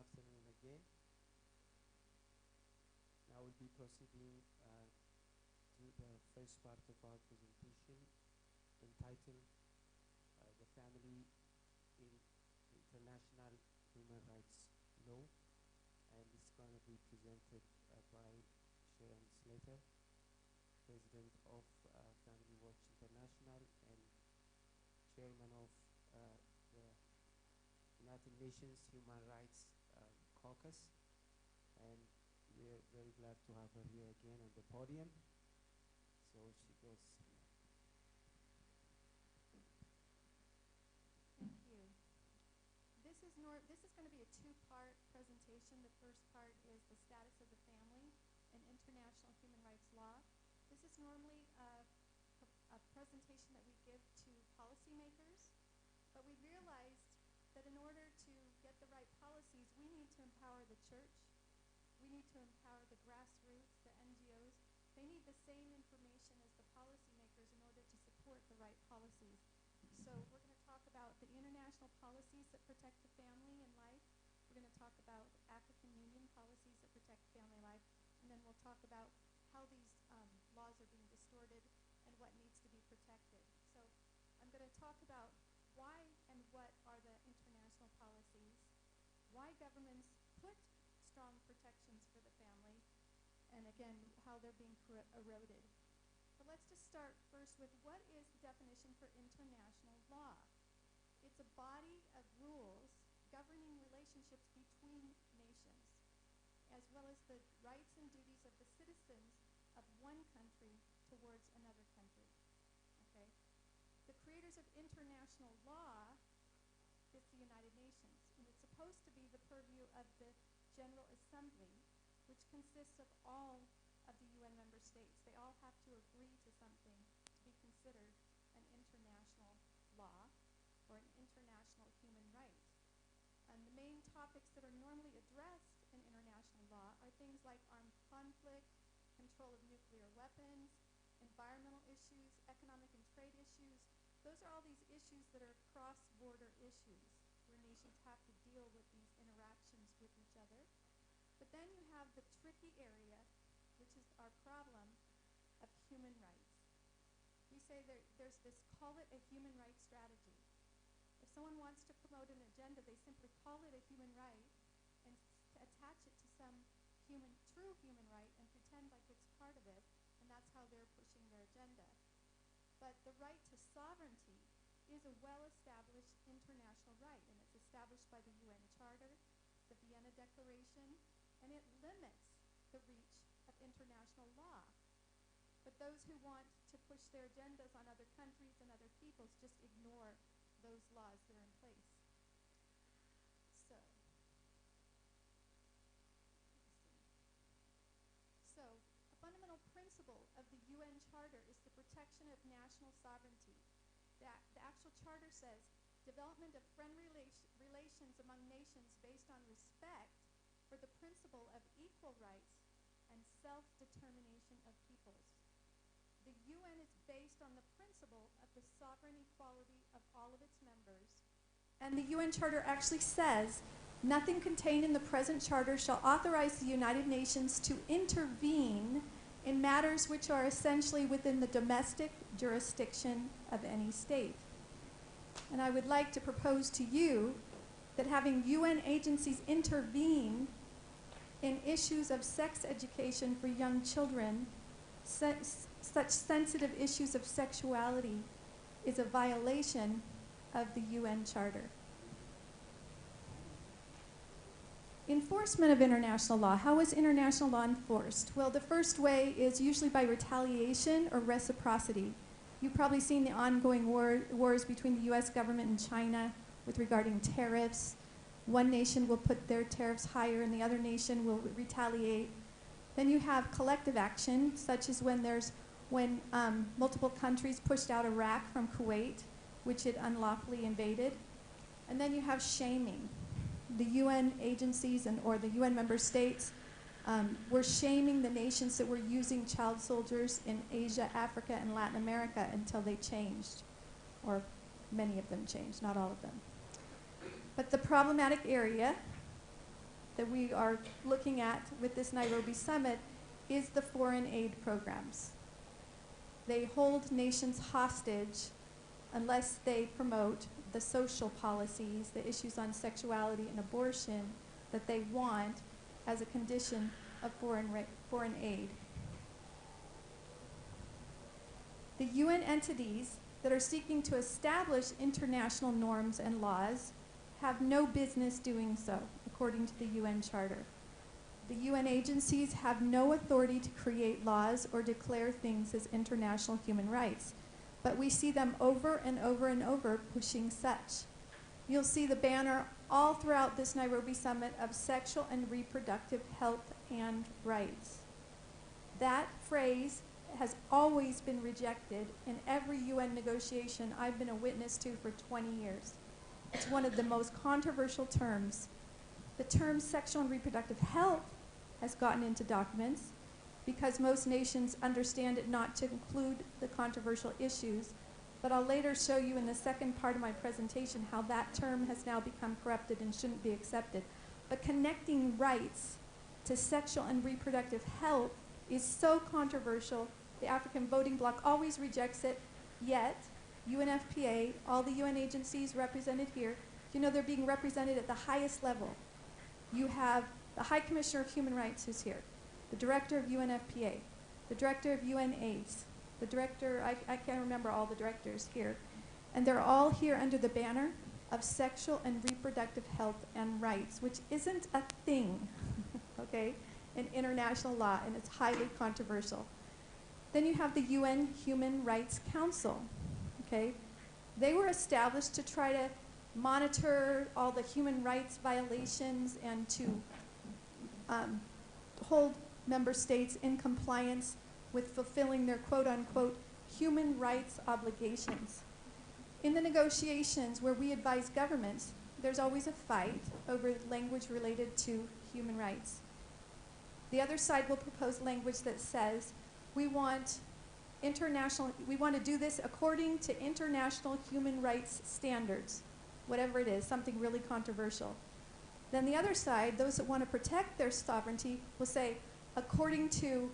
afternoon again. Now we'll be proceeding to the first part of our presentation entitled The Family in International Human Rights Law, and it's going to be presented by Sharon Slater, President of Family Watch International and Chairman of the United Nations Human Rights Caucus, and we're very glad to have her here again on the podium. So she goes. Thank you. This is going to be a two-part presentation. The first part is the status of the family and international human rights law. This is normally a presentation that we give to policymakers, but we realized that in order to get the right policies, we need to empower the church. We need to empower the grassroots, the NGOs. They need the same information as the policymakers in order to support the right policies. So we're going to talk about the international policies that protect the family and life. We're going to talk about African Union policies that protect family life. And then we'll talk about how these laws are being distorted and what needs to be protected. So I'm going to talk about why and what are the international policies, why governments put strong protections for the family, and again, how they're being eroded. But let's just start first with what is the definition for international law? It's a body of rules governing relationships between nations, as well as the rights and duties of the citizens of one country towards another country. Okay? The creators of international law is the United Nations, and it's supposed to be the purview of the General Assembly, which consists of all of the UN member states. They all have to agree to something to be considered an international law or an international human right. And the main topics that are normally addressed in international law are things like armed conflict, control of nuclear weapons, environmental issues, economic and trade issues. Those are all these issues that are cross-border issues where nations have to deal with these interactions with each other. But then you have the tricky area, which is our problem of human rights. We say there's this call it a human rights strategy. If someone wants to promote an agenda, they simply call it a human right and attach it to some true human right and pretend like it's part of it, and that's how they're pushing their agenda. But the right to sovereignty is a well-established international right, and it's established by the UN Charter, the Vienna Declaration, and it limits the reach of international law. But those who want to push their agendas on other countries and other peoples just ignore those laws that are in place. So a fundamental principle of the UN Charter is the protection of national sovereignty. The actual charter says development of friendly relations among nations based on respect for the principle of equal rights and self-determination of peoples. The UN is based on the principle of the sovereign equality of all of its members. And the UN Charter actually says, nothing contained in the present charter shall authorize the United Nations to intervene in matters which are essentially within the domestic jurisdiction of any state. And I would like to propose to you that having UN agencies intervene in issues of sex education for young children, such sensitive issues of sexuality, is a violation of the UN Charter. Enforcement of international law. How is international law enforced? Well, the first way is usually by retaliation or reciprocity. You've probably seen the ongoing wars between the US government and China with regarding tariffs. One nation will put their tariffs higher and the other nation will retaliate. Then you have collective action, such as when multiple countries pushed out Iraq from Kuwait, which it unlawfully invaded. And then you have shaming. The UN agencies or the UN member states were shaming the nations that were using child soldiers in Asia, Africa, and Latin America until they changed, or many of them changed, not all of them. But the problematic area that we are looking at with this Nairobi summit is the foreign aid programs. They hold nations hostage unless they promote the social policies, the issues on sexuality and abortion that they want as a condition of foreign aid. The UN entities that are seeking to establish international norms and laws have no business doing so, according to the UN Charter. The UN agencies have no authority to create laws or declare things as international human rights, but we see them over and over and over pushing such. You'll see the banner all throughout this Nairobi summit of sexual and reproductive health and rights. That phrase has always been rejected in every UN negotiation I've been a witness to for 20 years. It's one of the most controversial terms. The term sexual and reproductive health has gotten into documents because most nations understand it not to include the controversial issues, but I'll later show you in the second part of my presentation how that term has now become corrupted and shouldn't be accepted. But connecting rights to sexual and reproductive health is so controversial. The African Voting Bloc always rejects it, yet UNFPA, all the UN agencies represented here, you know they're being represented at the highest level. You have the High Commissioner of Human Rights who's here, the Director of UNFPA, the Director of UNAIDS, the Director, I can't remember all the directors here, and they're all here under the banner of sexual and reproductive health and rights, which isn't a thing, okay, in international law, and it's highly controversial. Then you have the UN Human Rights Council, okay? They were established to try to monitor all the human rights violations and to hold member states in compliance with fulfilling their quote-unquote human rights obligations. In the negotiations where we advise governments, there's always a fight over language related to human rights. The other side will propose language that says we want to do this according to international human rights standards, whatever it is, something really controversial. Then the other side, those that want to protect their sovereignty, will say according to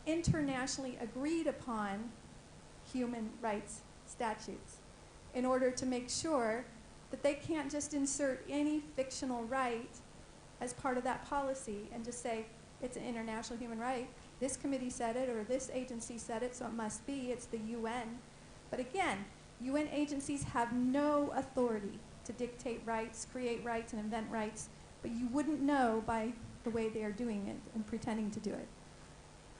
internationally agreed upon human rights statutes, in order to make sure that they can't just insert any fictional right as part of that policy and just say it's an international human right. This committee said it, or this agency said it, so it must be. It's the UN. But again, UN agencies have no authority to dictate rights, create rights, and invent rights, but you wouldn't know by the way they are doing it and pretending to do it.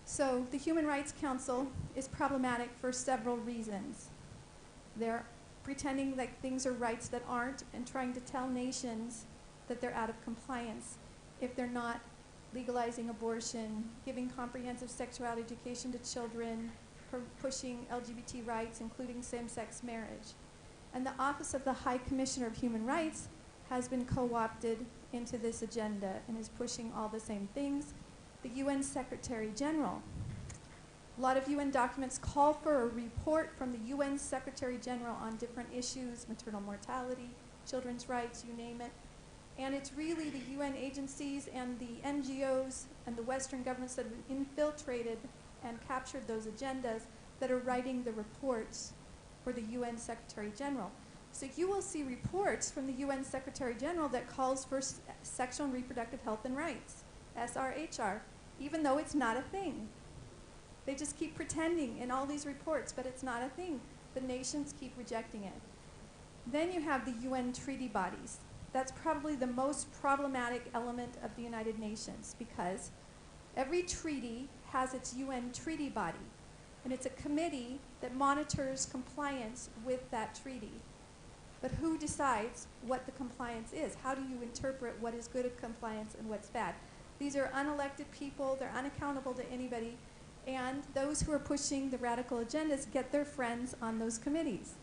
So the Human Rights Council is problematic for several reasons. They're pretending that things are rights that aren't and trying to tell nations that they're out of compliance if they're not legalizing abortion, giving comprehensive sexuality education to children, pushing LGBT rights, including same-sex marriage. And the Office of the High Commissioner of Human Rights has been co-opted into this agenda and is pushing all the same things. The UN Secretary General. A lot of UN documents call for a report from the UN Secretary General on different issues, maternal mortality, children's rights, you name it. And it's really the UN agencies and the NGOs and the Western governments that have infiltrated and captured those agendas that are writing the reports for the UN Secretary General. So you will see reports from the UN Secretary General that calls for sexual and reproductive health and rights, SRHR, even though it's not a thing. They just keep pretending in all these reports, but it's not a thing. The nations keep rejecting it. Then you have the UN treaty bodies. That's probably the most problematic element of the United Nations because every treaty has its UN treaty body, and it's a committee that monitors compliance with that treaty. But who decides what the compliance is? How do you interpret what is good compliance and what's bad? These are unelected people, they're unaccountable to anybody, and those who are pushing the radical agendas get their friends on those committees.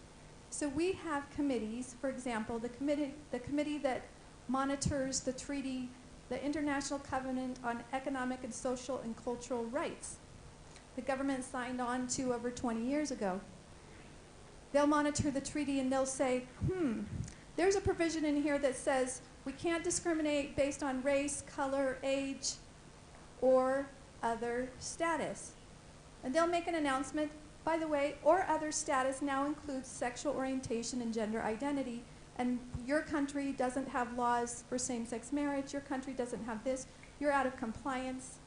So we have committees, for example, the committee that monitors the treaty, the International Covenant on Economic and Social and Cultural Rights. The government signed on to over 20 years ago. They'll monitor the treaty and they'll say, there's a provision in here that says We can't discriminate based on race, color, age, or other status. And they'll make an announcement, by the way, or other status now includes sexual orientation and gender identity, and your country doesn't have laws for same-sex marriage, your country doesn't have this, you're out of compliance.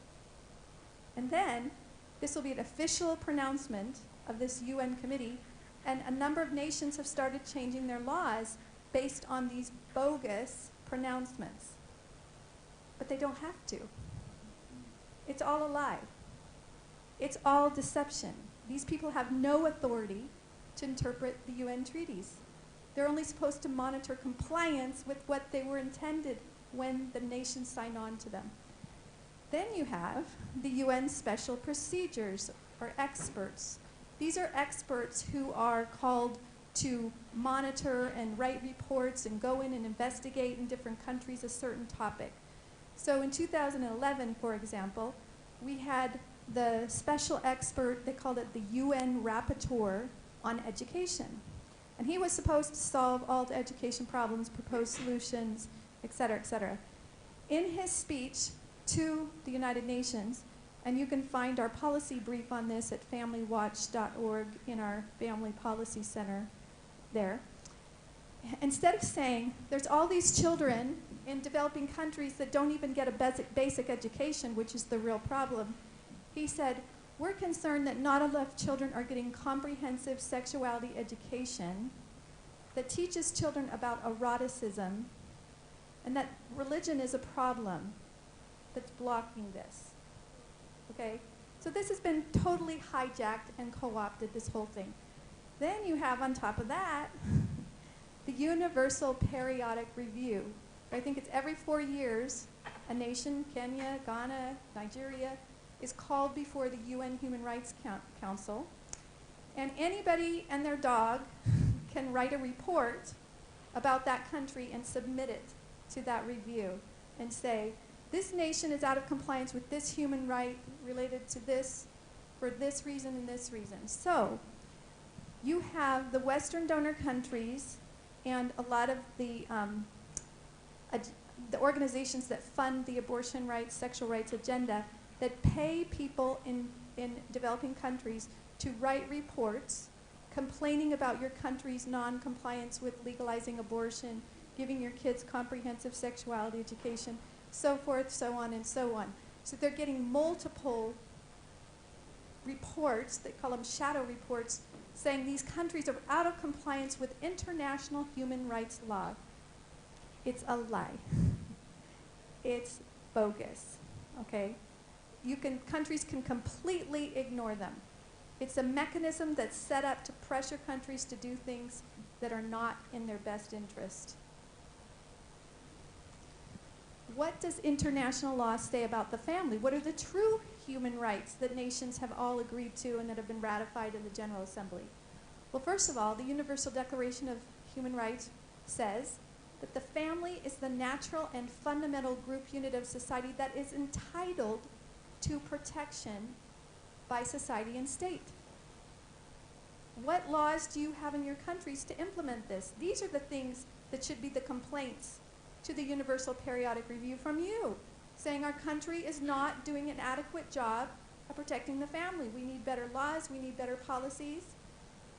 And then, this will be an official pronouncement of this UN committee, and a number of nations have started changing their laws based on these bogus pronouncements. But they don't have to. It's all a lie. It's all deception. These people have no authority to interpret the UN treaties. They're only supposed to monitor compliance with what they were intended when the nations sign on to them. Then you have the UN special procedures, or experts. These are experts who are called to monitor and write reports and go in and investigate in different countries a certain topic. So in 2011, for example, we had the special expert, they called it the UN Rapporteur on Education. And he was supposed to solve all the education problems, propose solutions, et cetera, et cetera. In his speech to the United Nations, and you can find our policy brief on this at familywatch.org in our Family Policy Center there. Instead of saying, there's all these children in developing countries that don't even get a basic education, which is the real problem, he said, we're concerned that not enough children are getting comprehensive sexuality education that teaches children about eroticism, and that religion is a problem that's blocking this. Okay? So this has been totally hijacked and co-opted, this whole thing. Then you have on top of that the Universal Periodic Review. I think it's every 4 years, a nation, Kenya, Ghana, Nigeria, is called before the UN Human Rights Council. And anybody and their dog can write a report about that country and submit it to that review and say, this nation is out of compliance with this human right related to this, for this reason and this reason. So you have the Western donor countries and a lot of the organizations that fund the abortion rights, sexual rights agenda that pay people in developing countries to write reports complaining about your country's non-compliance with legalizing abortion, giving your kids comprehensive sexuality education, so forth, so on, and so on. So they're getting multiple reports, they call them shadow reports, saying these countries are out of compliance with international human rights law. It's a lie. It's bogus, okay? Countries can completely ignore them. It's a mechanism that's set up to pressure countries to do things that are not in their best interest. What does international law say about the family? What are the true human rights that nations have all agreed to and that have been ratified in the General Assembly? Well, first of all, the Universal Declaration of Human Rights says that the family is the natural and fundamental group unit of society that is entitled to protection by society and state. What laws do you have in your countries to implement this? These are the things that should be the complaints to the Universal Periodic Review from you, saying our country is not doing an adequate job of protecting the family. We need better laws, we need better policies.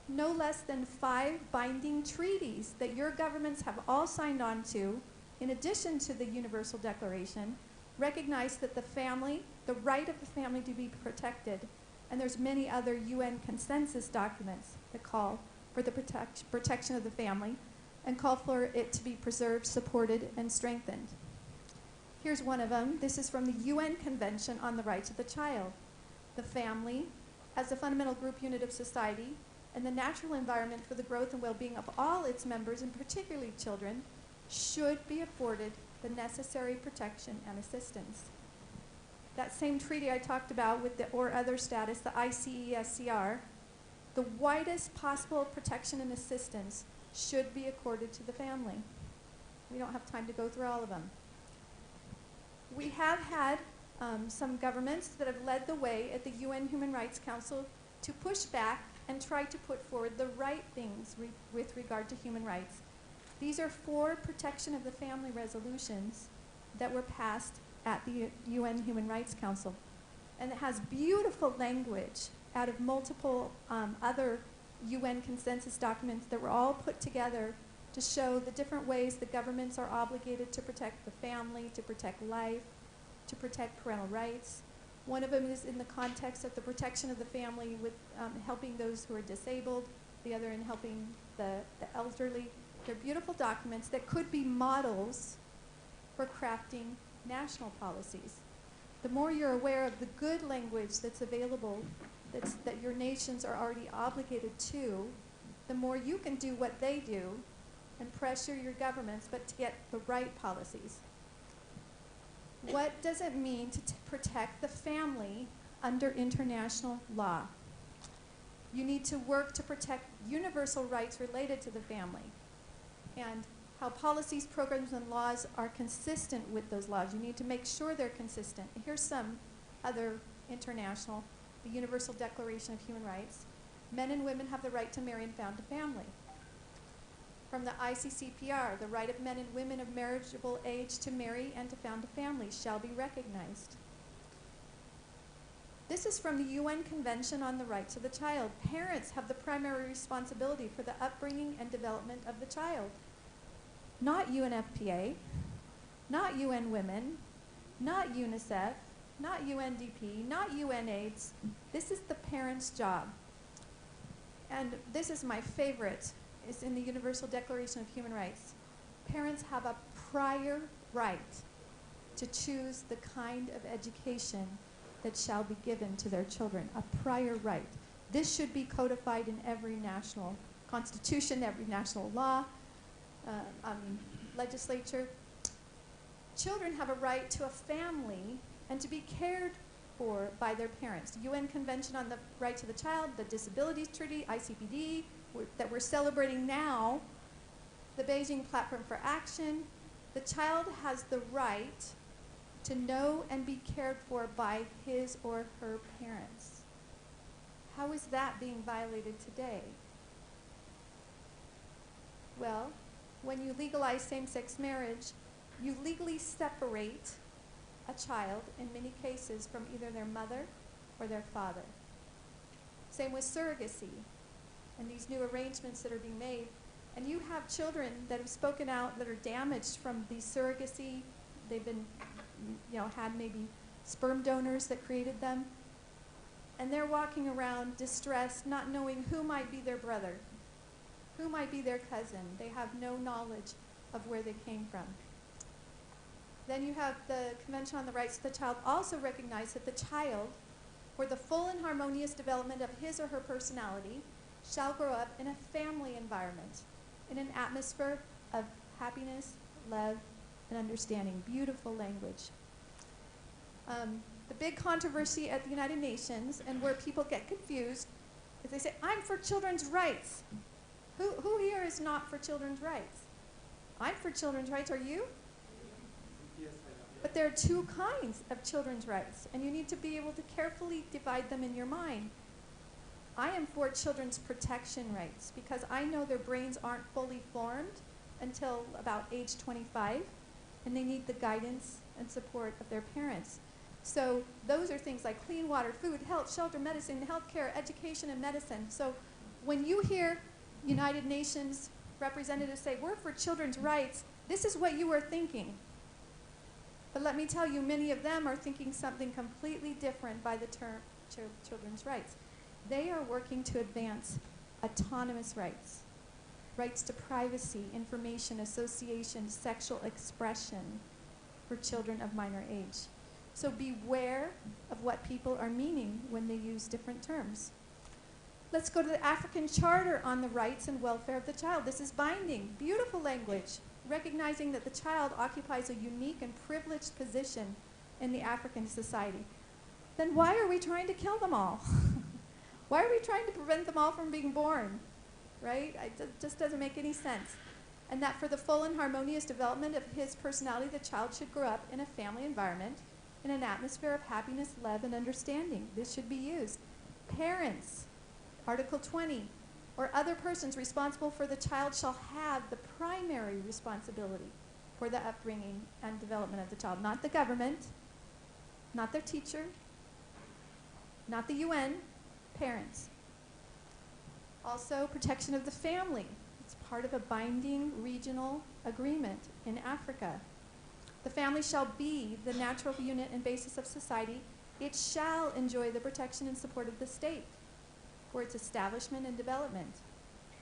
No less than 5 binding treaties that your governments have all signed on to, in addition to the Universal Declaration, recognize that the family, the right of the family to be protected, and there's many other UN consensus documents that call for the protection of the family and call for it to be preserved, supported, and strengthened. Here's one of them. This is from the UN Convention on the Rights of the Child. The family, as a fundamental group unit of society, and the natural environment for the growth and well-being of all its members, and particularly children, should be afforded the necessary protection and assistance. That same treaty I talked about with the or other status, the ICESCR, the widest possible protection and assistance should be accorded to the family. We don't have time to go through all of them. We have had some governments that have led the way at the UN Human Rights Council to push back and try to put forward the right things with regard to human rights. These are 4 protection of the family resolutions that were passed at the UN Human Rights Council. And it has beautiful language out of multiple other UN consensus documents that were all put together to show the different ways the governments are obligated to protect the family, to protect life, to protect parental rights. One of them is in the context of the protection of the family with helping those who are disabled, the other in helping the elderly. They're beautiful documents that could be models for crafting national policies. The more you're aware of the good language that's available, that your nations are already obligated to, the more you can do what they do and pressure your governments, but to get the right policies. What does it mean to protect the family under international law? You need to work to protect universal rights related to the family and how policies, programs, and laws are consistent with those laws. You need to make sure they're consistent. Here's some other international, the Universal Declaration of Human Rights. Men and women have the right to marry and found a family. From the ICCPR, the right of men and women of marriageable age to marry and to found a family shall be recognized. This is from the UN Convention on the Rights of the Child. Parents have the primary responsibility for the upbringing and development of the child. Not UNFPA, not UN Women, not UNICEF, not UNDP, not UNAIDS. This is the parent's job. And this is my favorite. It's in the Universal Declaration of Human Rights. Parents have a prior right to choose the kind of education that shall be given to their children, a prior right. This should be codified in every national constitution, every national law, legislature. Children have a right to a family and to be cared for by their parents. The UN Convention on the Rights of the Child, the Disabilities Treaty, ICPD, that we're celebrating now, the Beijing Platform for Action. The child has the right to know and be cared for by his or her parents. How is that being violated today? Well, when you legalize same-sex marriage, you legally separate a child, in many cases, from either their mother or their father. Same with surrogacy and these new arrangements that are being made. And you have children that have spoken out that are damaged from the surrogacy. They've been, had maybe sperm donors that created them. And they're walking around distressed, not knowing who might be their brother, who might be their cousin. They have no knowledge of where they came from. Then you have the Convention on the Rights of the Child also recognize that the child, for the full and harmonious development of his or her personality, shall grow up in a family environment, in an atmosphere of happiness, love, and understanding. Beautiful language. The big controversy at the United Nations, and where people get confused, is they say, I'm for children's rights. Who here is not for children's rights? I'm for children's rights. Are you? Yes, I am. But there are 2 kinds of children's rights, and you need to be able to carefully divide them in your mind. I am for children's protection rights because I know their brains aren't fully formed until about age 25, and they need the guidance and support of their parents. So those are things like clean water, food, health, shelter, medicine, healthcare, education, and medicine. So when you hear United Nations representatives say, we're for children's rights, this is what you are thinking. But let me tell you, many of them are thinking something completely different by the term children's rights. They are working to advance autonomous rights, rights to privacy, information, association, sexual expression for children of minor age. So beware of what people are meaning when they use different terms. Let's go to the African Charter on the Rights and Welfare of the Child. This is binding, beautiful language, recognizing that the child occupies a unique and privileged position in the African society. Then why are we trying to kill them all? Why are we trying to prevent them all from being born? Right? It just doesn't make any sense. And that for the full and harmonious development of his personality, the child should grow up in a family environment, in an atmosphere of happiness, love, and understanding. This should be used. Parents, Article 20, or other persons responsible for the child shall have the primary responsibility for the upbringing and development of the child. Not the government, not their teacher, not the UN, parents. Also, protection of the family. It's part of a binding regional agreement in Africa. The family shall be the natural unit and basis of society. It shall enjoy the protection and support of the state for its establishment and development.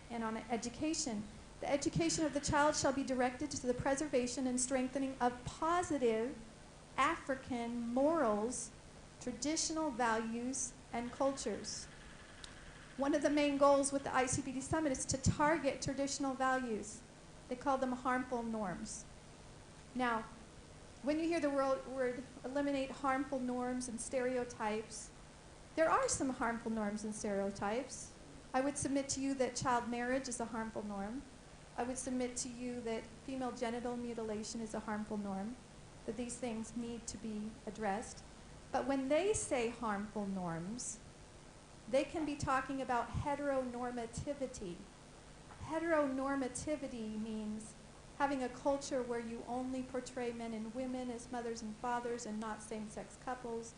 And on education, the education of the child shall be directed to the preservation and strengthening of positive African morals, traditional values, and cultures. One of the main goals with the ICPD Summit is to target traditional values. They call them harmful norms. Now, when you hear the word eliminate harmful norms and stereotypes, there are some harmful norms and stereotypes. I would submit to you that child marriage is a harmful norm. I would submit to you that female genital mutilation is a harmful norm, that these things need to be addressed. But when they say harmful norms, they can be talking about heteronormativity. Heteronormativity means having a culture where you only portray men and women as mothers and fathers and not same-sex couples,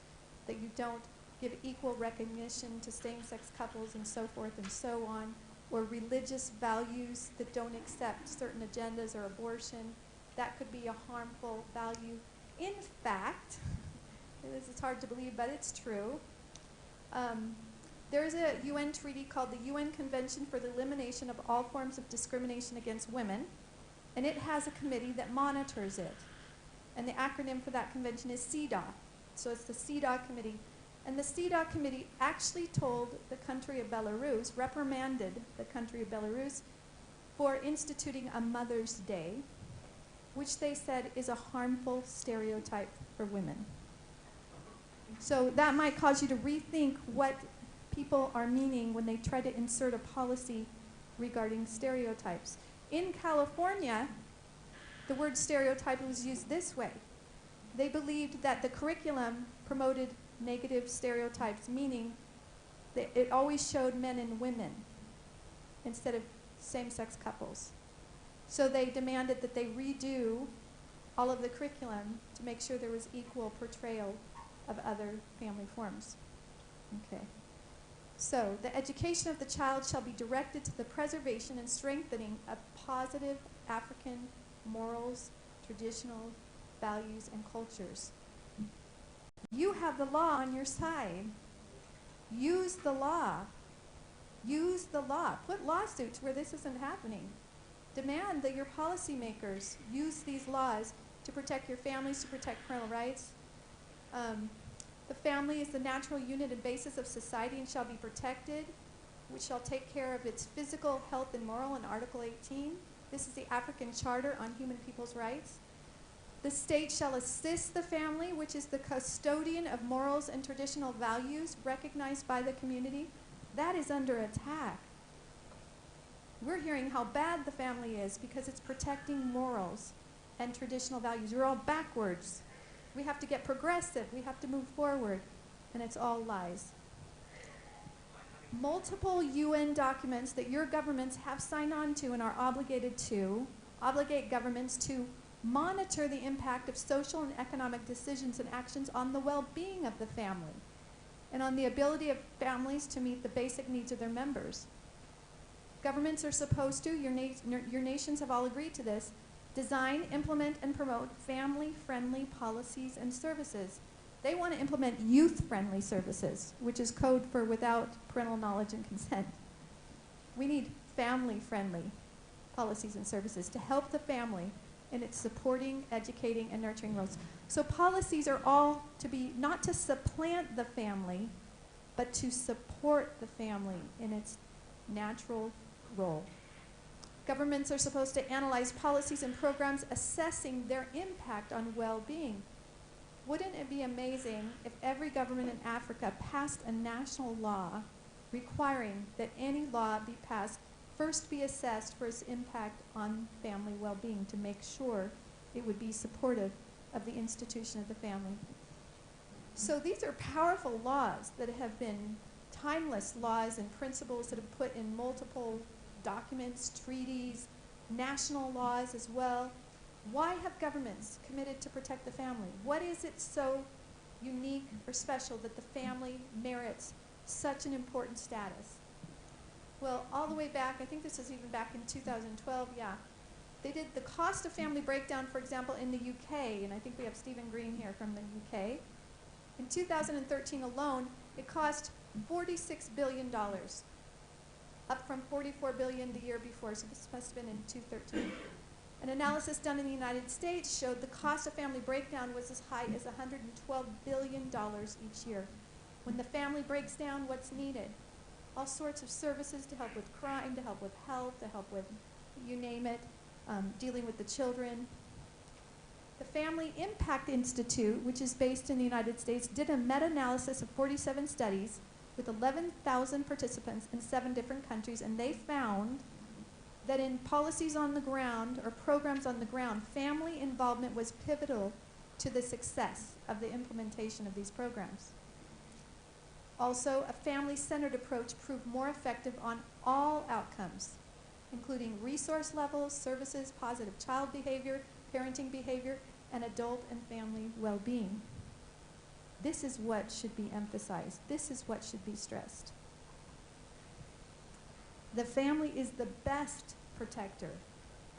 that you don't give equal recognition to same-sex couples and so forth and so on, or religious values that don't accept certain agendas or abortion. That could be a harmful value. In fact, this is hard to believe, but it's true. There is a UN treaty called the UN Convention for the Elimination of All Forms of Discrimination Against Women, and it has a committee that monitors it. And the acronym for that convention is CEDAW. So it's the CEDAW committee. And the CEDAW committee actually told the country of Belarus, reprimanded the country of Belarus for instituting a Mother's Day, which they said is a harmful stereotype for women. So that might cause you to rethink what people are meaning when they try to insert a policy regarding stereotypes. In California, the word stereotype was used this way. They believed that the curriculum promoted negative stereotypes, meaning that it always showed men and women instead of same-sex couples. So they demanded that they redo all of the curriculum to make sure there was equal portrayal of other family forms. Okay. So, the education of the child shall be directed to the preservation and strengthening of positive African morals, traditional values, and cultures. You have the law on your side. Use the law. Use the law. Put lawsuits where this isn't happening. Demand that your policymakers use these laws to protect your families, to protect parental rights. The family is the natural unit and basis of society and shall be protected, which shall take care of its physical, health, and moral in Article 18. This is the African Charter on Human People's Rights. The state shall assist the family, which is the custodian of morals and traditional values recognized by the community. That is under attack. We're hearing how bad the family is because it's protecting morals and traditional values. You're all backwards. We have to get progressive. We have to move forward. And it's all lies. Multiple UN documents that your governments have signed on to and are obligated to obligate governments to monitor the impact of social and economic decisions and actions on the well-being of the family and on the ability of families to meet the basic needs of their members. Governments are supposed to, your nations have all agreed to this, design, implement, and promote family-friendly policies and services. They want to implement youth-friendly services, which is code for without parental knowledge and consent. We need family-friendly policies and services to help the family in its supporting, educating, and nurturing roles. So policies are all to be not to supplant the family, but to support the family in its natural role. Governments are supposed to analyze policies and programs assessing their impact on well-being. Wouldn't it be amazing if every government in Africa passed a national law requiring that any law be passed first be assessed for its impact on family well-being to make sure it would be supportive of the institution of the family? So these are powerful laws that have been timeless laws and principles that have put in multiple documents, treaties, national laws as well. Why have governments committed to protect the family? What is it so unique or special that the family merits such an important status? Well, all the way back, I think this is even back in 2012, yeah. They did the cost of family breakdown, for example, in the UK, and I think we have Stephen Green here from the UK. In 2013 alone, it cost $46 billion, up from $44 billion the year before, so this must have been in 2013. An analysis done in the United States showed the cost of family breakdown was as high as $112 billion each year. When the family breaks down, what's needed? All sorts of services to help with crime, to help with health, to help with, you name it, dealing with the children. The Family Impact Institute, which is based in the United States, did a meta-analysis of 47 studies with 11,000 participants in 7 different countries, and they found that in policies on the ground or programs on the ground, family involvement was pivotal to the success of the implementation of these programs. Also, a family-centered approach proved more effective on all outcomes, including resource levels, services, positive child behavior, parenting behavior, and adult and family well-being. This is what should be emphasized. This is what should be stressed. The family is the best protector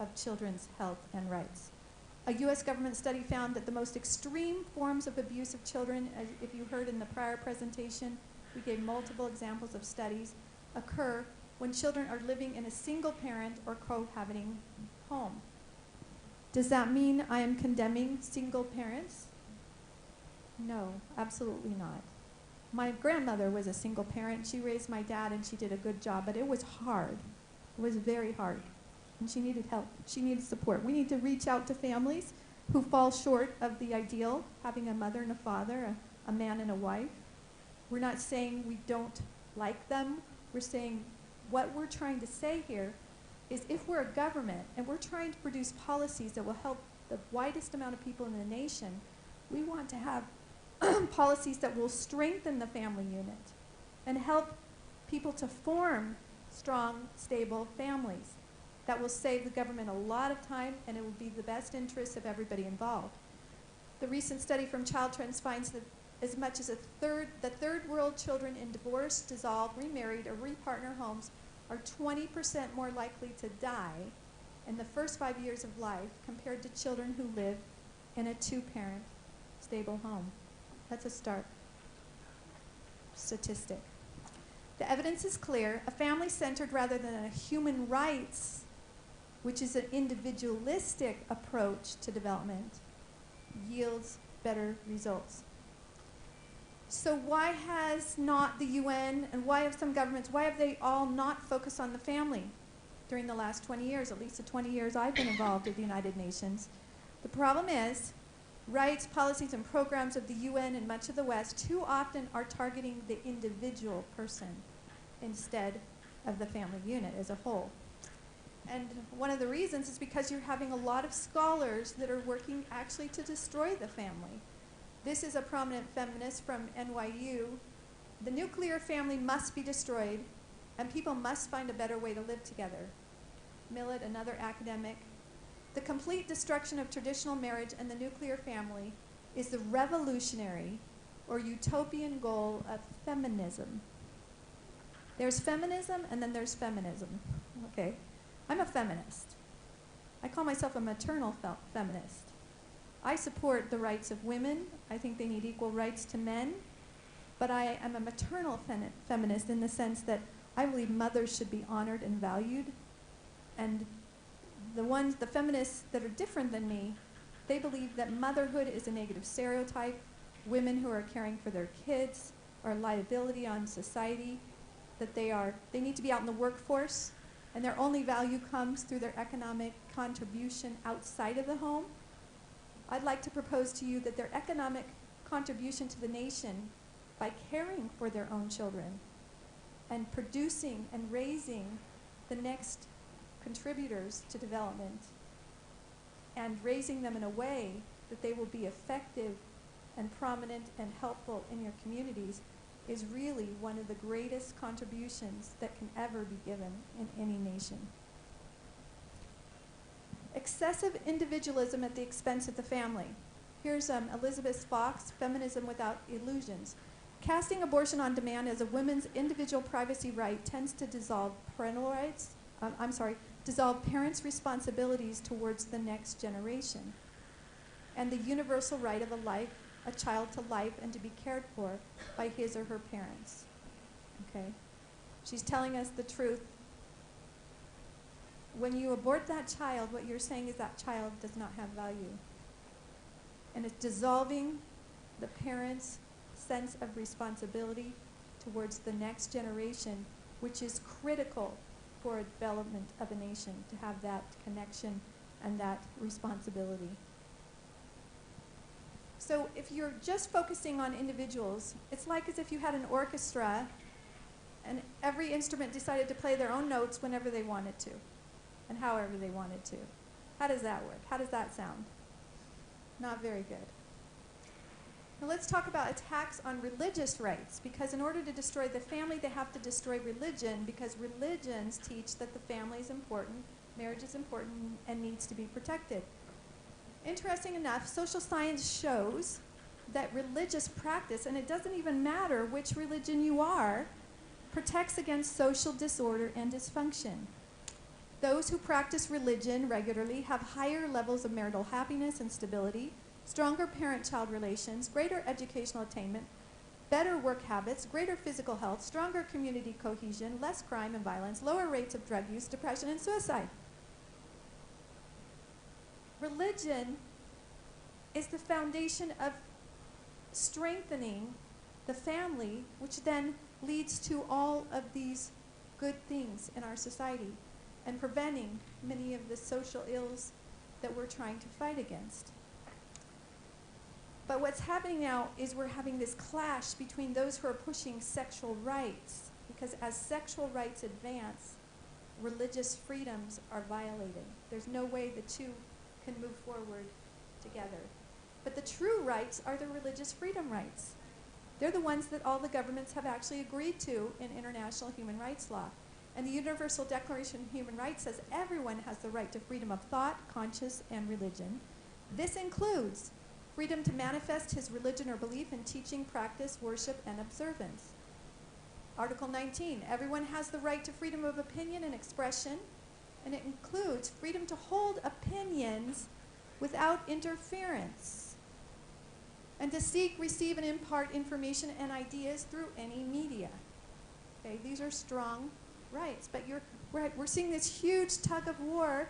of children's health and rights. A U.S. government study found that the most extreme forms of abuse of children, as if you heard in the prior presentation, we gave multiple examples of studies, occur when children are living in a single parent or cohabiting home. Does that mean I am condemning single parents? No, absolutely not. My grandmother was a single parent. She raised my dad and she did a good job, but it was hard. It was very hard. And she needed help. She needed support. We need to reach out to families who fall short of the ideal, having a mother and a father, a man and a wife. We're not saying we don't like them. We're saying what we're trying to say here is if we're a government and we're trying to produce policies that will help the widest amount of people in the nation, we want to have policies that will strengthen the family unit and help people to form strong, stable families. That will save the government a lot of time, and it will be the best interests of everybody involved. The recent study from Child Trends finds that as much as the third world children in divorced, dissolved, remarried, or repartner homes are 20% more likely to die in the first 5 years of life compared to children who live in a 2-parent stable home. That's a stark statistic. The evidence is clear. A family-centered rather than a human rights, which is an individualistic approach to development, yields better results. So why has not the UN and why have some governments, why have they all not focused on the family during the last 20 years, at least the 20 years I've been involved with the United Nations? The problem is rights, policies, and programs of the UN and much of the West too often are targeting the individual person instead of the family unit as a whole. And one of the reasons is because you're having a lot of scholars that are working actually to destroy the family. This is a prominent feminist from NYU. The nuclear family must be destroyed, and people must find a better way to live together. Millett, another academic. The complete destruction of traditional marriage and the nuclear family is the revolutionary or utopian goal of feminism. There's feminism, and then there's feminism. Okay, I'm a feminist. I call myself a maternal feminist. I support the rights of women. I think they need equal rights to men. But I am a maternal feminist in the sense that I believe mothers should be honored and valued. And the feminists that are different than me, they believe that motherhood is a negative stereotype. Women who are caring for their kids are a liability on society, that they need to be out in the workforce, and their only value comes through their economic contribution outside of the home. I'd like to propose to you that their economic contribution to the nation by caring for their own children and producing and raising the next contributors to development and raising them in a way that they will be effective and prominent and helpful in your communities is really one of the greatest contributions that can ever be given in any nation. Excessive individualism at the expense of the family. Here's Elizabeth Fox, Feminism Without Illusions. Casting abortion on demand as a woman's individual privacy right tends to dissolve dissolve parents' responsibilities towards the next generation and the universal right of a child to life and to be cared for by his or her parents. Okay? She's telling us the truth. When you abort that child, what you're saying is that child does not have value. And it's dissolving the parents' sense of responsibility towards the next generation, which is critical for a development of a nation, to have that connection and that responsibility. So if you're just focusing on individuals, it's like as if you had an orchestra and every instrument decided to play their own notes whenever they wanted to and however they wanted to. How does that work? How does that sound? Not very good. Now let's talk about attacks on religious rights, because in order to destroy the family, they have to destroy religion, because religions teach that the family is important, marriage is important, and needs to be protected. Interesting enough, social science shows that religious practice, and it doesn't even matter which religion you are, protects against social disorder and dysfunction. Those who practice religion regularly have higher levels of marital happiness and stability, stronger parent-child relations, greater educational attainment, better work habits, greater physical health, stronger community cohesion, less crime and violence, lower rates of drug use, depression, and suicide. Religion is the foundation of strengthening the family, which then leads to all of these good things in our society and preventing many of the social ills that we're trying to fight against. But what's happening now is we're having this clash between those who are pushing sexual rights, because as sexual rights advance, religious freedoms are violated. There's no way the two can move forward together. But the true rights are the religious freedom rights. They're the ones that all the governments have actually agreed to in international human rights law. And the Universal Declaration of Human Rights says everyone has the right to freedom of thought, conscience, and religion. This includes freedom to manifest his religion or belief in teaching, practice, worship, and observance. Article 19, everyone has the right to freedom of opinion and expression, and it includes freedom to hold opinions without interference, and to seek, receive, and impart information and ideas through any media. Okay, these are strong rights, but we're seeing this huge tug of war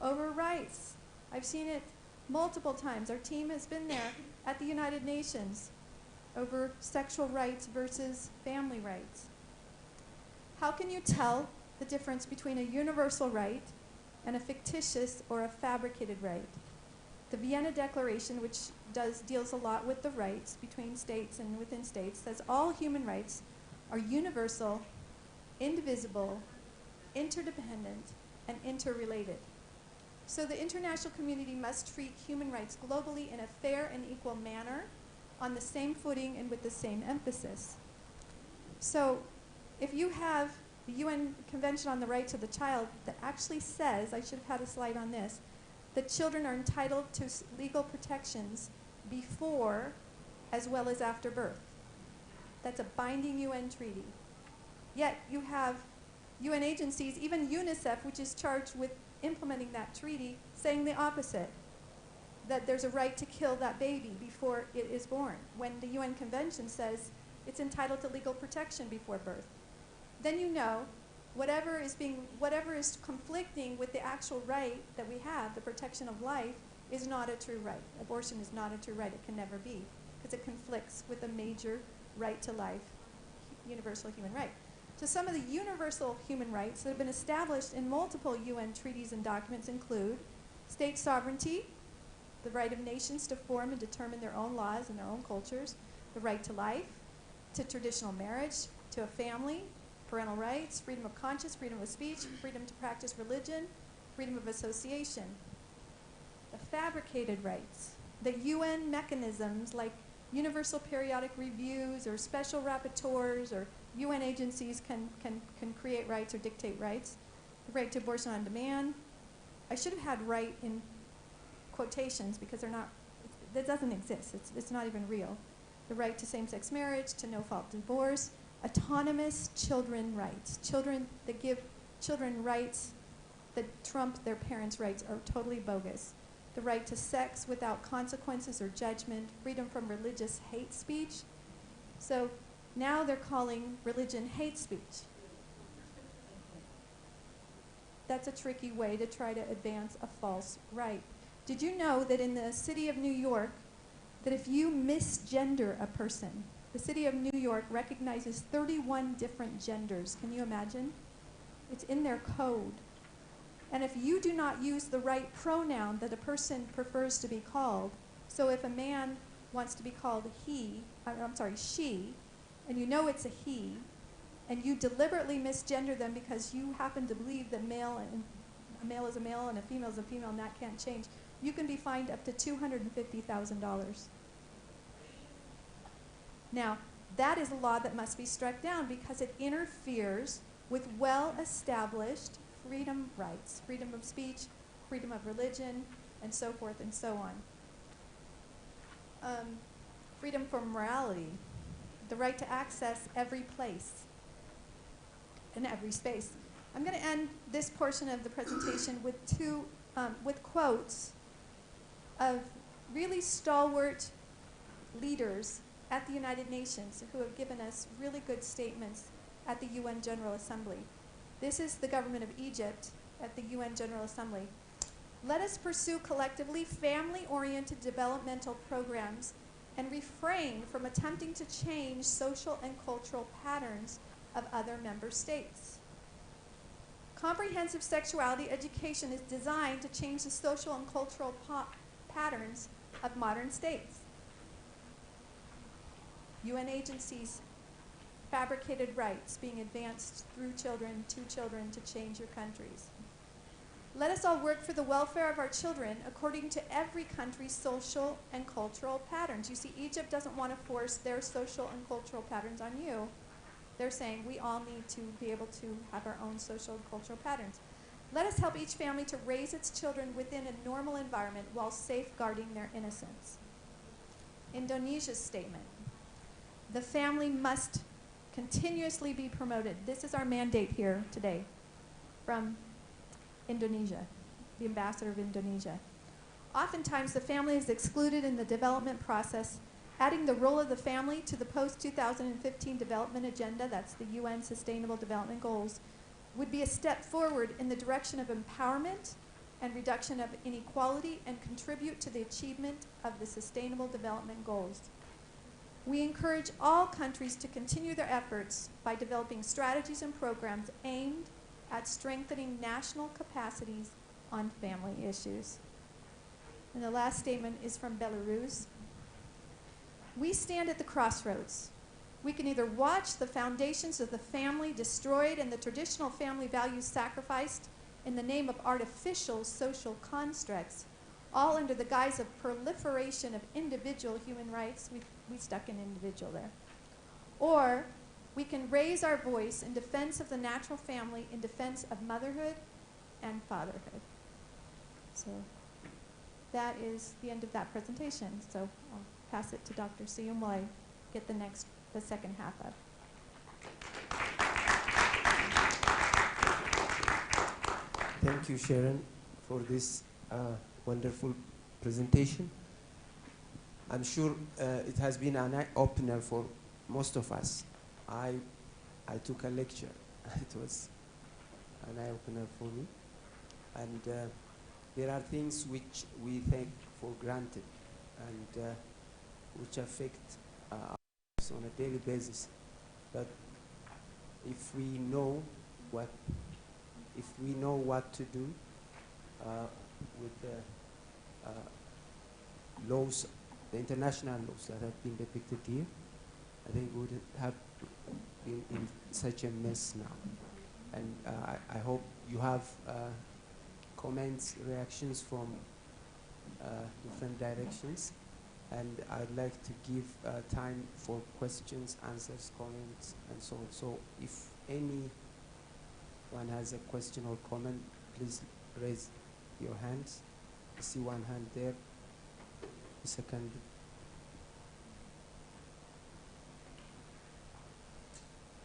over rights. I've seen it multiple times. Our team has been there at the United Nations over sexual rights versus family rights. How can you tell the difference between a universal right and a fictitious or a fabricated right? The Vienna Declaration, which deals a lot with the rights between states and within states, says all human rights are universal, indivisible, interdependent, and interrelated. So the international community must treat human rights globally in a fair and equal manner, on the same footing and with the same emphasis. So if you have the UN Convention on the Rights of the Child that actually says, I should have had a slide on this, that children are entitled to legal protections before as well as after birth. That's a binding UN treaty. Yet you have UN agencies, even UNICEF, which is charged with implementing that treaty, saying the opposite, that there's a right to kill that baby before it is born, when the UN Convention says it's entitled to legal protection before birth. Then you know whatever is conflicting with the actual right that we have, the protection of life, is not a true right. Abortion is not a true right. It can never be, because it conflicts with a major right to life, universal human right. So some of the universal human rights that have been established in multiple UN treaties and documents include state sovereignty, the right of nations to form and determine their own laws and their own cultures, the right to life, to traditional marriage, to a family, parental rights, freedom of conscience, freedom of speech, freedom to practice religion, freedom of association. The fabricated rights, the UN mechanisms like universal periodic reviews or special rapporteurs or UN agencies can create rights or dictate rights. The right to abortion on demand. I should have had right in quotations because they're not, that doesn't exist. It's not even real. The right to same-sex marriage, to no-fault divorce, autonomous children rights. Children that give children rights that trump their parents' rights are totally bogus. The right to sex without consequences or judgment, freedom from religious hate speech. So now they're calling religion hate speech. That's a tricky way to try to advance a false right. Did you know that in the city of New York, that if you misgender a person, the city of New York recognizes 31 different genders. Can you imagine? It's in their code. And if you do not use the right pronoun that a person prefers to be called, so if a man wants to be called he, she, and you know it's a he, and you deliberately misgender them because you happen to believe that a male is a male and a female is a female and that can't change, you can be fined up to $250,000. Now, that is a law that must be struck down because it interferes with well-established freedom rights, freedom of speech, freedom of religion, and so forth and so on. Freedom for morality, the right to access every place and every space. I'm going to end this portion of the presentation with with quotes of really stalwart leaders at the United Nations who have given us really good statements at the UN General Assembly. This is the government of Egypt at the UN General Assembly. Let us pursue collectively family-oriented developmental programs and refrain from attempting to change social and cultural patterns of other member states. Comprehensive sexuality education is designed to change the social and cultural patterns of modern states. UN agencies, fabricated rights being advanced through children, to children, to change your countries. Let us all work for the welfare of our children according to every country's social and cultural patterns. You see, Egypt doesn't want to force their social and cultural patterns on you. They're saying we all need to be able to have our own social and cultural patterns. Let us help each family to raise its children within a normal environment while safeguarding their innocence. Indonesia's statement. The family must continuously be promoted. This is our mandate here today from Indonesia, the ambassador of Indonesia. Oftentimes, the family is excluded in the development process. Adding the role of the family to the post-2015 development agenda, that's the UN Sustainable Development Goals, would be a step forward in the direction of empowerment and reduction of inequality and contribute to the achievement of the Sustainable Development Goals. We encourage all countries to continue their efforts by developing strategies and programs aimed at strengthening national capacities on family issues. And the last statement is from Belarus. We stand at the crossroads. We can either watch the foundations of the family destroyed and the traditional family values sacrificed in the name of artificial social constructs, all under the guise of proliferation of individual human rights. We stuck an individual there. Or we can raise our voice in defense of the natural family, in defense of motherhood and fatherhood. So that is the end of that presentation. So I'll pass it to Dr. Siyum while I get the second half up. Thank you, Sharon, for this wonderful presentation. I'm sure it has been an eye-opener for most of us. I took a lecture. It was an eye-opener for me. And there are things which we take for granted and which affect us on a daily basis. But if we know what to do with the laws, the international laws that have been depicted here, I think we would have been in such a mess now. And I hope you have comments, reactions from different directions. and I'd like to give time for questions, answers, comments, and so on. So if anyone has a question or comment, please raise your hands. I see one hand there. A second.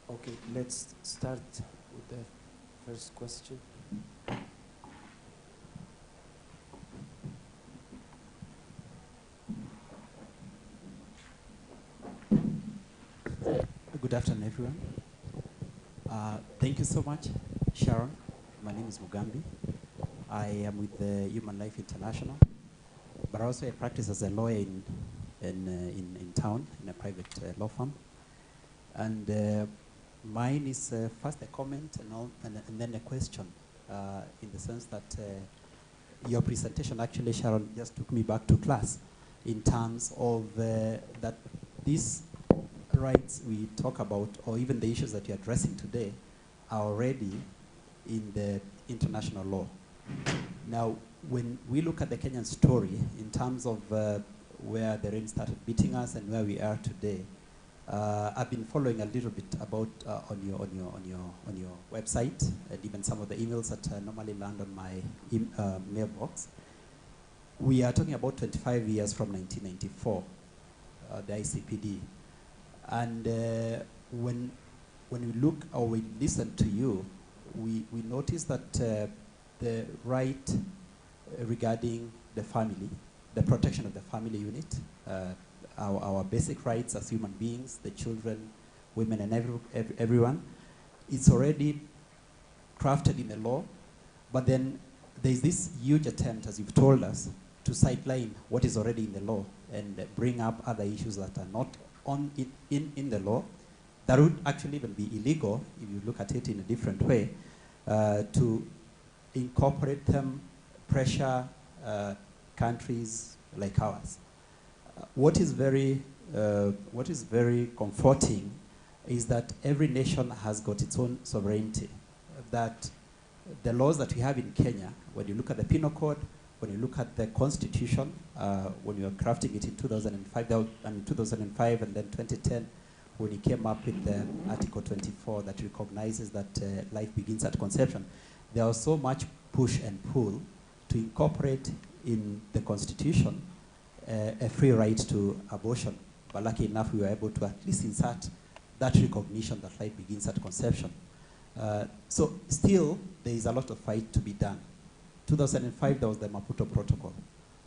Okay, let's start with the first question. Good afternoon, everyone. Thank you so much, Sharon. My name is Mugambi. I am with the Human Life International, but also I practice as a lawyer in town, in a private law firm. And mine is first a comment and then a question, in the sense that your presentation actually, Sharon, just took me back to class in terms of that these rights we talk about, or even the issues that you're addressing today, are already in the international law. Now, when we look at the Kenyan story in terms of where the rain started beating us and where we are today, I've been following a little bit about on your website, and even some of the emails that normally land on my mailbox. We are talking about 25 years from 1994, the ICPD. And when we look or we listen to you, we notice that the right regarding the family, the protection of the family unit, our basic rights as human beings, the children, women, and everyone, it's already crafted in the law. But then there's this huge attempt, as you've told us, to sideline what is already in the law and bring up other issues that are not in the law, that would actually even be illegal if you look at it in a different way, to incorporate them, pressure countries like ours. What is very comforting is that every nation has got its own sovereignty. That the laws that we have in Kenya, when you look at the Penal Code, when you look at the Constitution, when you were crafting it in 2005, and then 2010, when it came up with the Article 24 that recognizes that life begins at conception, there was so much push and pull to incorporate in the Constitution a free right to abortion. But lucky enough, we were able to at least insert that recognition that life begins at conception. So still, there is a lot of fight to be done. 2005, there was the Maputo Protocol.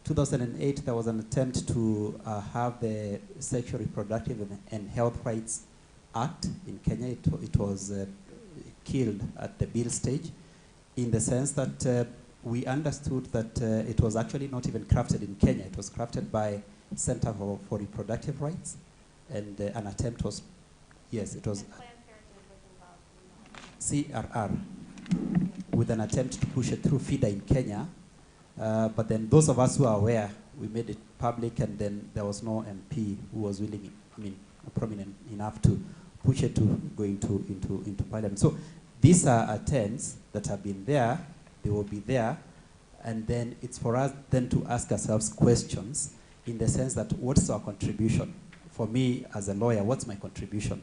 2008, there was an attempt to have the Sexual Reproductive and Health Rights Act in Kenya. It was killed at the bill stage, in the sense that we understood that it was actually not even crafted in Kenya. It was crafted by Center for Reproductive Rights, and an attempt was, yes, it was CRR, with an attempt to push it through FIDA in Kenya. But then those of us who are aware, we made it public, and then there was no MP who was willing, prominent enough to push it to go into parliament. So these are attempts that have been there, they will be there, and then it's for us then to ask ourselves questions in the sense that what's our contribution? For me as a lawyer, what's my contribution?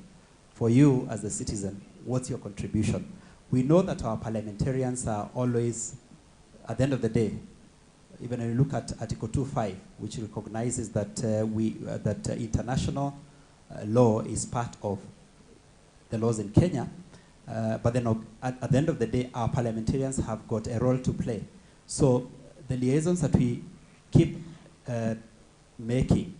For you as a citizen, what's your contribution? We know that our parliamentarians are always, at the end of the day, even when you look at Article 2.5, which recognizes that international law is part of the laws in Kenya, but then at the end of the day, our parliamentarians have got a role to play. So the liaisons that we keep making,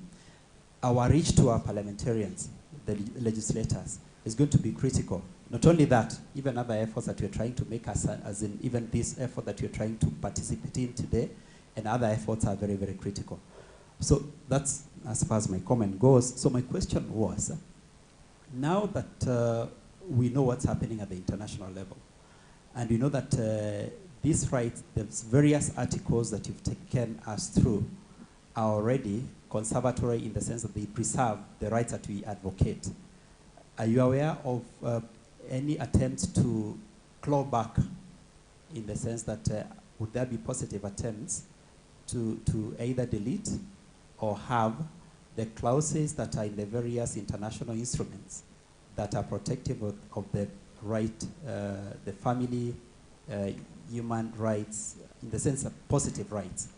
our reach to our parliamentarians, the legislators, is going to be critical. Not only that, even other efforts that we're trying to make, as in even this effort that we're trying to participate in today, and other efforts are very, very critical. So that's as far as my comment goes. So my question was, now that we know what's happening at the international level, and we know that these rights, there's various articles that you've taken us through, are already conservatory in the sense that they preserve the rights that we advocate. Are you aware of any attempts to claw back, in the sense that would there be positive attempts to either delete or have the clauses that are in the various international instruments that are protective of the right, the family, human rights, in the sense of positive rights,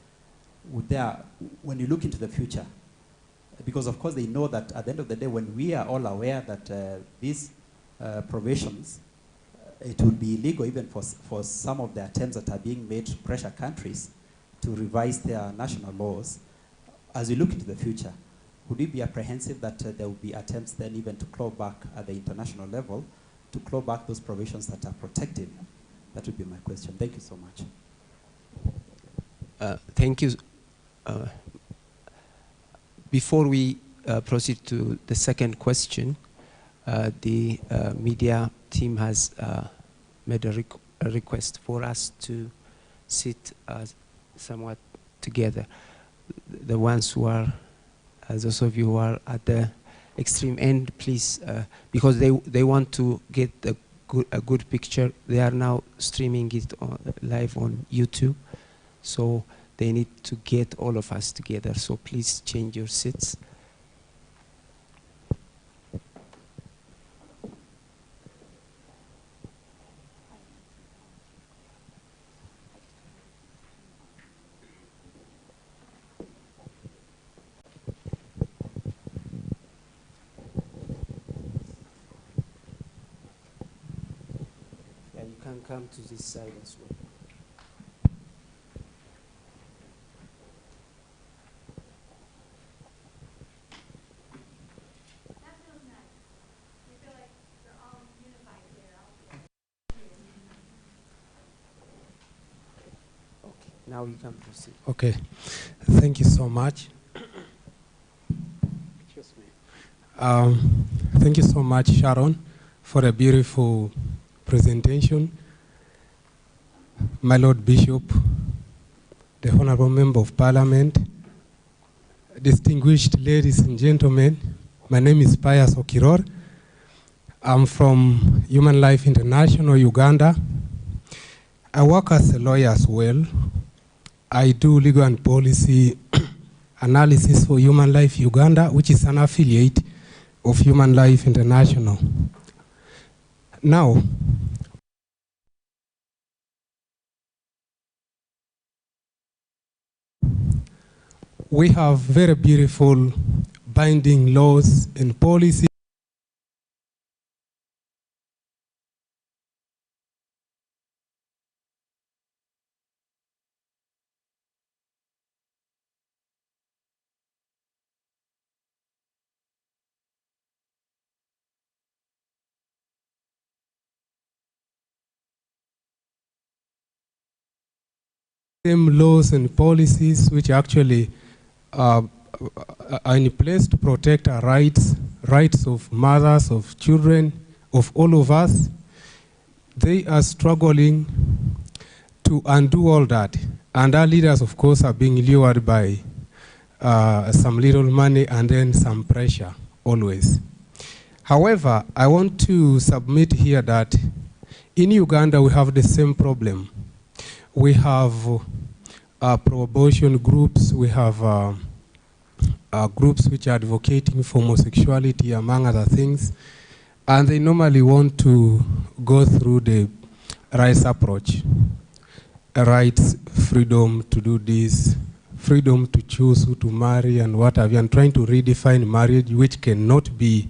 when you look into the future, because of course they know that at the end of the day, when we are all aware that these provisions, it would be illegal even for some of the attempts that are being made to pressure countries to revise their national laws. As we look into the future, would we be apprehensive that there will be attempts then even to claw back at the international level, to claw back those provisions that are protective? That would be my question. Thank you so much. Thank you. Before we proceed to the second question, the media team has made a request for us to sit somewhat together. The ones who are, those of you who are at the extreme end, please, because they want to get a good picture. They are now streaming it live on YouTube, so they need to get all of us together. So please change your seats. Yeah, you can come to this side as well. Now you can proceed. Okay, thank you so much. Excuse me. Thank you so much, Sharon, for a beautiful presentation. My Lord Bishop, the Honorable Member of Parliament, distinguished ladies and gentlemen, my name is Pius Okiror. I'm from Human Life International, Uganda. I work as a lawyer as well. I do legal and policy analysis for Human Life Uganda, which is an affiliate of Human Life International. Now, we have very beautiful binding laws and policies same laws and policies which actually are in place to protect our rights of mothers, of children, of all of us. They are struggling to undo all that. And our leaders, of course, are being lured by some little money and then some pressure, always. However, I want to submit here that in Uganda we have the same problem. We have pro-abortion groups, we have groups which are advocating for homosexuality, among other things, and they normally want to go through the rights approach. Rights, freedom to do this, freedom to choose who to marry and what have you, and trying to redefine marriage, which cannot be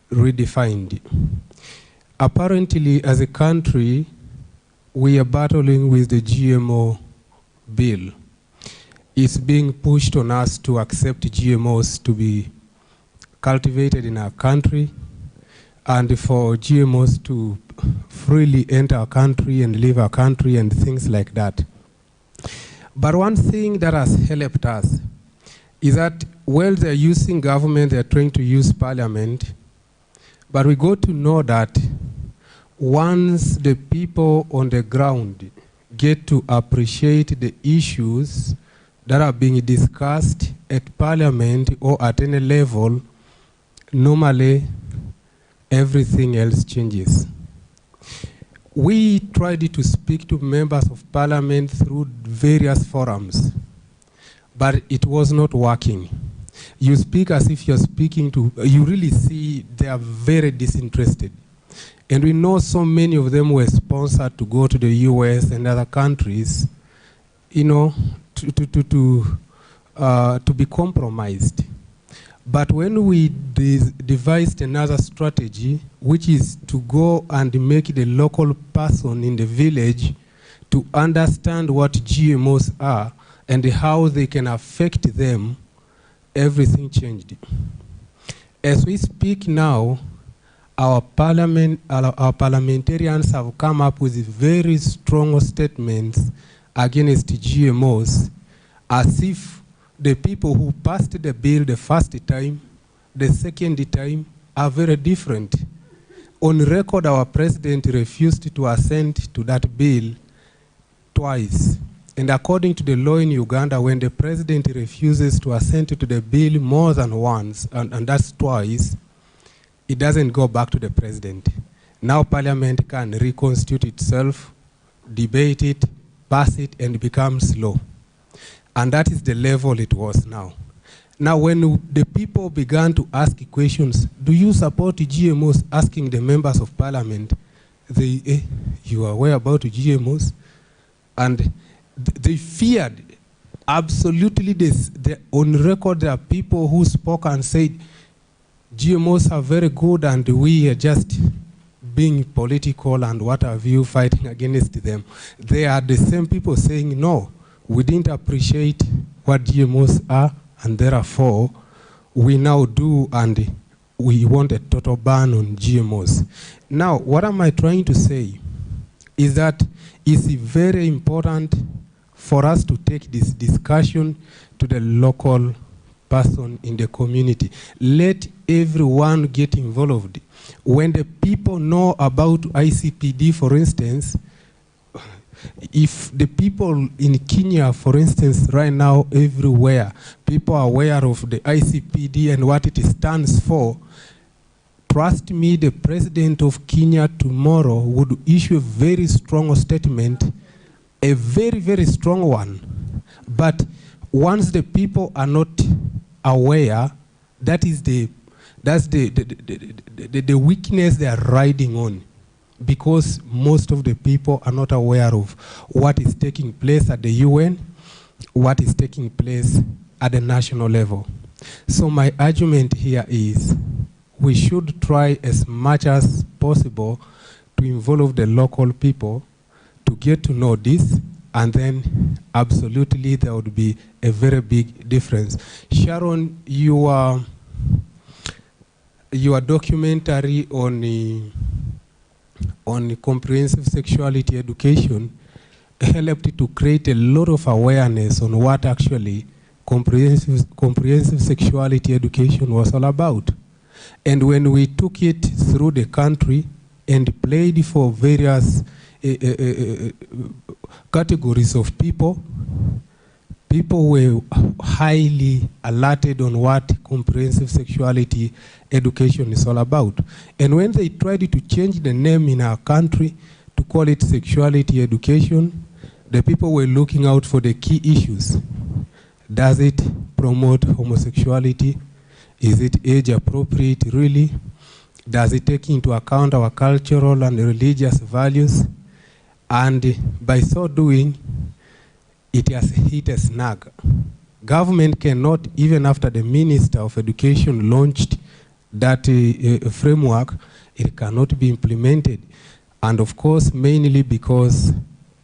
redefined. Apparently, as a country, we are battling with the GMO bill. It's being pushed on us to accept GMOs to be cultivated in our country and for GMOs to freely enter our country and leave our country and things like that. But one thing that has helped us is that while they're using government, they're trying to use parliament, but we got to know that once the people on the ground get to appreciate the issues that are being discussed at parliament or at any level, normally everything else changes. We tried to speak to members of parliament through various forums, but it was not working. You speak as if you're speaking to, you really see they are very disinterested. And we know so many of them were sponsored to go to the US and other countries, you know, to be compromised. But when we devised another strategy, which is to go and make the local person in the village to understand what GMOs are and how they can affect them, everything changed. As we speak now, our parliamentarians have come up with very strong statements against GMOs, as if the people who passed the bill the first time, the second time, are very different. On record, our president refused to assent to that bill twice. And according to the law in Uganda, when the president refuses to assent to the bill more than once, and that's twice, it doesn't go back to the president. Now Parliament can reconstitute itself, debate it, pass it, and it becomes law. And that is the level it was now. Now when the people began to ask questions, do you support GMOs, asking the members of Parliament, you are aware about GMOs? And they feared, absolutely, on record there are people who spoke and said, GMOs are very good and we are just being political and what have you, fighting against them. They are the same people saying, no, we didn't appreciate what GMOs are, and therefore we now do, and we want a total ban on GMOs. Now, what am I trying to say is that it's very important for us to take this discussion to the local person in the community. Let everyone get involved. When the people know about ICPD, for instance, if the people in Kenya, for instance, right now, everywhere, people are aware of the ICPD and what it stands for, trust me, the president of Kenya tomorrow would issue a very strong statement, a very, very strong one. But once the people are not aware, that's the weakness they are riding on, because most of the people are not aware of what is taking place at the UN, what is taking place at the national level. So my argument here is we should try as much as possible to involve the local people to get to know this, and then absolutely there would be a very big difference. Sharon, your documentary on comprehensive sexuality education helped to create a lot of awareness on what actually comprehensive sexuality education was all about. And when we took it through the country and played for various categories of people, people were highly alerted on what comprehensive sexuality education is all about. And when they tried to change the name in our country to call it sexuality education, the people were looking out for the key issues. Does it promote homosexuality? Is it age appropriate really? Does it take into account our cultural and religious values? And by so doing, it has hit a snag. Government cannot, even after the Minister of Education launched that framework, it cannot be implemented. And of course, mainly because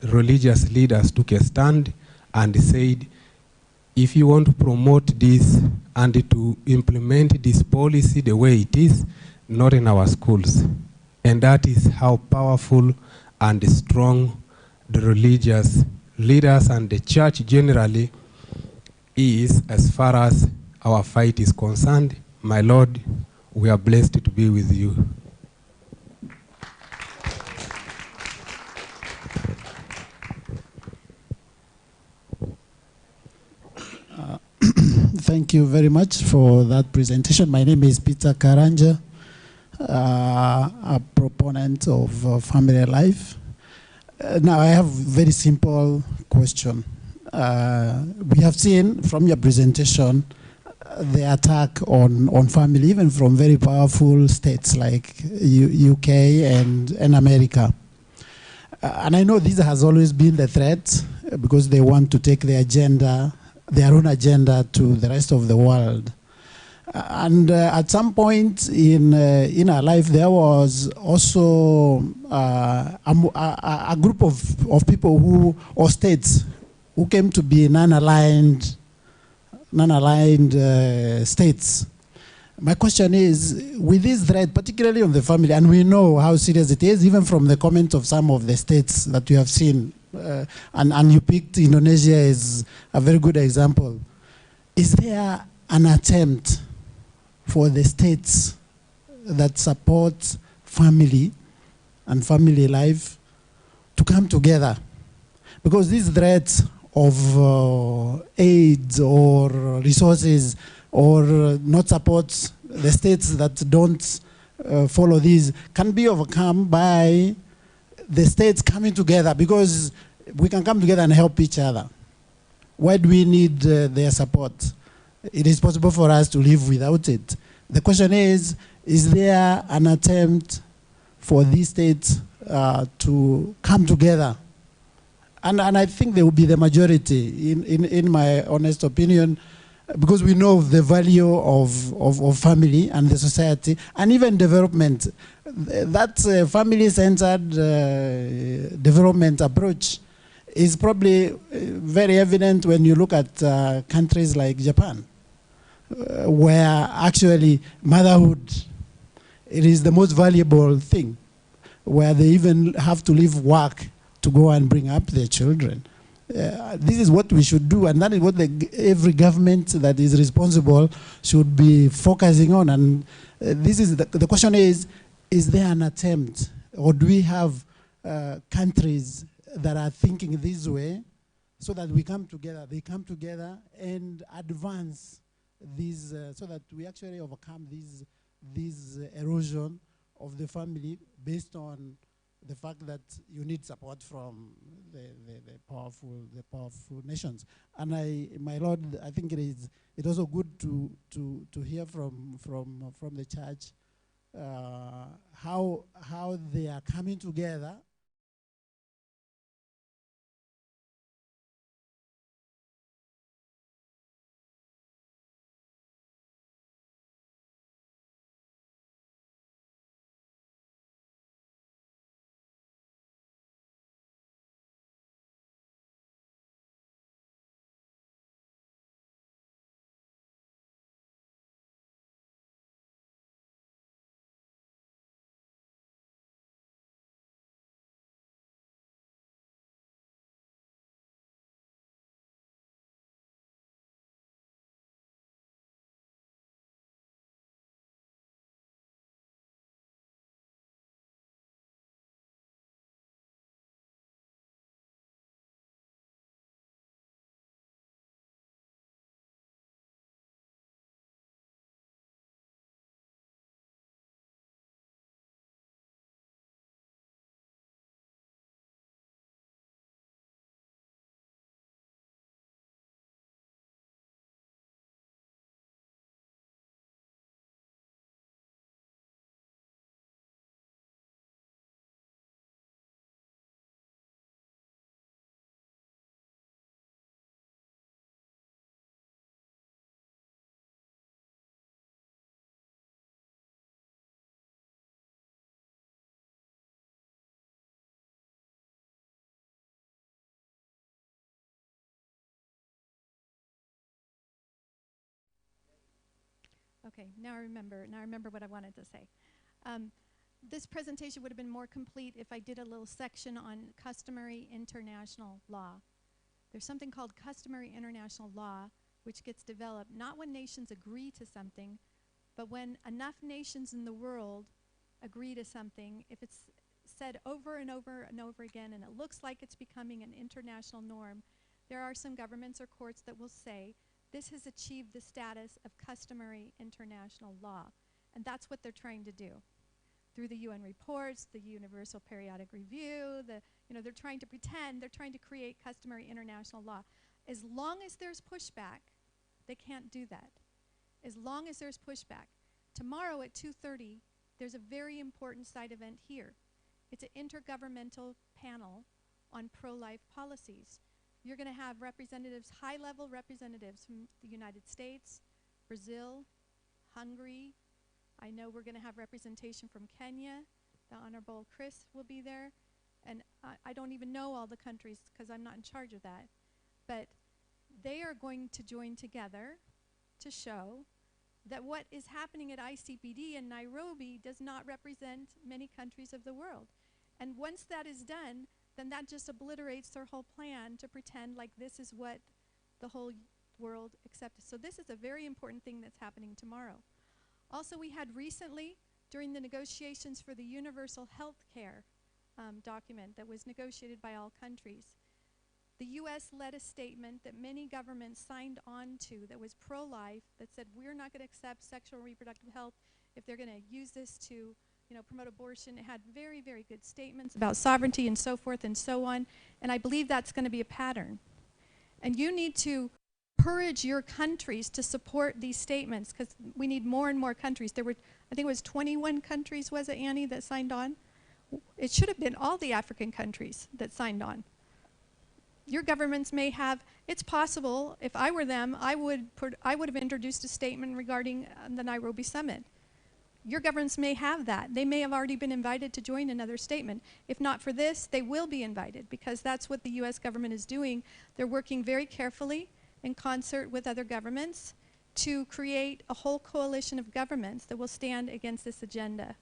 religious leaders took a stand and said, if you want to promote this and to implement this policy the way it is, not in our schools. And that is how powerful and strong the religious leaders and the church generally is as far as our fight is concerned. My Lord, we are blessed to be with you. Thank you very much for that presentation. My name is Peter Karanja, a proponent of family life. Now I have a very simple question. We have seen from your presentation the attack on family, even from very powerful states like UK and America. And I know this has always been the threat because they want to take their own agenda to the rest of the world. And at some point in our life, there was also a group of people or states who came to be non-aligned states. My question is, with this threat, particularly on the family, and we know how serious it is, even from the comments of some of the states that you have seen, and you picked Indonesia as a very good example. Is there an attempt for the states that support family and family life to come together? Because these threats of aid or resources or not support the states that don't follow these can be overcome by the states coming together, because we can come together and help each other. Why do we need their support? It is possible for us to live without it. The question is there an attempt for these states to come together? And I think they will be the majority, in my honest opinion, because we know the value of family and the society, and even development. That family-centered development approach is probably very evident when you look at countries like Japan, where actually motherhood, it is the most valuable thing, where they even have to leave work to go and bring up their children. This is what we should do, and that is what every government that is responsible should be focusing on. And this is the question is there an attempt, or do we have countries that are thinking this way, so that we come together, they come together and advance these, so that we actually overcome this erosion of the family based on the fact that you need support from the powerful nations. And my Lord, I think it's also good to hear from the church how they are coming together. Okay, now I remember what I wanted to say. This presentation would have been more complete if I did a little section on customary international law. There's something called customary international law, which gets developed not when nations agree to something, but when enough nations in the world agree to something. If it's said over and over and over again, and it looks like it's becoming an international norm, there are some governments or courts that will say, this has achieved the status of customary international law. And that's what they're trying to do. Through the UN reports, the Universal Periodic Review, they're trying to pretend, they're trying to create customary international law. As long as there's pushback, they can't do that. as long as there's pushback. Tomorrow at 2:30, there's a very important side event here. It's an intergovernmental panel on pro-life policies. You're going to have representatives, high-level representatives from the United States, Brazil, Hungary. I know we're going to have representation from Kenya. The Honorable Chris will be there. And I don't even know all the countries because I'm not in charge of that. But they are going to join together to show that what is happening at ICPD in Nairobi does not represent many countries of the world. And once that is done, then that just obliterates their whole plan to pretend like this is what the whole world accepts. So this is a very important thing that's happening tomorrow. Also, we had recently, during the negotiations for the universal health care document that was negotiated by all countries, the US led a statement that many governments signed on to that was pro-life, that said we're not going to accept sexual and reproductive health if they're going to use this to promote abortion. It had very, very good statements about sovereignty and so forth and so on, and I believe that's going to be a pattern. And you need to encourage your countries to support these statements, because we need more and more countries. There were, I think it was 21 countries, was it, Annie, that signed on? It should have been all the African countries that signed on. Your governments may have, it's possible, if I were them, I would have introduced a statement regarding the Nairobi summit. Your governments may have that. They may have already been invited to join another statement. If not for this, they will be invited, because that's what the US government is doing. They're working very carefully in concert with other governments to create a whole coalition of governments that will stand against this agenda.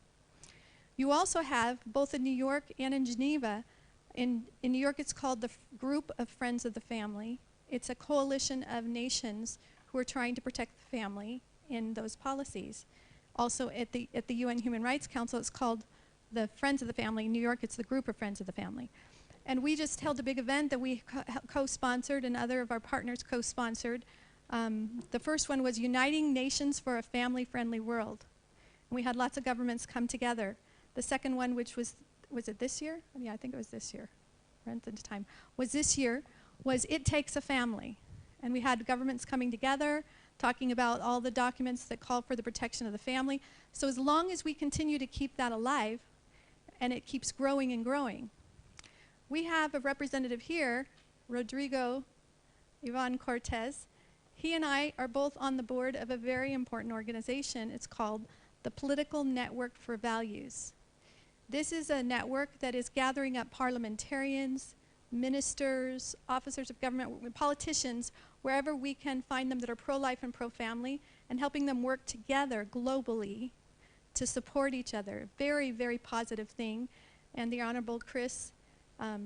You also have, both in New York and in Geneva, in New York it's called the Group of Friends of the Family. It's a coalition of nations who are trying to protect the family in those policies. Also at the UN Human Rights Council, it's called the Friends of the Family. In New York, it's the Group of Friends of the Family. And we just held a big event that we co-sponsored, and other of our partners co-sponsored. The first one was Uniting Nations for a Family-Friendly World. And we had lots of governments come together. The second one, which was it this year? Yeah, I think it was this year. Runs into time. Was this year, was It Takes a Family. And we had governments coming together, talking about all the documents that call for the protection of the family. So as long as we continue to keep that alive, and it keeps growing and growing. We have a representative here, Rodrigo Ivan Cortez. He and I are both on the board of a very important organization. It's called the Political Network for Values. This is a network that is gathering up parliamentarians, ministers, officers of government, politicians, wherever we can find them that are pro-life and pro-family, and helping them work together globally to support each other. Very, very positive thing. And the Honorable Chris,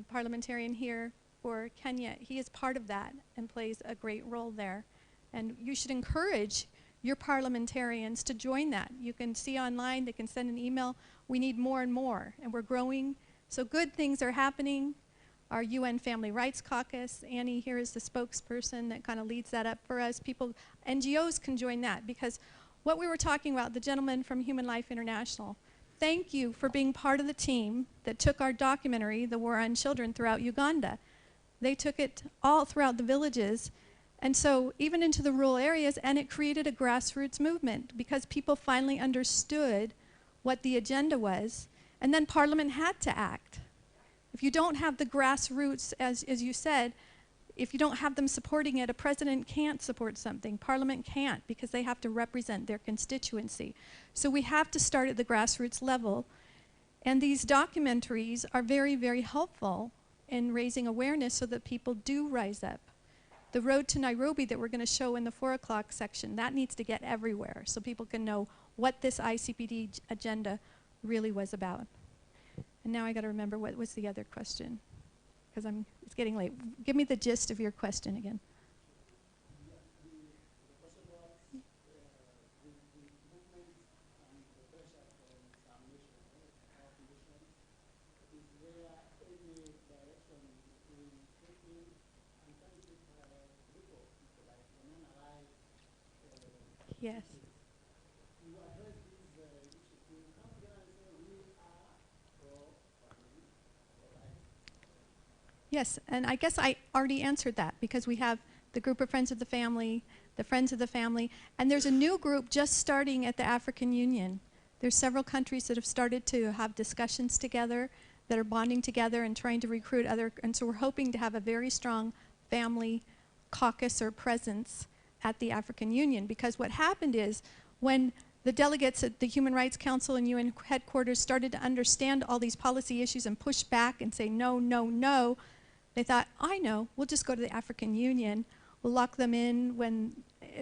parliamentarian here for Kenya, he is part of that and plays a great role there. And you should encourage your parliamentarians to join that. You can see online, they can send an email. We need more and more, and we're growing. So good things are happening. Our UN Family Rights Caucus, Annie here is the spokesperson that kind of leads that up for us. People, NGOs can join that, because what we were talking about, the gentleman from Human Life International, thank you for being part of the team that took our documentary, The War on Children, throughout Uganda. They took it all throughout the villages, and so even into the rural areas, and it created a grassroots movement because people finally understood what the agenda was, and then Parliament had to act. If you don't have the grassroots, as you said, if you don't have them supporting it, a president can't support something. Parliament can't, because they have to represent their constituency. So we have to start at the grassroots level. And these documentaries are very, very helpful in raising awareness so that people do rise up. The road to Nairobi that we're going to show in the 4 o'clock section, that needs to get everywhere so people can know what this ICPD agenda really was about. And now I got to remember, what was the other question? Because it's getting late. Give me the gist of your question again. Yes. Yes, and I guess I already answered that, because we have the Group of Friends of the Family, the Friends of the Family. And there's a new group just starting at the African Union. There's several countries that have started to have discussions together, that are bonding together and trying to recruit other, and so we're hoping to have a very strong family caucus or presence at the African Union, because what happened is when the delegates at the Human Rights Council and UN headquarters started to understand all these policy issues and push back and say no, no, no, they thought, I know, we'll just go to the African Union, we'll lock them in when,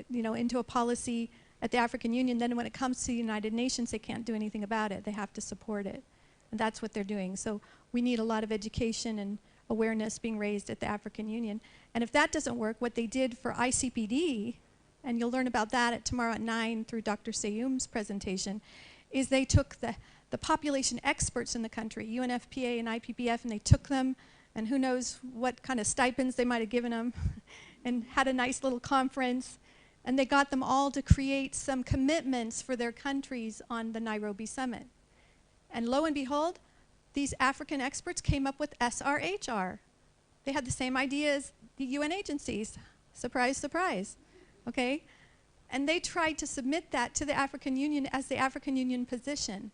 into a policy at the African Union, then when it comes to the United Nations, they can't do anything about it, they have to support it. And that's what they're doing. So we need a lot of education and awareness being raised at the African Union. And if that doesn't work, what they did for ICPD, and you'll learn about that tomorrow at 9 through Dr. Seyum's presentation, is they took the population experts in the country, UNFPA and IPPF, and they took them, and who knows what kind of stipends they might have given them, and had a nice little conference, and they got them all to create some commitments for their countries on the Nairobi summit. And lo and behold, these African experts came up with SRHR. They had the same idea as the UN agencies. Surprise, surprise. Okay? And they tried to submit that to the African Union as the African Union position.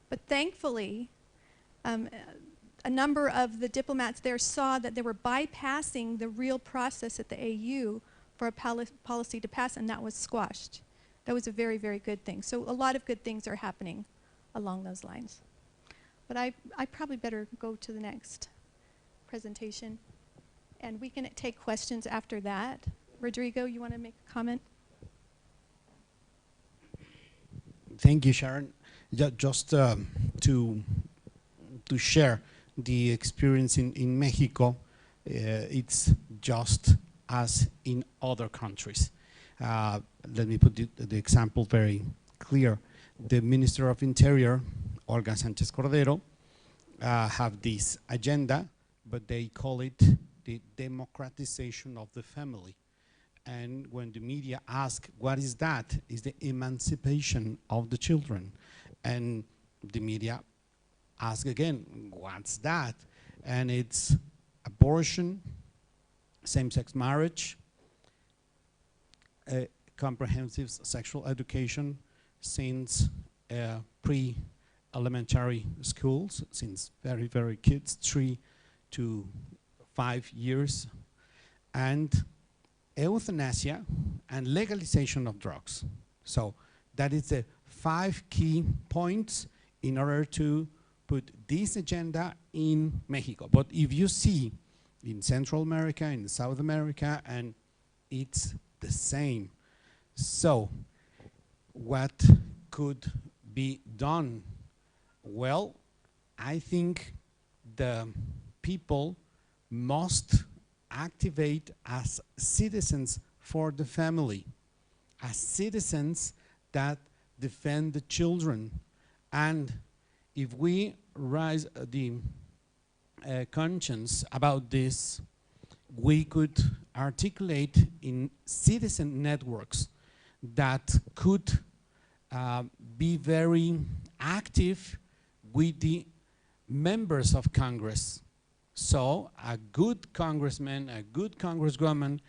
But thankfully, a number of the diplomats there saw that they were bypassing the real process at the AU for a policy to pass, and that was squashed. That was a very, very good thing. So a lot of good things are happening along those lines. But I probably better go to the next presentation. And we can take questions after that. Rodrigo, you want to make a comment? Thank you, Sharon. Just to share the experience in Mexico, it's just as in other countries. Let me put the example very clear. The Minister of Interior, Olga Sanchez Cordero, have this agenda, but they call it the democratization of the family. And when the media ask, what is that? Is the emancipation of the children. And the media ask again, what's that? And it's abortion, same-sex marriage, comprehensive sexual education since pre-elementary schools, since very, very kids, 3 to 5 years, and euthanasia and legalization of drugs. So that is the 5 key points in order to put this agenda in Mexico. But if you see in Central America, in South America, and it's the same. So what could be done? Well, I think the people must activate as citizens for the family, as citizens that defend the children. And if we raise the conscience about this, we could articulate in citizen networks that could be very active with the members of Congress. So a good congressman, a good congresswoman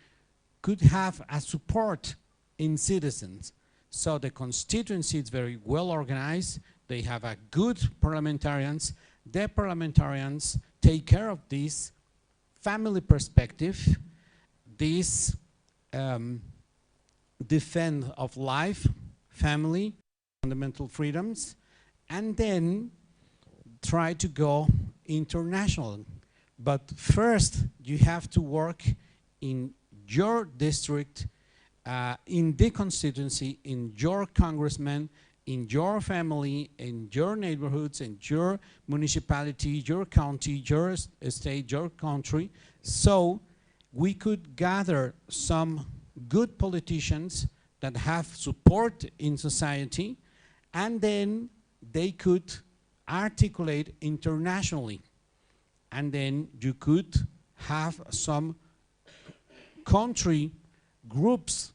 could have a support in citizens. So the constituency is very well organized. They have a good parliamentarians. The parliamentarians take care of this family perspective, this defense of life, family, fundamental freedoms, and then try to go international. But first, you have to work in your district, in the constituency, in your congressman, in your family, in your neighborhoods, in your municipality, your county, your state, your country. So we could gather some good politicians that have support in society, and then they could articulate internationally. And then you could have some country groups.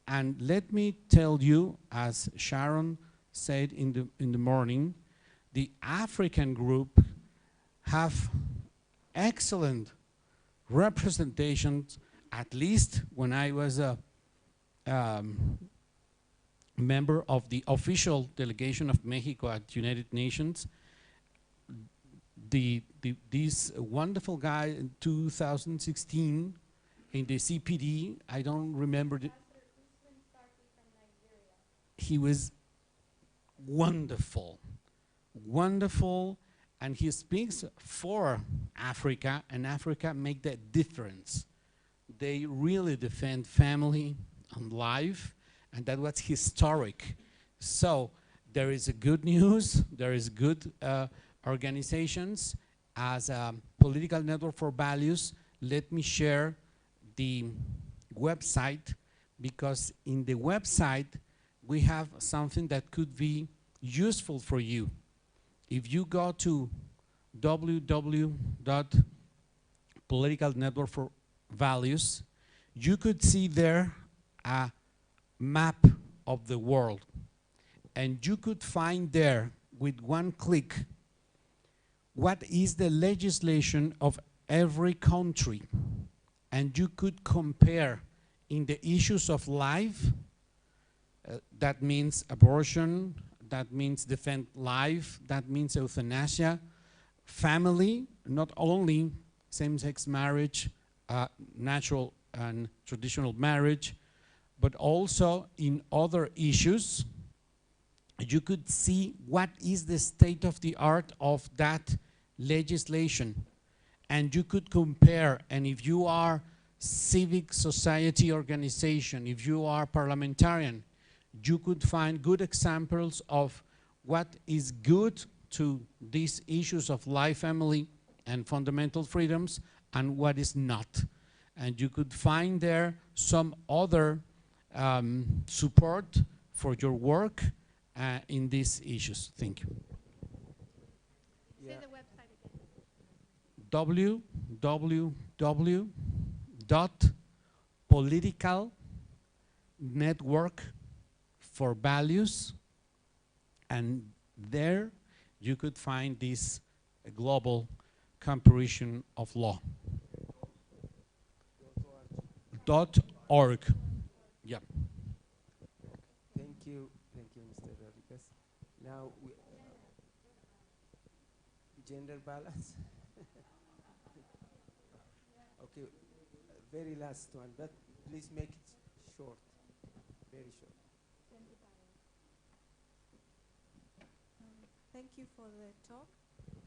And let me tell you, as Sharon said in the morning, the African group have excellent representations, at least when I was member of the official delegation of Mexico at United Nations. This wonderful guy in 2016 in the CPD, I don't remember. He was wonderful, wonderful, and he speaks for Africa, and Africa make that difference. They really defend family and life, and that was historic. So there is a good news, there is good organizations. As a political network for values, let me share the website, because in the website we have something that could be useful for you. If you go to www.politicalnetworkforvalues, you could see there a map of the world, and you could find there with one click what is the legislation of every country, and you could compare in the issues of life, that means abortion, that means defend life, that means euthanasia, family, not only same-sex marriage, natural and traditional marriage, but also in other issues. You could see what is the state of the art of that legislation, and you could compare. And if you are civic society organization, if you are parliamentarian, you could find good examples of what is good to these issues of life, family, and fundamental freedoms, and what is not. And you could find there some other support for your work in these issues. Thank you. Say the website again. www.politicalnetworkforvalues, and there you could find this global comparison of law. .org. Yeah. Thank you, Mr. Rodriguez. Now, gender balance. Okay, very last one, but please make it short, very short. Thank you for the talk.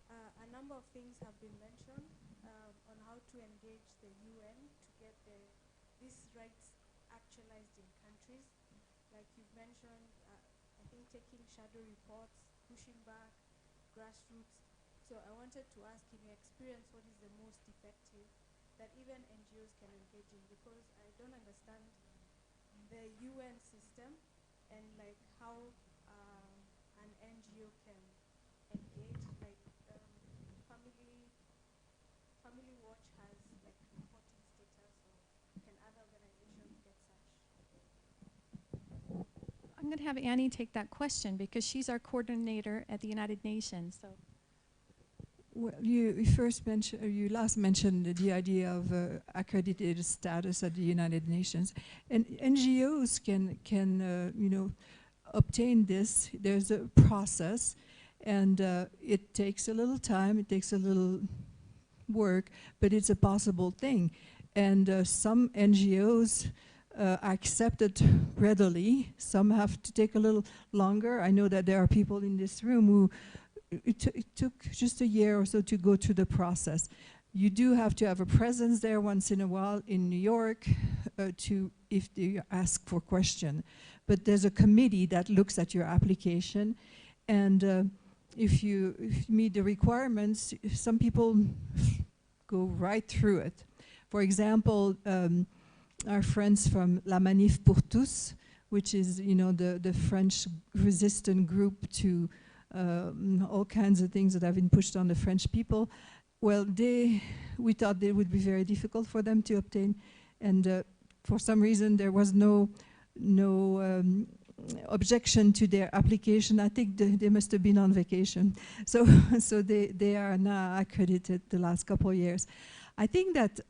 A number of things have been mentioned on how to engage the UN to get these rights actualized in countries. Like you've mentioned, I think taking shadow reports, pushing back, grassroots. So I wanted to ask, in your experience, what is the most effective that even NGOs can engage in? Because I don't understand the UN system and like how an NGO can engage. Like Family Watch has like reporting status, or can other organizations get such? I'm going to have Annie take that question because she's our coordinator at the United Nations. So. Well, you last mentioned the idea of accredited status at the United Nations, and NGOs can obtain this. There's a process, and it takes a little time. It takes a little work, but it's a possible thing. And some NGOs accept it readily. Some have to take a little longer. I know that there are people in this room who it took just a year or so to go through the process. You do have to have a presence there once in a while in New York if you ask for question. But there's a committee that looks at your application, and if you meet the requirements, some people go right through it. For example, our friends from La Manif pour Tous, which is the French resistant group to all kinds of things that have been pushed on the French people. Well, we thought it would be very difficult for them to obtain, and for some reason there was no objection to their application. I think they must have been on vacation. So they are now accredited the last couple of years. I think that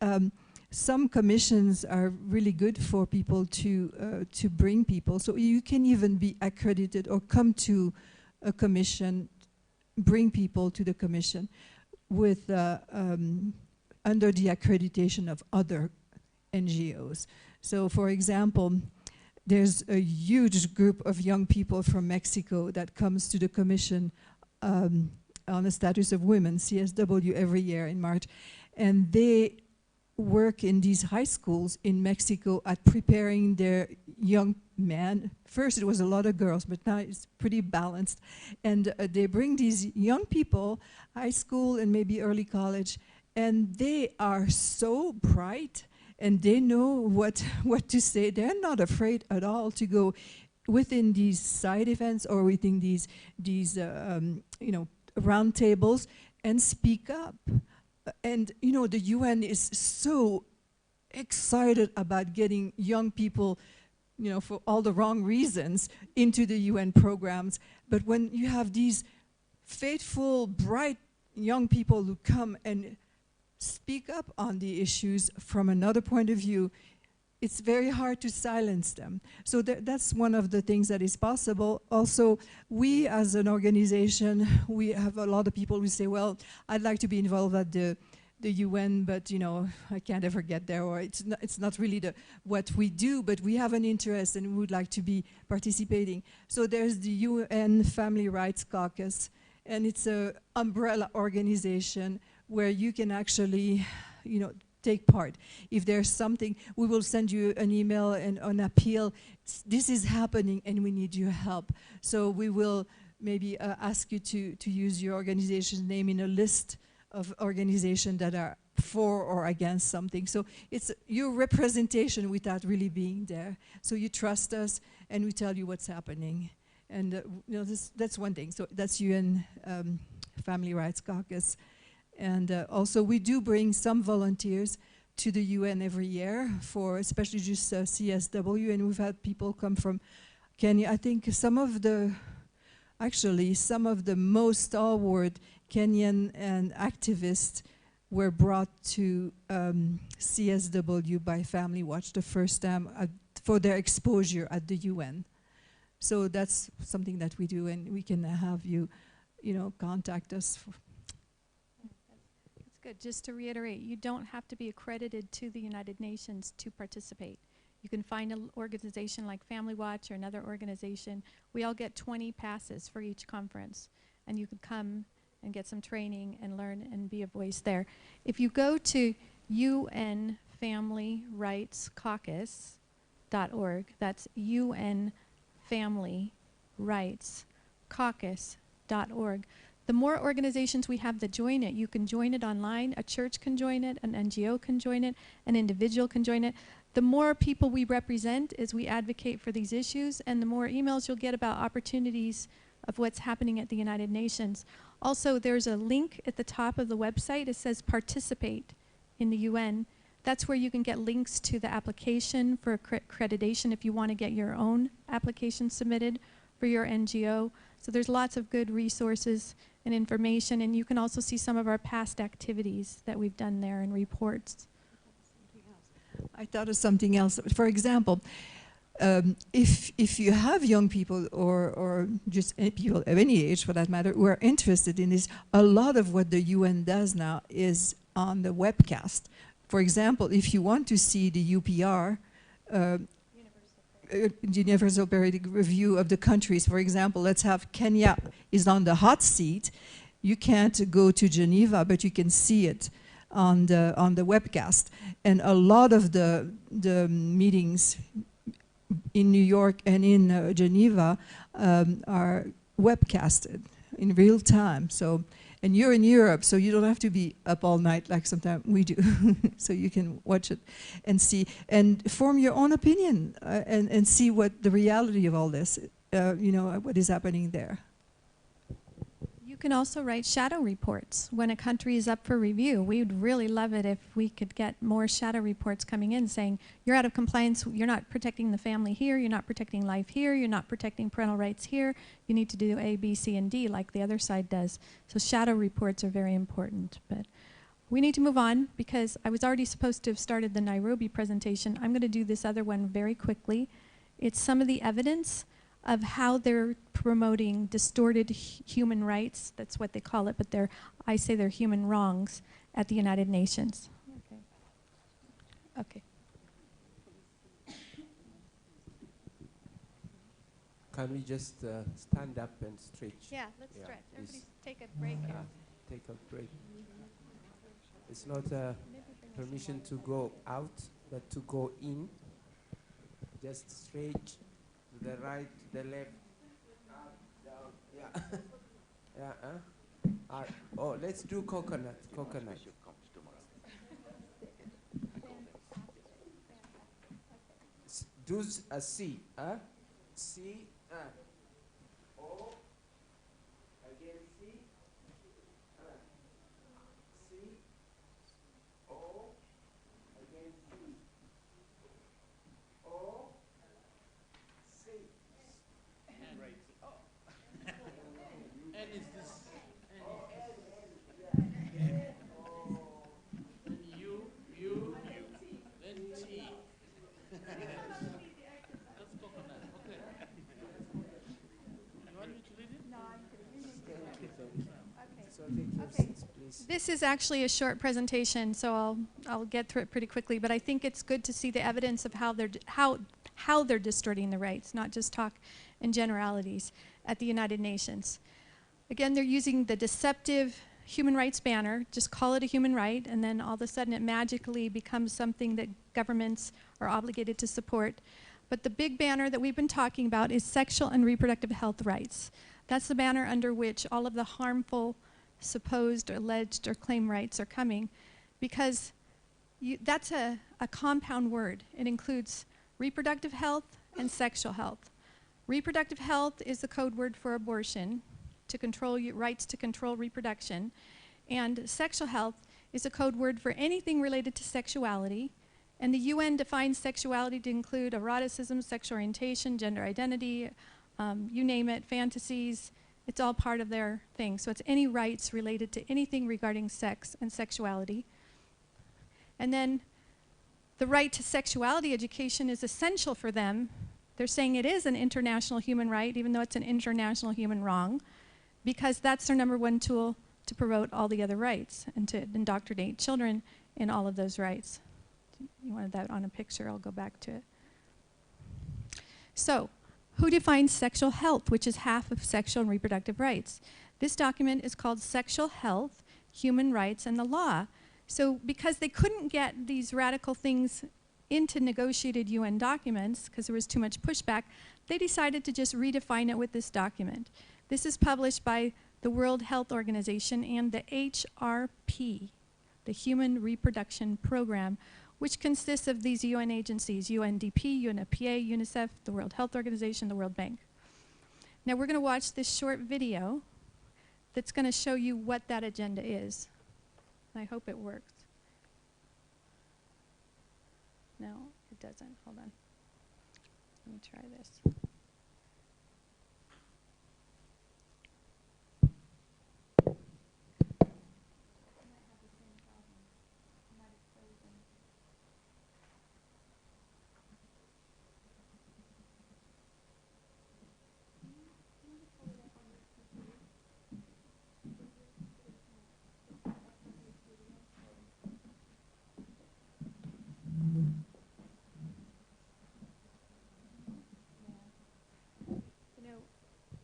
some commissions are really good for people to bring people. So you can even be accredited or come to a commission, bring people to the commission with under the accreditation of other NGOs. So for example, there's a huge group of young people from Mexico that comes to the commission on the status of women, CSW, every year in March. And they work in these high schools in Mexico at preparing their young men. First it was a lot of girls, but now it's pretty balanced. And they bring these young people, high school and maybe early college, and they are so bright and they know what to say. They're not afraid at all to go within these side events or within these you know, round tables and speak up. And you know, the UN is so excited about getting young people, you know, for all the wrong reasons into the UN programs. But when you have these faithful, bright young people who come and speak up on the issues from another point of view, it's very hard to silence them. So that's one of the things that is possible. Also, we as an organization, we have a lot of people who say, well, I'd like to be involved at the UN, but you know, I can't ever get there, or it's not really what we do, but we have an interest and we would like to be participating. So there's the UN Family Rights Caucus, and it's an umbrella organization where you can actually, you know, take part. If there's something, we will send you an email and an appeal. This is happening and we need your help. So we will maybe ask you to use your organization's name in a list of organizations that are for or against something. So it's your representation without really being there. So you trust us and we tell you what's happening. And you know, that's one thing. So that's UN Family Rights Caucus. And also we do bring some volunteers to the UN every year for especially just CSW, and we've had people come from Kenya. I think some of the most stalwart Kenyan and activists were brought to CSW by Family Watch the first time for their exposure at the UN. So that's something that we do, and we can have you, you know, contact us. Good. Just to reiterate, you don't have to be accredited to the United Nations to participate. You can find an organization like Family Watch or another organization. We all get 20 passes for each conference, and you can come and get some training and learn and be a voice there. If you go to unfamilyrightscaucus.org, that's unfamilyrightscaucus.org. The more organizations we have that join it, you can join it online, a church can join it, an NGO can join it, an individual can join it. The more people we represent as we advocate for these issues, and the more emails you'll get about opportunities of what's happening at the United Nations. Also, there's a link at the top of the website. It says participate in the UN. That's where you can get links to the application for accreditation if you want to get your own application submitted for your NGO. So there's lots of good resources and information, and you can also see some of our past activities that we've done there and reports. I thought of something else. For example, if you have young people or just people of any age for that matter who are interested in this, a lot of what the UN does now is on the webcast. For example, if you want to see the UPR, Universal Periodic Review of the countries. For example, let's have Kenya is on the hot seat. You can't go to Geneva, but you can see it on the webcast. And a lot of the meetings in New York and in Geneva are webcasted in real time. So, and you're in Europe, so you don't have to be up all night like sometimes we do. So you can watch it and see and form your own opinion and see what the reality of all this, you know, what is happening there. You can also write shadow reports when a country is up for review. We would really love it if we could get more shadow reports coming in saying, you're out of compliance, you're not protecting the family here, you're not protecting life here, you're not protecting parental rights here, you need to do A, B, C, and D like the other side does. So shadow reports are very important. But we need to move on because I was already supposed to have started the Nairobi presentation. I'm going to do this other one very quickly. It's some of the evidence of how they're promoting distorted human rights. That's what they call it, but I say they're human wrongs at the United Nations. Okay. Okay. Can we just stand up and stretch? Yeah, let's Yeah, stretch. please. Everybody take a break here. Take a break. It's not permission to go out, but to go in. Just stretch to the right, to the left, up, down. Yeah. Yeah. Oh, let's do coconut. Coconut. Do a C. C. O. Again C. C. O. Again C. O. C. Right. Oh. And is this? Then you, then T. That's coconut. Okay. You want me to lead it? No, I'm kidding. So take your Okay. seats, please. This is actually a short presentation, so I'll get through it pretty quickly. But I think it's good to see the evidence of how they're distorting the rights, not just talk in generalities at the United Nations. Again, they're using the deceptive human rights banner. Just call it a human right, and then all of a sudden it magically becomes something that governments are obligated to support. But the big banner that we've been talking about is sexual and reproductive health rights. That's the banner under which all of the harmful supposed, alleged, or claimed rights are coming, because that's a compound word. It includes reproductive health and sexual health. Reproductive health is the code word for abortion, to control rights to control reproduction, and sexual health is a code word for anything related to sexuality, and the UN defines sexuality to include eroticism, sexual orientation, gender identity, you name it, fantasies. It's all part of their thing. So it's any rights related to anything regarding sex and sexuality. And then the right to sexuality education is essential for them. They're saying it is an international human right, even though it's an international human wrong, because that's their number one tool to promote all the other rights and to indoctrinate children in all of those rights. You wanted that on a picture, I'll go back to it. So, who defines sexual health, which is half of sexual and reproductive rights? This document is called Sexual Health, Human Rights, and the Law. So because they couldn't get these radical things into negotiated UN documents, because there was too much pushback, they decided to just redefine it with this document. This is published by the World Health Organization and the HRP, the Human Reproduction Program, which consists of these UN agencies, UNDP, UNFPA, UNICEF, the World Health Organization, the World Bank. Now we're going to watch this short video that's going to show you what that agenda is. I hope it works. No, it doesn't. Hold on. Let me try this.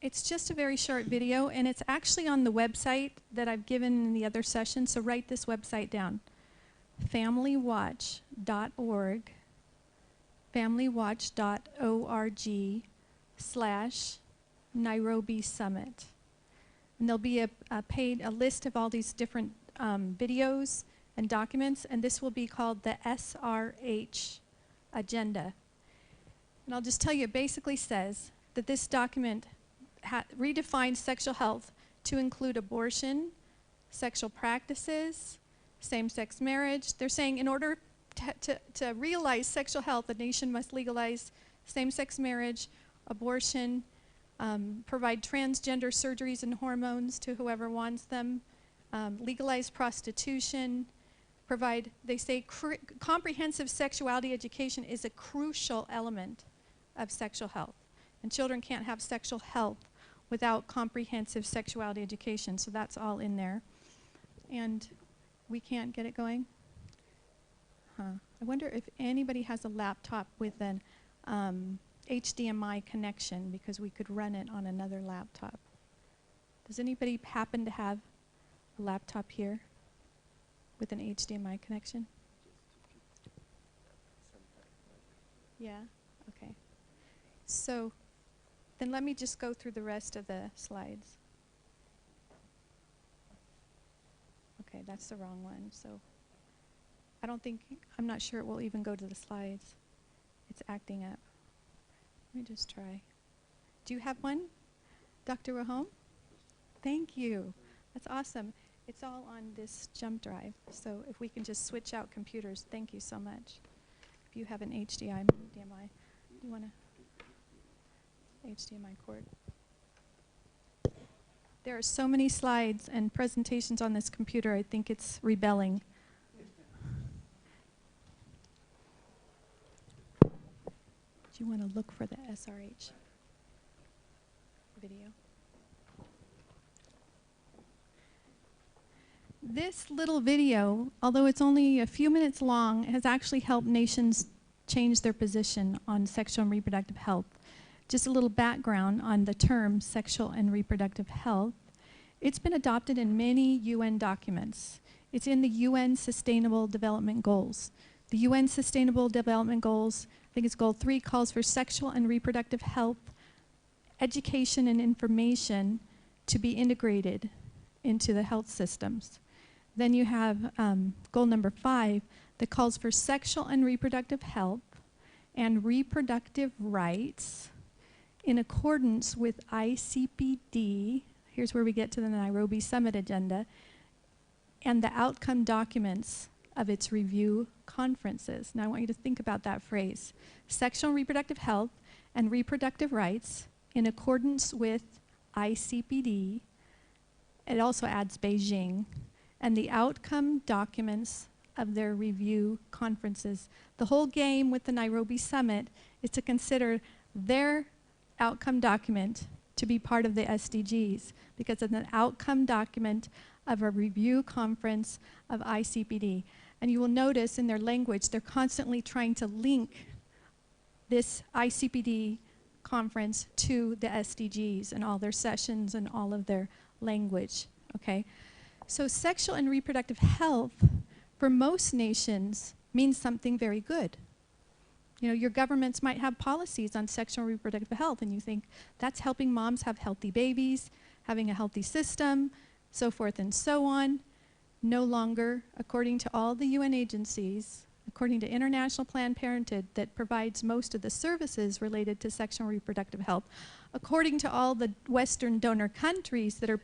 It's just a very short video, and it's actually on the website that I've given in the other session, so write this website down. familywatch.org, familywatch.org/Nairobi Summit. And there'll be a list of all these different videos and documents, and this will be called the SRH Agenda. And I'll just tell you, it basically says that this document redefines sexual health to include abortion, sexual practices, same-sex marriage. They're saying in order to realize sexual health, a nation must legalize same-sex marriage, abortion, provide transgender surgeries and hormones to whoever wants them, legalize prostitution, they say comprehensive sexuality education is a crucial element of sexual health. And children can't have sexual health without comprehensive sexuality education, so that's all in there. And we can't get it going? I wonder if anybody has a laptop with an HDMI connection, because we could run it on another laptop. Does anybody happen to have a laptop here with an HDMI connection? Yeah? Okay. So then let me just go through the rest of the slides. Okay, that's the wrong one. So I'm not sure it will even go to the slides. It's acting up. Let me just try. Do you have one, Dr. Rahom? Thank you. That's awesome. It's all on this jump drive. So if we can just switch out computers, thank you so much. If you have an HDMI, you want a HDMI cord? There are so many slides and presentations on this computer, I think it's rebelling. Do you want to look for the SRH video? This little video, although it's only a few minutes long, has actually helped nations change their position on sexual and reproductive health. Just a little background on the term sexual and reproductive health. It's been adopted in many UN documents. It's in the UN Sustainable Development Goals. The UN Sustainable Development Goals, I think it's Goal 3, calls for sexual and reproductive health, education and information to be integrated into the health systems. Then you have goal number 5 that calls for sexual and reproductive health and reproductive rights in accordance with ICPD, here's where we get to the Nairobi Summit agenda, and the outcome documents of its review conferences. Now I want you to think about that phrase, sexual and reproductive health and reproductive rights in accordance with ICPD. It also adds Beijing, and the outcome documents of their review conferences. The whole game with the Nairobi Summit is to consider their outcome document to be part of the SDGs, because it's an outcome document of a review conference of ICPD. And you will notice in their language, they're constantly trying to link this ICPD conference to the SDGs and all their sessions and all of their language, okay? So sexual and reproductive health for most nations means something very good. You know, your governments might have policies on sexual and reproductive health, and you think that's helping moms have healthy babies, having a healthy system, so forth and so on. No longer, according to all the UN agencies, according to International Planned Parenthood that provides most of the services related to sexual and reproductive health, according to all the Western donor countries that are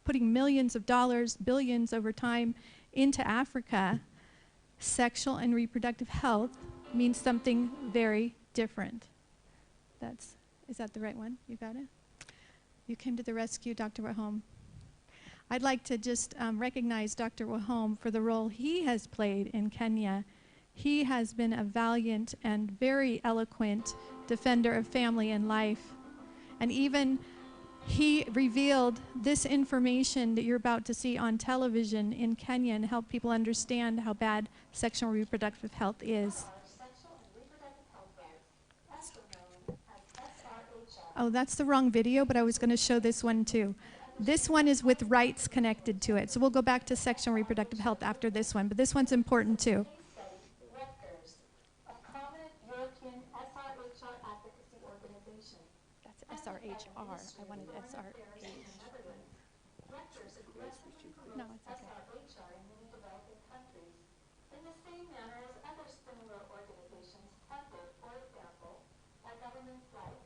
putting millions of dollars, billions over time into Africa, sexual and reproductive health means something very different. Is that the right one? You got it? You came to the rescue, Dr. Wahome. I'd like to just recognize Dr. Wahome for the role he has played in Kenya. He has been a valiant and very eloquent defender of family and life. And even he revealed this information that you're about to see on television in Kenya and helped people understand how bad sexual and reproductive health is. Oh, that's the wrong video, but I was going to show this one too. This one is with rights connected to it. So we'll go back to sexual and reproductive health after this one, but this one's important too. That's SRHR. I wanted SRH. No, it's okay. In the same manner as other similar organizations funded, for example, by governments like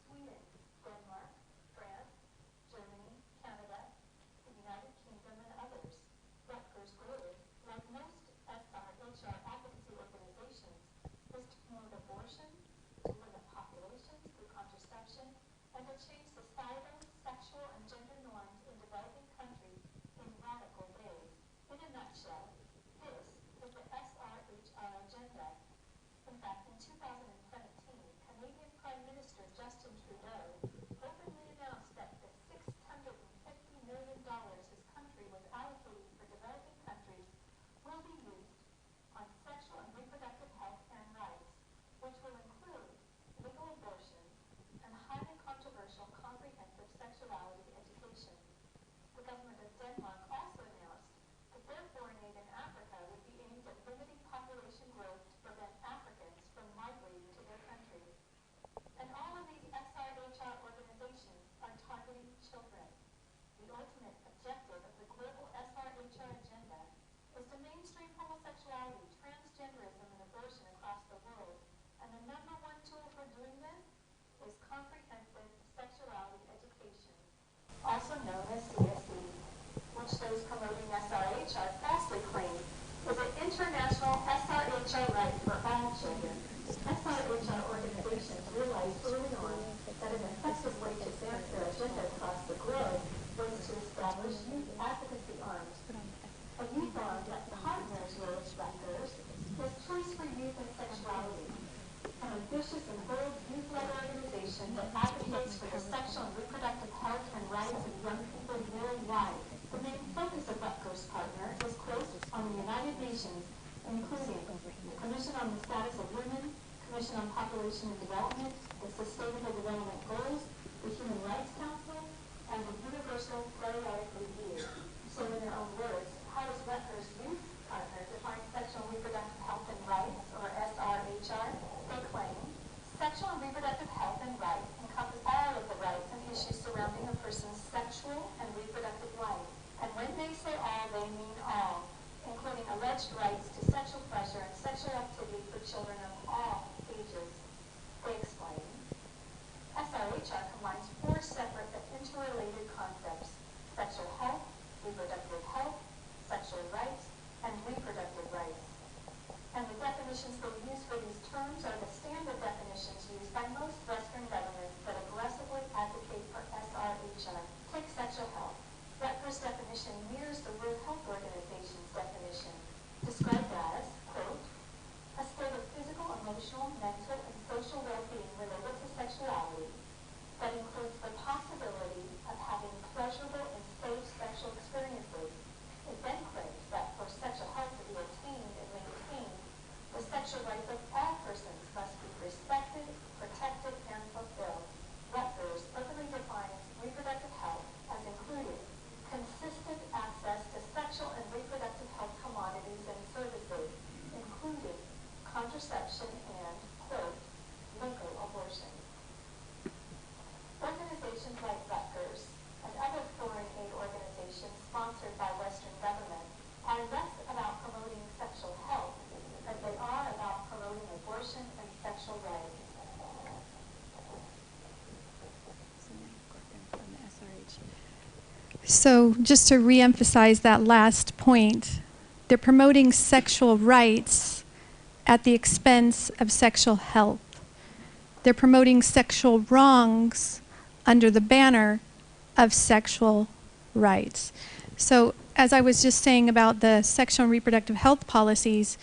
Sweden, Denmark, France, Germany, Canada, the United Kingdom, and others. Rutgers' goal, like most SRHR advocacy organizations, is to promote abortion, to limit populations through contraception, and to change societal, sexual, and gender norms in developing countries in radical number one tool for doing this is comprehensive sexuality education, also known as CSE, which those promoting SRHR falsely claim is an international SRHR right for all children. SRHR organizations realized early on that an effective way to advance their agenda across the globe was to establish youth advocacy arms. A youth arm that partners with Rutgers is Choice for Youth and Sexuality, an ambitious and bold youth-led organization that advocates for the sexual and reproductive health and rights of young people worldwide. The main focus of Rutgers' partner is quotes on the United Nations, including the Commission on the Status of Women, Commission on Population and Development, the Sustainable Development Goals, the Human Rights Council, and the Universal Periodic Review. So in their own words, how does Rutgers' youth partner define sexual and reproductive health and rights, or SRHR? They claim sexual and reproductive health and rights encompass all of the rights and issues surrounding a person's sexual and reproductive life. And when they say all, they mean all, including alleged rights to sexual pleasure and sexual activity for children of all ages. They explain SRHR combines four separate but interrelated concepts: sexual health, reproductive health, sexual rights, and reproductive rights. And the definitions they use for these terms are the standard definitions used by most Western governments that aggressively advocate for SRHR. Take sexual health. Rutgers' definition mirrors the World Health Organization's definition, described as, quote, a state of physical, emotional, mental, and social well-being related to sexuality that includes the possibility of having pleasurable and safe sexual experiences. It then claims that for sexual health to be attained and maintained, the sexual rights of all persons must be respected, protected, and fulfilled. Rutgers openly defines reproductive health as including consistent access to sexual and reproductive health commodities and services, including contraception and, quote, legal abortion. Organizations like Rutgers and other foreign aid organizations sponsored by Western governments are less about promoting sexual health than they are about promoting abortion and sexual rights. So just to reemphasize that last point, they're promoting sexual rights at the expense of sexual health. They're promoting sexual wrongs under the banner of sexual rights. So as I was just saying about the sexual and reproductive health policies,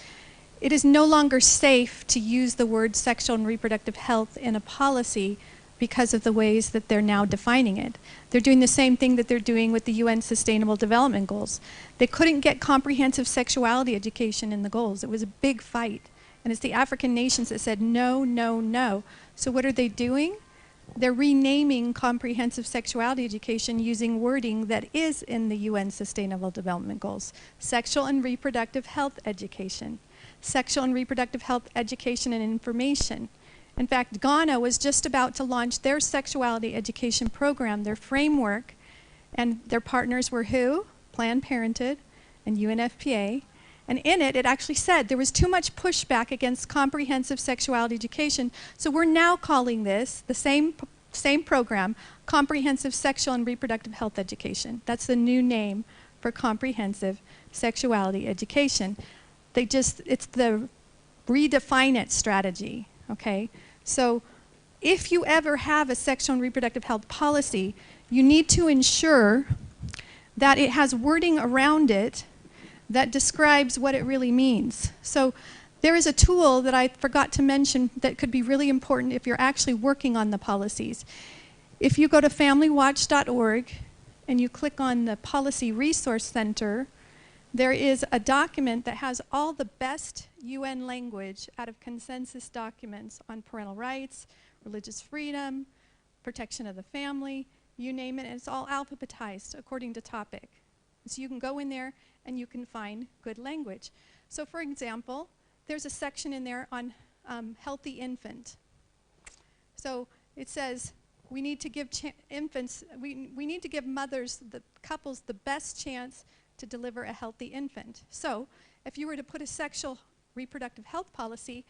it is no longer safe to use the word sexual and reproductive health in a policy because of the ways that they're now defining it. They're doing the same thing that they're doing with the UN Sustainable Development Goals. They couldn't get comprehensive sexuality education in the goals. It was a big fight. And it's the African nations that said no, no, no. So what are they doing? They're renaming comprehensive sexuality education using wording that is in the UN Sustainable Development Goals. Sexual and reproductive health education. Sexual and reproductive health education and information. In fact, Ghana was just about to launch their sexuality education program, their framework, and their partners were who? Planned Parenthood and UNFPA. And in it, it actually said there was too much pushback against comprehensive sexuality education, so we're now calling this, the same program, Comprehensive Sexual and Reproductive Health Education. That's the new name for comprehensive sexuality education. It's the redefine it strategy, okay? So if you ever have a sexual and reproductive health policy, you need to ensure that it has wording around it that describes what it really means. So there is a tool that I forgot to mention that could be really important if you're actually working on the policies. If you go to familywatch.org and you click on the Policy Resource Center, there is a document that has all the best UN language out of consensus documents on parental rights, religious freedom, protection of the family, you name it, and it's all alphabetized according to topic. So you can go in there and you can find good language. So for example, there's a section in there on healthy infant. So it says we need to give infants, we need to give mothers, the couples, the best chance to deliver a healthy infant. So if you were to put a sexual reproductive health policy,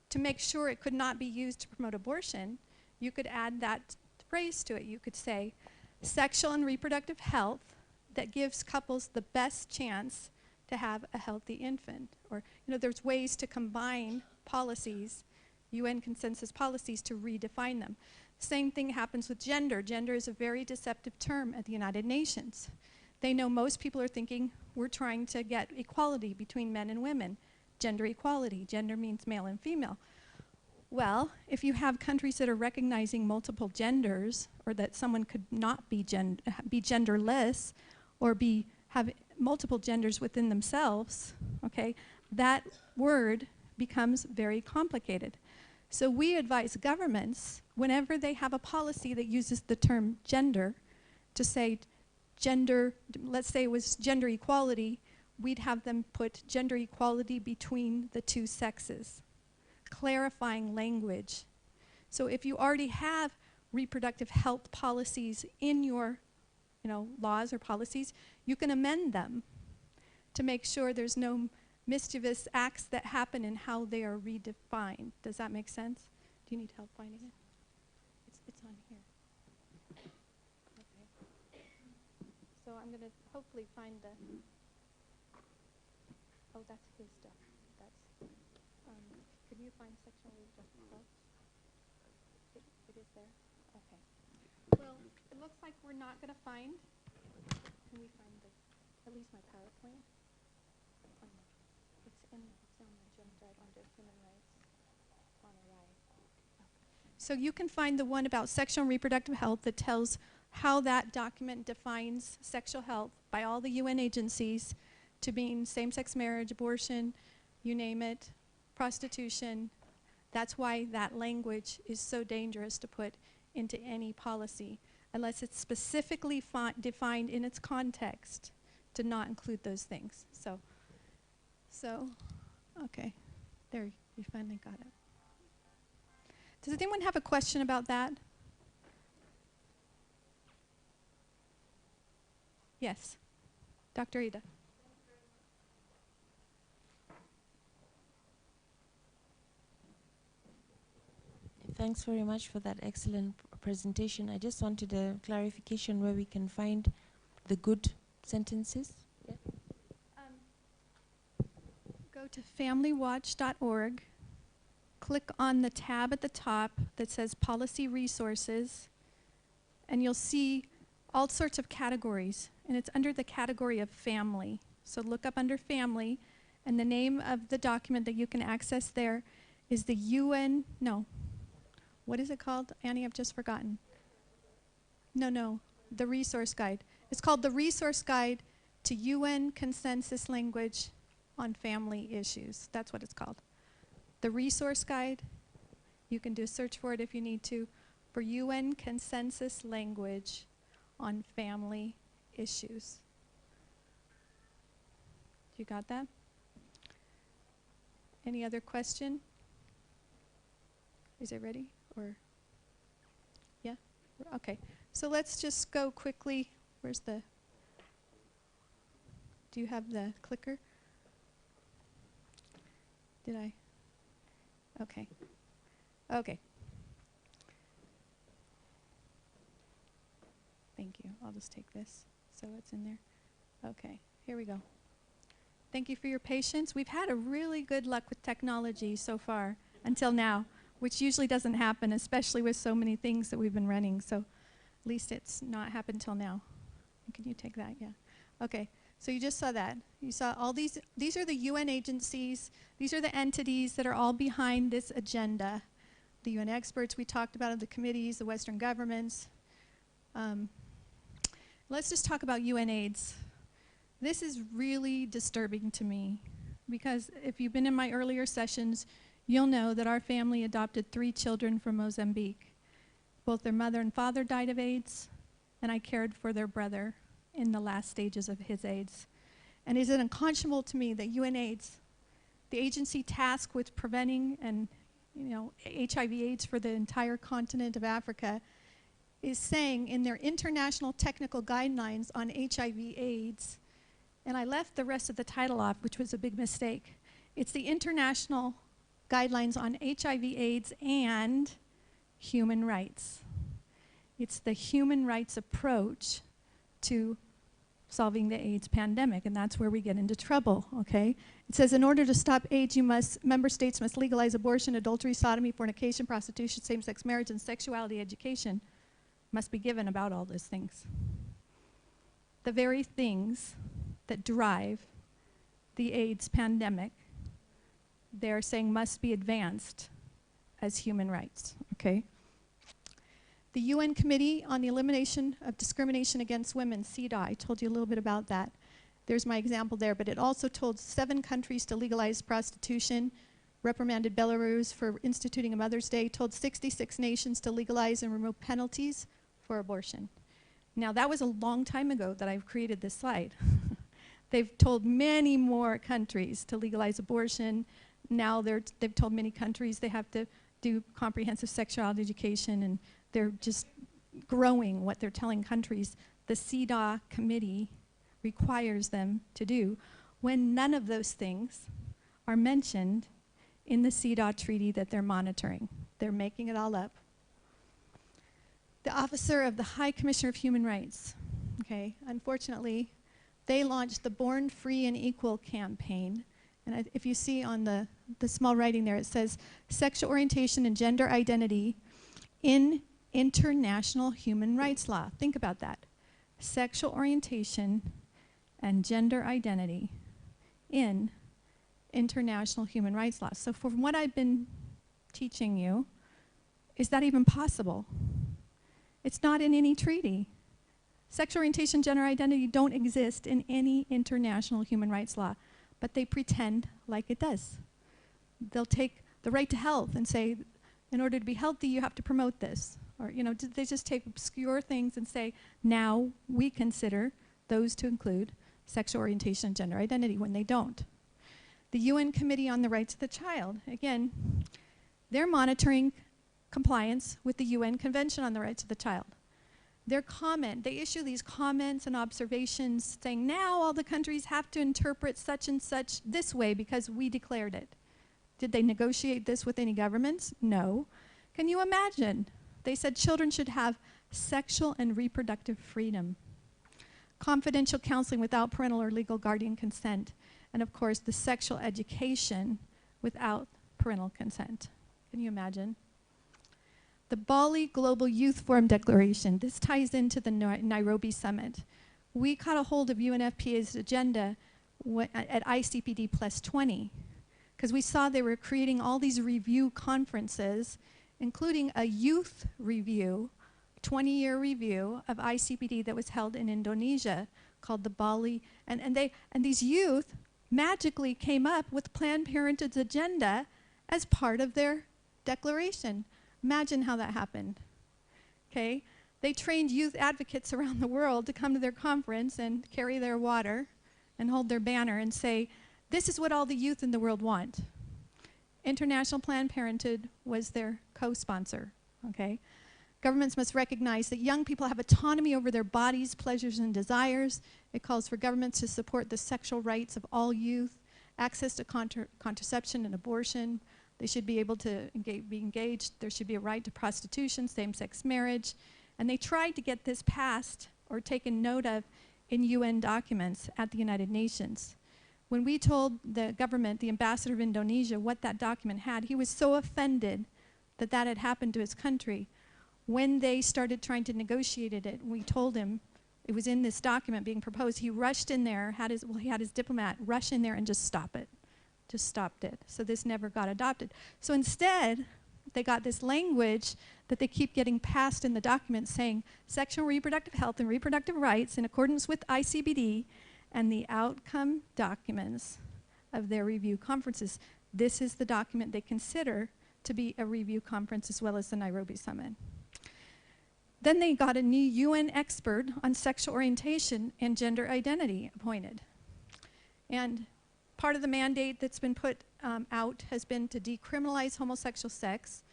to make sure it could not be used to promote abortion, you could add that phrase to it. You could say, sexual and reproductive health that gives couples the best chance to have a healthy infant. Or, there's ways to combine policies, UN consensus policies, to redefine them. Same thing happens with gender. Gender is a very deceptive term at the United Nations. They know most people are thinking we're trying to get equality between men and women. Gender equality. Gender means male and female. Well, if you have countries that are recognizing multiple genders, or that someone could not be genderless, or have multiple genders within themselves, okay, that word becomes very complicated. So we advise governments, whenever they have a policy that uses the term gender, to say gender, let's say it was gender equality, we'd have them put gender equality between the two sexes, clarifying language. So if you already have reproductive health policies in your laws or policies, you can amend them to make sure there's no mischievous acts that happen in how they are redefined. Does that make sense? Do you need help finding it? It's on here. Okay. So I'm going to hopefully find the... Oh, that's his stuff. Can you find sexual reproductive health? It is there? Okay. Well, it looks like we're not going to find... Can we find at least my PowerPoint? It's on the agenda under human rights on the right. Okay. So you can find the one about sexual and reproductive health that tells how that document defines sexual health by all the UN agencies to mean same-sex marriage, abortion, you name it, prostitution. That's why that language is so dangerous to put into any policy, unless it's specifically defined in its context to not include those things. So, okay, there, you finally got it. Does anyone have a question about that? Yes, Dr. Ida. Thanks very much for that excellent presentation. I just wanted a clarification where we can find the good sentences. Yeah. Go to familywatch.org, click on the tab at the top that says Policy Resources, and you'll see all sorts of categories, and it's under the category of family. So look up under family, and the name of the document that you can access there is the UN, no, what is it called? Annie, I've just forgotten. No, the resource guide. It's called the Resource Guide to UN Consensus Language on Family Issues. That's what it's called. The Resource Guide, you can do a search for it if you need to, for UN Consensus Language on Family Issues. You got that? Any other question? Is it ready? Or yeah? Okay. So let's just go quickly. Where's the... Do you have the clicker? Did I? Okay. Okay. Thank you. I'll just take this so it's in there. Okay. Here we go. Thank you for your patience. We've had a really good luck with technology so far until now, which usually doesn't happen, especially with so many things that we've been running. So at least it's not happened till now. Can you take that? Yeah. Okay. So you just saw that. You saw all these are the UN agencies. These are the entities that are all behind this agenda. The UN experts we talked about, the committees, the Western governments. Let's just talk about UNAIDS. This is really disturbing to me because if you've been in my earlier sessions, you'll know that our family adopted 3 children from Mozambique. Both their mother and father died of AIDS, and I cared for their brother in the last stages of his AIDS. And is it unconscionable to me that UNAIDS, the agency tasked with preventing and HIV/AIDS for the entire continent of Africa, is saying in their international technical guidelines on HIV/AIDS, and I left the rest of the title off, which was a big mistake. It's the International guidelines on HIV/AIDS and human rights. It's the human rights approach to solving the AIDS pandemic, and that's where we get into trouble, okay? It says in order to stop AIDS, member states must legalize abortion, adultery, sodomy, fornication, prostitution, same-sex marriage, and sexuality education must be given about all those things. The very things that drive the AIDS pandemic, they're saying must be advanced as human rights, okay? The UN Committee on the Elimination of Discrimination Against Women, CEDAW, I told you a little bit about that. There's my example there, but it also told 7 countries to legalize prostitution, reprimanded Belarus for instituting a Mother's Day, told 66 nations to legalize and remove penalties for abortion. Now that was a long time ago that I've created this slide. They've told many more countries to legalize abortion. Now they've told many countries they have to do comprehensive sexuality education, and they're just growing what they're telling countries the CEDAW committee requires them to do, when none of those things are mentioned in the CEDAW treaty that they're monitoring. They're making it all up. The Officer of the High Commissioner of Human Rights, okay, unfortunately, they launched the Born Free and Equal campaign. And if you see on the small writing there, it says sexual orientation and gender identity in international human rights law. Think about that. Sexual orientation and gender identity in international human rights law. So from what I've been teaching you, is that even possible? It's not in any treaty. Sexual orientation, gender identity don't exist in any international human rights law, but they pretend like it does. They'll take the right to health and say, in order to be healthy, you have to promote this. Or, you know, they just take obscure things and say, now we consider those to include sexual orientation and gender identity, when they don't. The UN Committee on the Rights of the Child, again, they're monitoring compliance with the UN Convention on the Rights of the Child. They issue these comments and observations saying now all the countries have to interpret such and such this way because we declared it. Did they negotiate this with any governments? No. Can you imagine? They said children should have sexual and reproductive freedom, confidential counseling without parental or legal guardian consent, and of course the sexual education without parental consent. Can you imagine? The Bali Global Youth Forum Declaration, this ties into the Nairobi Summit. We caught a hold of UNFPA's agenda at ICPD+20, because we saw they were creating all these review conferences, including a youth review, 20-year review of ICPD that was held in Indonesia, called the Bali, and these youth magically came up with Planned Parenthood's agenda as part of their declaration. Imagine how that happened, okay? They trained youth advocates around the world to come to their conference and carry their water and hold their banner and say, this is what all the youth in the world want. International Planned Parenthood was their co-sponsor, okay? Governments must recognize that young people have autonomy over their bodies, pleasures, and desires. It calls for governments to support the sexual rights of all youth, access to contraception and abortion. They should be able to be engaged. There should be a right to prostitution, same-sex marriage. And they tried to get this passed or taken note of in UN documents at the United Nations. When we told the government, the ambassador of Indonesia, what that document had, he was so offended that that had happened to his country. When they started trying to negotiate it, we told him it was in this document being proposed. He rushed in there, he had his diplomat rush in there and just stop it. Just stopped it. So this never got adopted. So instead, they got this language that they keep getting passed in the document saying sexual and reproductive health and reproductive rights in accordance with ICPD and the outcome documents of their review conferences. This is the document they consider to be a review conference as well as the Nairobi Summit. Then they got a new UN expert on sexual orientation and gender identity appointed. And part of the mandate that's been put out has been to decriminalize homosexual sex,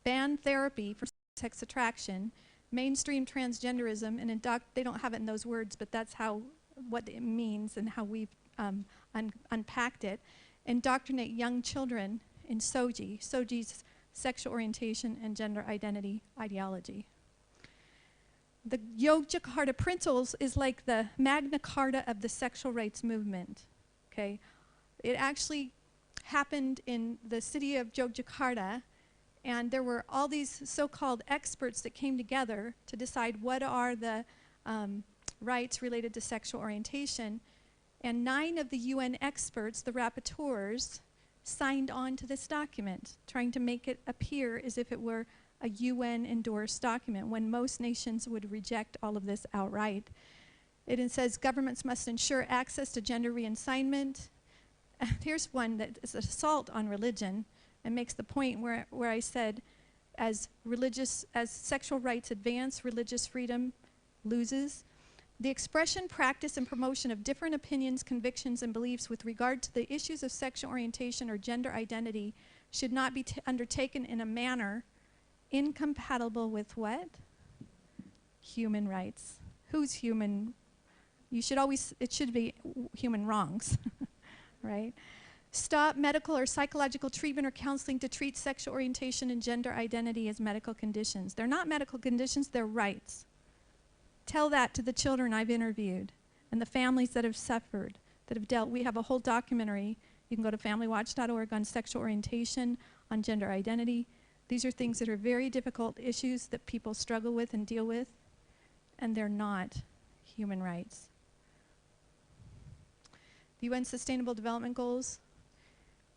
ban therapy for sex attraction, mainstream transgenderism, and they don't have it in those words, but that's what it means and how we've unpacked it, indoctrinate young children in SOGI. SOGI's sexual orientation and gender identity ideology. The Yogyakarta Principles is like the Magna Carta of the sexual rights movement. Okay, it actually happened in the city of Yogyakarta, and there were all these so-called experts that came together to decide what are the rights related to sexual orientation. And 9 of the UN experts, the rapporteurs, signed on to this document, trying to make it appear as if it were a UN-endorsed document, when most nations would reject all of this outright. It says governments must ensure access to gender reassignment. Here's one that is an assault on religion and makes the point where I said, as sexual rights advance, religious freedom loses. The expression, practice, and promotion of different opinions, convictions, and beliefs with regard to the issues of sexual orientation or gender identity should not be undertaken in a manner incompatible with what? Human rights. Who's human? You should always, it should be human wrongs, right? Stop medical or psychological treatment or counseling to treat sexual orientation and gender identity as medical conditions. They're not medical conditions, they're rights. Tell that to the children I've interviewed and the families that have suffered, that have dealt. We have a whole documentary. You can go to familywatch.org on sexual orientation, on gender identity. These are things that are very difficult issues that people struggle with and deal with, and they're not human rights. The UN Sustainable Development Goals,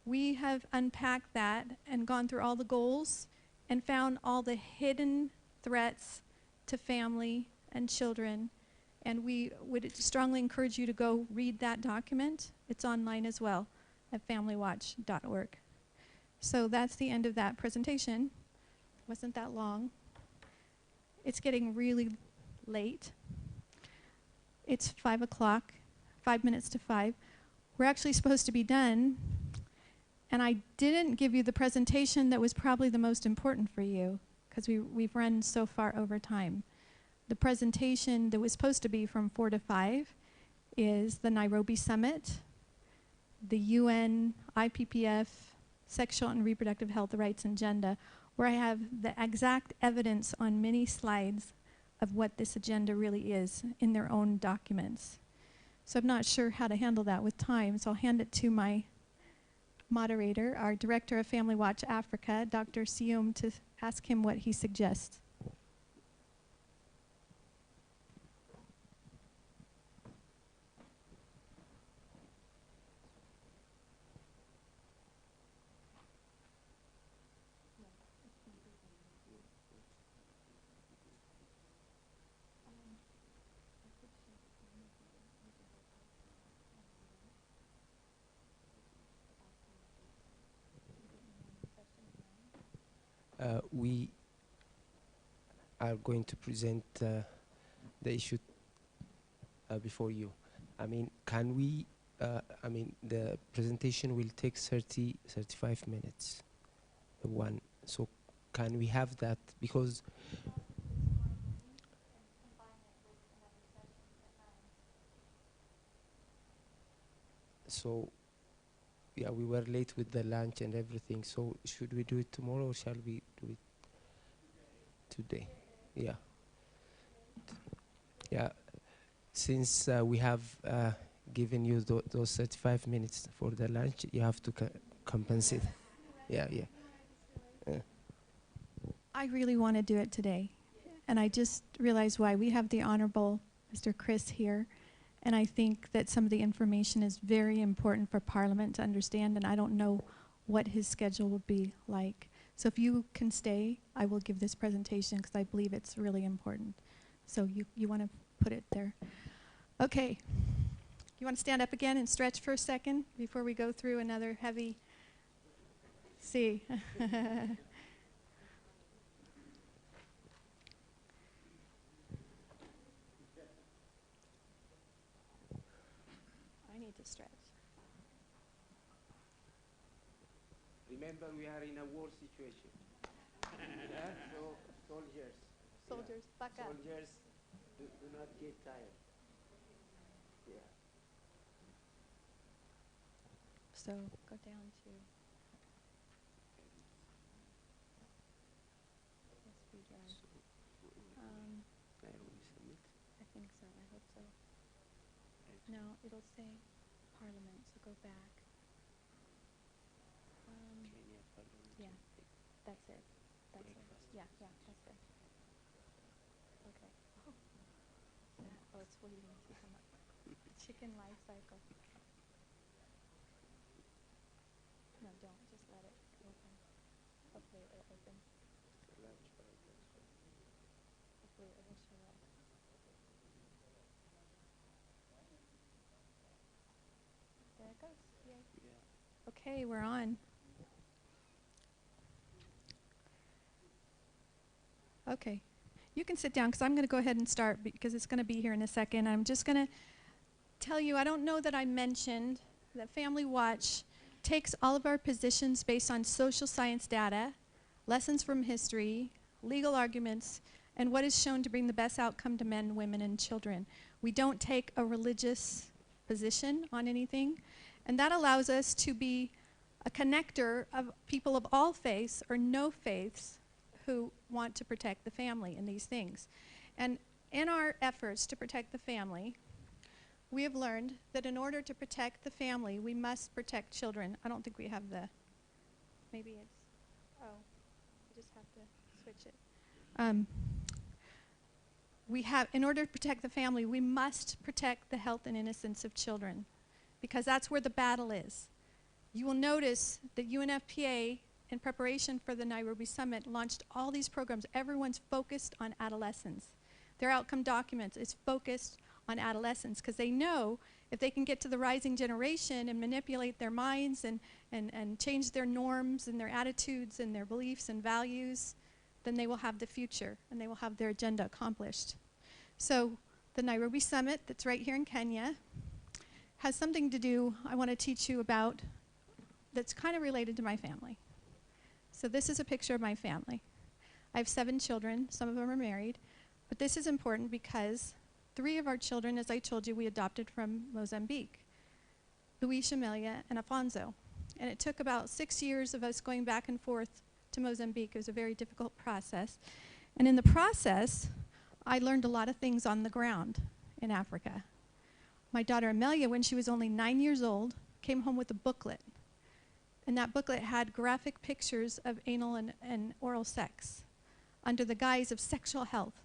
we have unpacked that and gone through all the goals and found all the hidden threats to family and children, and we would strongly encourage you to go read that document. It's online as well at familywatch.org. So that's the end of that presentation. Wasn't that long. It's getting really late. It's 5 o'clock, 5 minutes to 5. We're actually supposed to be done, and I didn't give you the presentation that was probably the most important for you, because we've run so far over time. The presentation that was supposed to be from 4 to 5 is the Nairobi Summit, the UN IPPF Sexual and Reproductive Health, Rights, and Agenda, where I have the exact evidence on many slides of what this agenda really is in their own documents. So I'm not sure how to handle that with time, so I'll hand it to my moderator, our Director of Family Watch Africa, Dr. Sium, to ask him what he suggests. We are going to present the issue before you. I mean, can we, the presentation will take 35 minutes, the one. So can we have that? Because so, yeah, we were late with the lunch and everything. So should we do it tomorrow or shall we do it today? Yeah. Yeah. Since we have given you those 35 minutes for the lunch, you have to compensate. Yeah, yeah. I really want to do it today, and I just realized why. We have the Honorable Mr. Chris here, and I think that some of the information is very important for Parliament to understand, and I don't know what his schedule would be like. So if you can stay, I will give this presentation because I believe it's really important. So you want to put it there. Okay. You want to stand up again and stretch for a second before we go through another heavy... See. I need to stretch. Remember, we are in a war situation. Yeah? So, soldiers. Soldiers, yeah. back up. Soldiers, do not get tired. Yeah. So, go down to... think so. I hope so. No, it'll say Parliament, so go back. Yeah, that's it. That's it. Yeah, yeah, that's it. Okay. Oh, oh, it's waiting to come up. Chicken life cycle. No, don't. Just let it open. Hopefully it'll open. Hopefully it will show up. There it goes. Yay. Yeah. Okay, we're on. Okay. You can sit down because I'm going to go ahead and start because it's going to be here in a second. I'm just going to tell you, I don't know that I mentioned that Family Watch takes all of our positions based on social science data, lessons from history, legal arguments, and what is shown to bring the best outcome to men, women, and children. We don't take a religious position on anything, and that allows us to be a connector of people of all faiths or no faiths who want to protect the family in these things. And in our efforts to protect the family, we have learned that in order to protect the family, we must protect children. I don't think we have the, maybe it's, oh, I just have to switch it. In order to protect the family, we must protect the health and innocence of children because that's where the battle is. You will notice that UNFPA, in preparation for the Nairobi Summit, launched all these programs. Everyone's focused on adolescents. Their outcome documents is focused on adolescents because they know if they can get to the rising generation and manipulate their minds and change their norms and their attitudes and their beliefs and values, then they will have the future and they will have their agenda accomplished. So the Nairobi Summit that's right here in Kenya has something to do, I want to teach you about, that's kind of related to my family. So this is a picture of my family. I have 7 children, some of them are married, but this is important because 3 of our children, as I told you, we adopted from Mozambique, Luis, Amelia, and Afonso. And it took about 6 years of us going back and forth to Mozambique. It was a very difficult process. And in the process, I learned a lot of things on the ground in Africa. My daughter Amelia, when she was only 9 years old, came home with a booklet. And that booklet had graphic pictures of anal and oral sex under the guise of sexual health,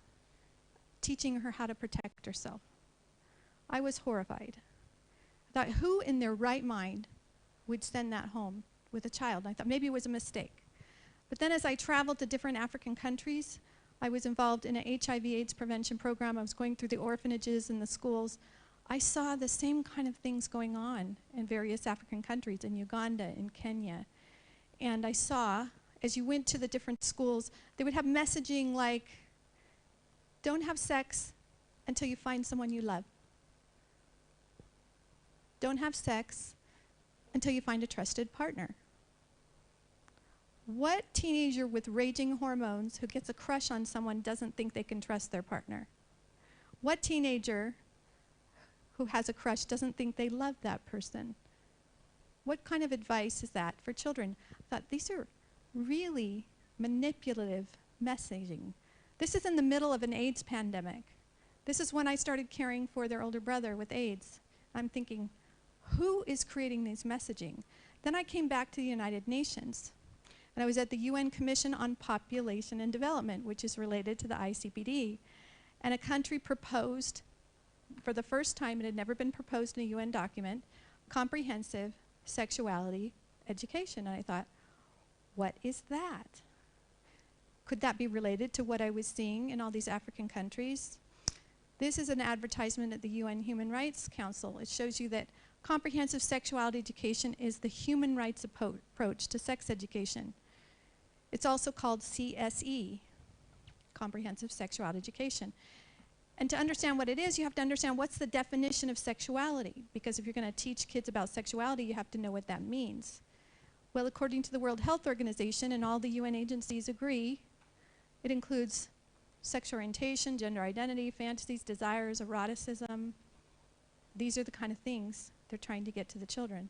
teaching her how to protect herself. I was horrified. I thought, who in their right mind would send that home with a child? And I thought maybe it was a mistake. But then as I traveled to different African countries, I was involved in an HIV/AIDS prevention program. I was going through the orphanages and the schools. I saw the same kind of things going on in various African countries, in Uganda, in Kenya. And I saw, as you went to the different schools, they would have messaging like, don't have sex until you find someone you love. Don't have sex until you find a trusted partner. What teenager with raging hormones who gets a crush on someone doesn't think they can trust their partner? What teenager who has a crush doesn't think they love that person? What kind of advice is that for children? I thought these are really manipulative messaging. This is in the middle of an AIDS pandemic. This is when I started caring for their older brother with AIDS. I'm thinking, who is creating these messaging? Then I came back to the United Nations, and I was at the UN Commission on Population and Development, which is related to the ICPD, and a country proposed, for the first time, it had never been proposed in a UN document, comprehensive sexuality education. And I thought, what is that? Could that be related to what I was seeing in all these African countries? This is an advertisement at the UN Human Rights Council. It shows you that comprehensive sexuality education is the human rights approach to sex education. It's also called CSE, Comprehensive Sexuality Education. And to understand what it is, you have to understand what's the definition of sexuality, because if you're going to teach kids about sexuality, you have to know what that means. Well, according to the World Health Organization, and all the UN agencies agree, it includes sexual orientation, gender identity, fantasies, desires, eroticism. These are the kind of things they're trying to get to the children.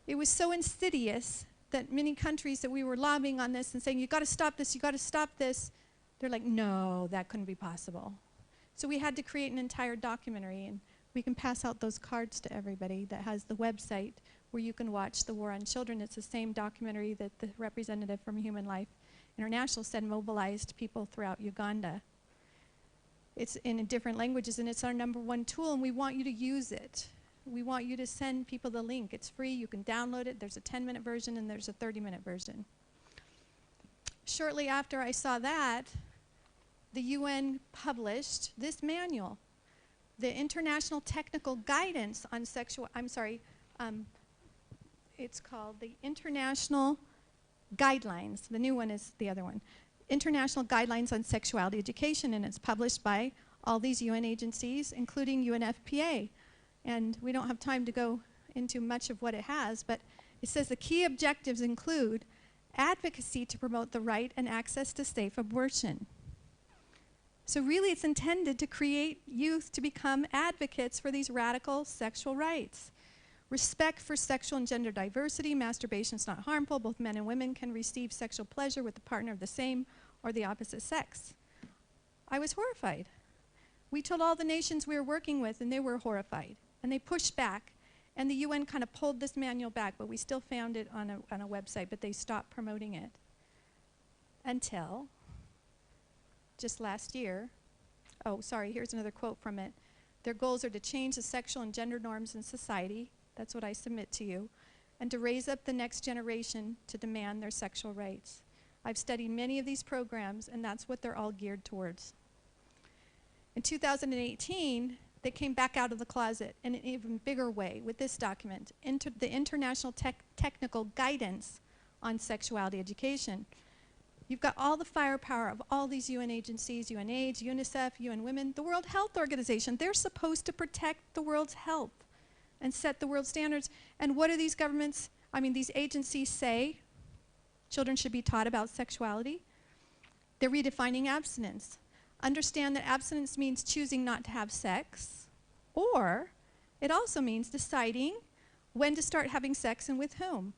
It was so insidious that many countries that we were lobbying on this and saying, you got to stop this, you got to stop this, they're like, no, that couldn't be possible. So we had to create an entire documentary, and we can pass out those cards to everybody that has the website where you can watch The War on Children. It's the same documentary that the representative from Human Life International said mobilized people throughout Uganda. It's in different languages, and it's our #1 tool, and we want you to use it. We want you to send people the link. It's free. You can download it. There's a 10-minute version, and there's a 30-minute version. Shortly after I saw that, the UN published this manual, the International Technical Guidance on Sexual, it's called the International Guidelines. The new one is the other one. International Guidelines on Sexuality Education, and it's published by all these UN agencies, including UNFPA. And we don't have time to go into much of what it has, but it says the key objectives include advocacy to promote the right and access to safe abortion. So really it's intended to create youth to become advocates for these radical sexual rights. Respect for sexual and gender diversity. Masturbation is not harmful. Both men and women can receive sexual pleasure with a partner of the same or the opposite sex. I was horrified. We told all the nations we were working with, and they were horrified. And they pushed back, and the UN kind of pulled this manual back, but we still found it on a website, but they stopped promoting it. Until just last year, oh, sorry, here's another quote from it. Their goals are to change the sexual and gender norms in society. That's what I submit to you. And to raise up the next generation to demand their sexual rights. I've studied many of these programs, and that's what they're all geared towards. In 2018, they came back out of the closet in an even bigger way with this document, the International Technical Guidance on Sexuality Education. You've got all the firepower of all these UN agencies, UNAIDS, UNICEF, UN Women, the World Health Organization. They're supposed to protect the world's health and set the world standards. And what do these governments, these agencies say? Children should be taught about sexuality. They're redefining abstinence. Understand that abstinence means choosing not to have sex, or it also means deciding when to start having sex and with whom.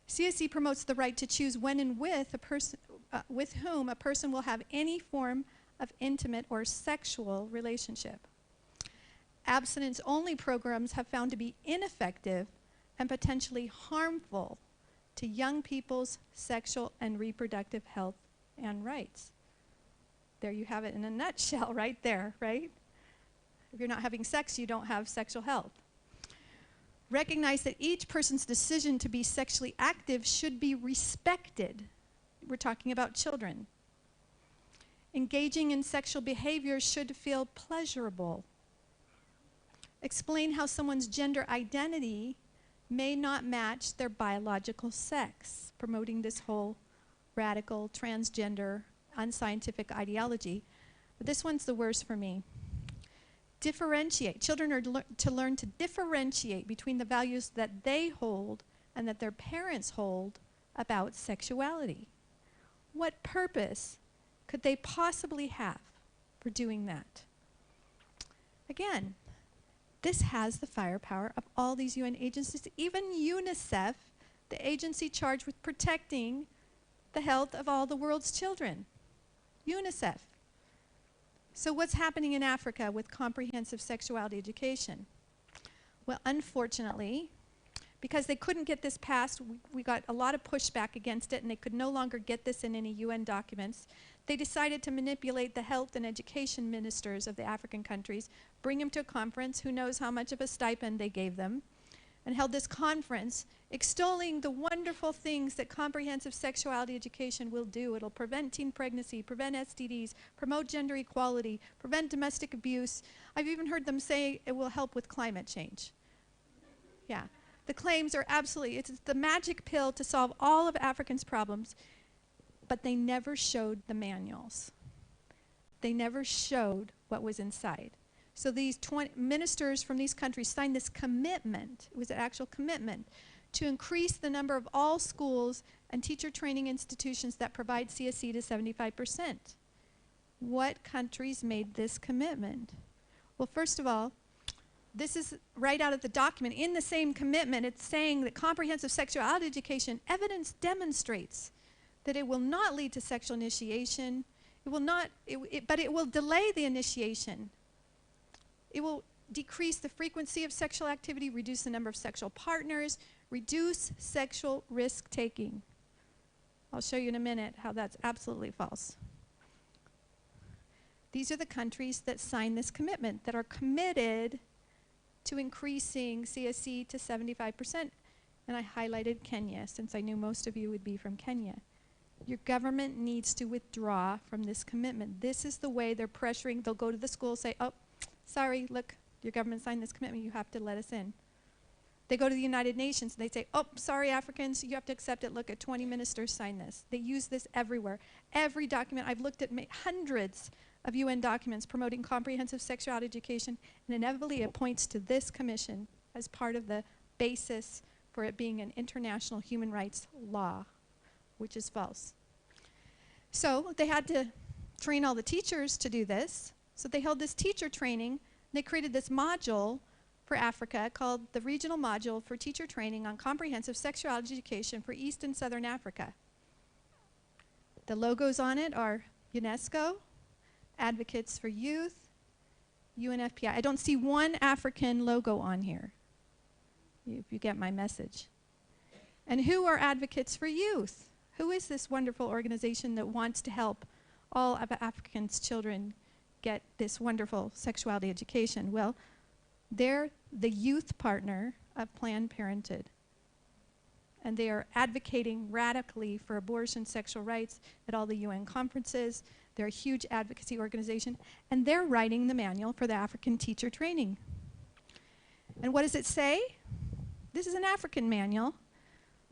CSE promotes the right to choose when and with whom a person will have any form of intimate or sexual relationship. Abstinence-only programs have found to be ineffective and potentially harmful to young people's sexual and reproductive health and rights. There you have it in a nutshell right there, right? If you're not having sex, you don't have sexual health. Recognize that each person's decision to be sexually active should be respected. We're talking about children. Engaging in sexual behavior should feel pleasurable. Explain how someone's gender identity may not match their biological sex, promoting this whole radical, transgender, unscientific ideology. But this one's the worst for me. Differentiate. Children are to learn to differentiate between the values that they hold and that their parents hold about sexuality. What purpose could they possibly have for doing that? Again, this has the firepower of all these UN agencies, even UNICEF, the agency charged with protecting the health of all the world's children. UNICEF. So what's happening in Africa with comprehensive sexuality education? Well, unfortunately, because they couldn't get this passed, we got a lot of pushback against it, and they could no longer get this in any UN documents. They decided to manipulate the health and education ministers of the African countries, bring them to a conference, who knows how much of a stipend they gave them, and held this conference extolling the wonderful things that comprehensive sexuality education will do. It'll prevent teen pregnancy, prevent STDs, promote gender equality, prevent domestic abuse. I've even heard them say it will help with climate change. Yeah, the claims are absolutely, it's the magic pill to solve all of Africans' problems, but they never showed the manuals. They never showed what was inside. So these 20 ministers from these countries signed this commitment, it was an actual commitment, to increase the number of all schools and teacher training institutions that provide CSE to 75%. What countries made this commitment? Well, first of all, this is right out of the document. In the same commitment, it's saying that comprehensive sexuality education evidence demonstrates that it will not lead to sexual initiation, It will not, but it will delay the initiation. It will decrease the frequency of sexual activity, reduce the number of sexual partners, reduce sexual risk-taking. I'll show you in a minute how that's absolutely false. These are the countries that sign this commitment, that are committed to increasing CSE to 75%. And I highlighted Kenya, since I knew most of you would be from Kenya. Your government needs to withdraw from this commitment. This is the way they're pressuring. They'll go to the school, say, oh, sorry, look, your government signed this commitment, you have to let us in. They go to the United Nations, and they say, oh, sorry, Africans, you have to accept it. Look, at 20 ministers signed this. They use this everywhere. Every document, I've looked at hundreds of UN documents promoting comprehensive sexuality education, and inevitably it points to this commission as part of the basis for it being an international human rights law, which is false. So they had to train all the teachers to do this. So they held this teacher training. They created this module for Africa called the Regional Module for Teacher Training on Comprehensive Sexuality Education for East and Southern Africa. The logos on it are UNESCO, Advocates for Youth, UNFPI. I don't see one African logo on here, if you get my message. And who are Advocates for Youth? Who is this wonderful organization that wants to help all of Africans' children get this wonderful sexuality education? Well, they're the youth partner of Planned Parenthood. And they are advocating radically for abortion, sexual rights at all the UN conferences. They're a huge advocacy organization. And they're writing the manual for the African teacher training. And what does it say? This is an African manual.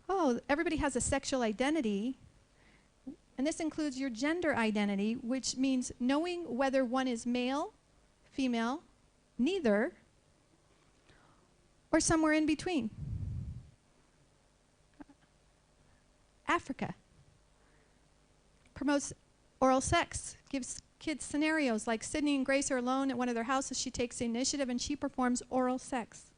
Oh, everybody has a sexual identity. And this includes your gender identity, which means knowing whether one is male, female, neither, or somewhere in between. Africa promotes oral sex, gives kids scenarios like Sydney and Grace are alone at one of their houses. She takes the initiative and she performs oral sex.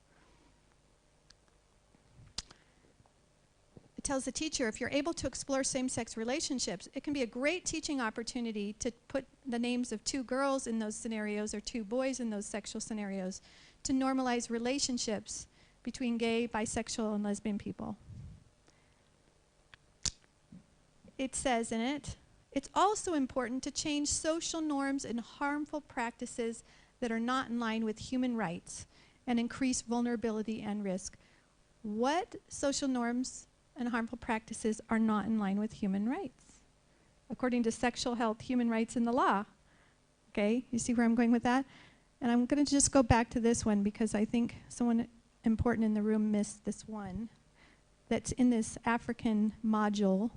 It tells the teacher, if you're able to explore same-sex relationships, it can be a great teaching opportunity to put the names of two girls in those scenarios or two boys in those sexual scenarios, to normalize relationships between gay, bisexual, and lesbian people. It says in it, it's also important to change social norms and harmful practices that are not in line with human rights and increase vulnerability and risk. What social norms and harmful practices are not in line with human rights? According to Sexual Health, Human Rights in the Law. Okay, you see where I'm going with that? And I'm going to just go back to this one because I think someone important in the room missed this one that's in this African module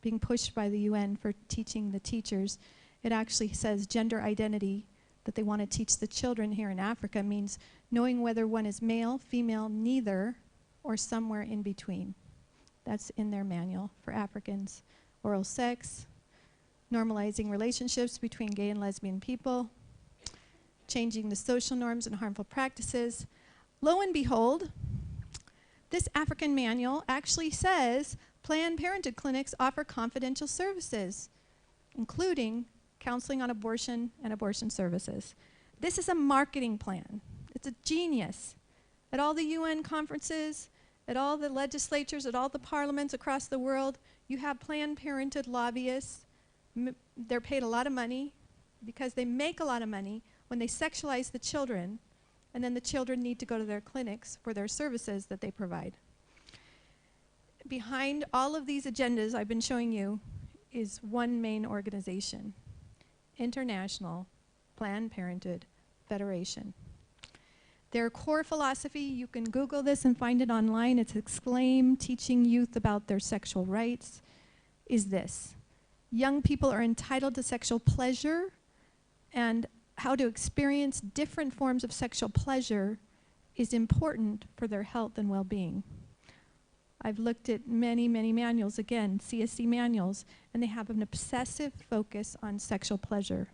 being pushed by the UN for teaching the teachers. It actually says gender identity that they want to teach the children here in Africa means knowing whether one is male, female, neither, or somewhere in between. That's in their manual for Africans. Oral sex, normalizing relationships between gay and lesbian people, changing the social norms and harmful practices. Lo and behold, this African manual actually says Planned Parenthood clinics offer confidential services, including counseling on abortion and abortion services. This is a marketing plan. It's a genius. At all the UN conferences, at all the legislatures, at all the parliaments across the world, you have Planned Parenthood lobbyists. They're paid a lot of money because they make a lot of money when they sexualize the children, and then the children need to go to their clinics for their services that they provide. Behind all of these agendas I've been showing you is one main organization, International Planned Parenthood Federation. Their core philosophy, you can Google this and find it online, it's Exclaim, teaching youth about their sexual rights, is this. Young people are entitled to sexual pleasure, and how to experience different forms of sexual pleasure is important for their health and well-being. I've looked at many, many manuals, again, CSC manuals, and they have an obsessive focus on sexual pleasure.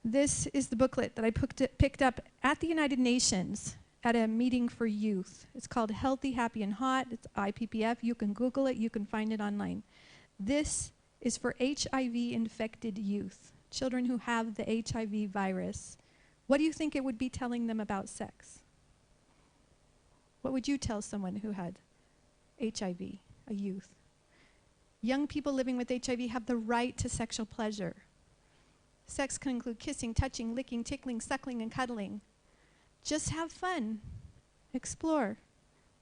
This is the booklet that I picked up at the United Nations at a meeting for youth. It's called Healthy, Happy, and Hot. It's IPPF. You can Google it. You can find it online. This is for HIV-infected youth, children who have the HIV virus. What do you think it would be telling them about sex? What would you tell someone who had HIV, a youth? Young people living with HIV have the right to sexual pleasure. Sex can include kissing, touching, licking, tickling, suckling, and cuddling. Just have fun. Explore.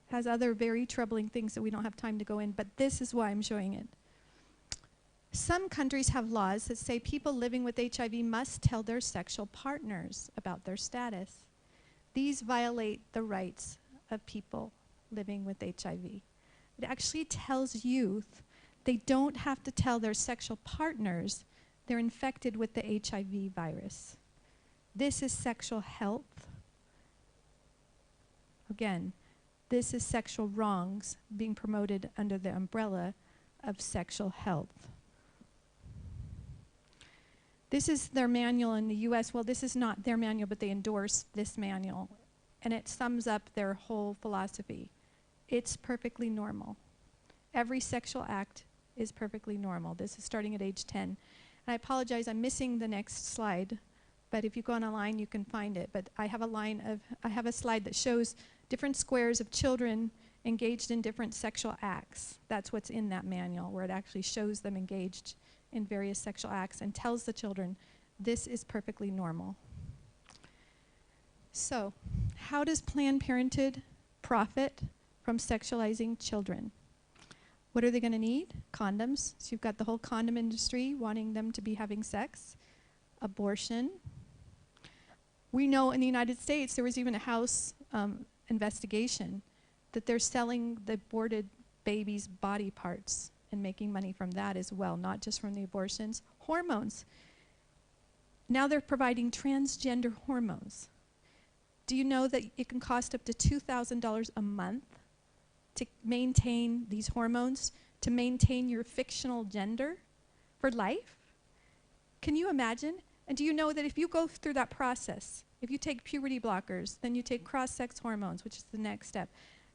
Has other very troubling things that we don't have time to go in, but this is why I'm showing it. Some countries have laws that say people living with HIV must tell their sexual partners about their status. These violate the rights of people living with HIV. It actually tells youth they don't have to tell their sexual partners they're infected with the HIV virus. This is sexual health. Again, this is sexual wrongs being promoted under the umbrella of sexual health. This is their manual in the US. Well, this is not their manual, but they endorse this manual. And it sums up their whole philosophy. It's perfectly normal. Every sexual act is perfectly normal. This is starting at age 10. And I apologize, I'm missing the next slide. But if you go online, you can find it. But I have a slide that shows different squares of children engaged in different sexual acts. That's what's in that manual, where it actually shows them engaged in various sexual acts and tells the children, this is perfectly normal. So, how does Planned Parenthood profit from sexualizing children? What are they going to need? Condoms. So you've got the whole condom industry wanting them to be having sex. Abortion. We know in the United States there was even a House investigation that they're selling the aborted babies' body parts and making money from that as well, not just from the abortions. Hormones. Now they're providing transgender hormones. Do you know that it can cost up to $2,000 a month to maintain these hormones, to maintain your fictional gender for life? Can you imagine? And do you know that if you go through that process, if you take puberty blockers, then you take cross-sex hormones, which is the next step,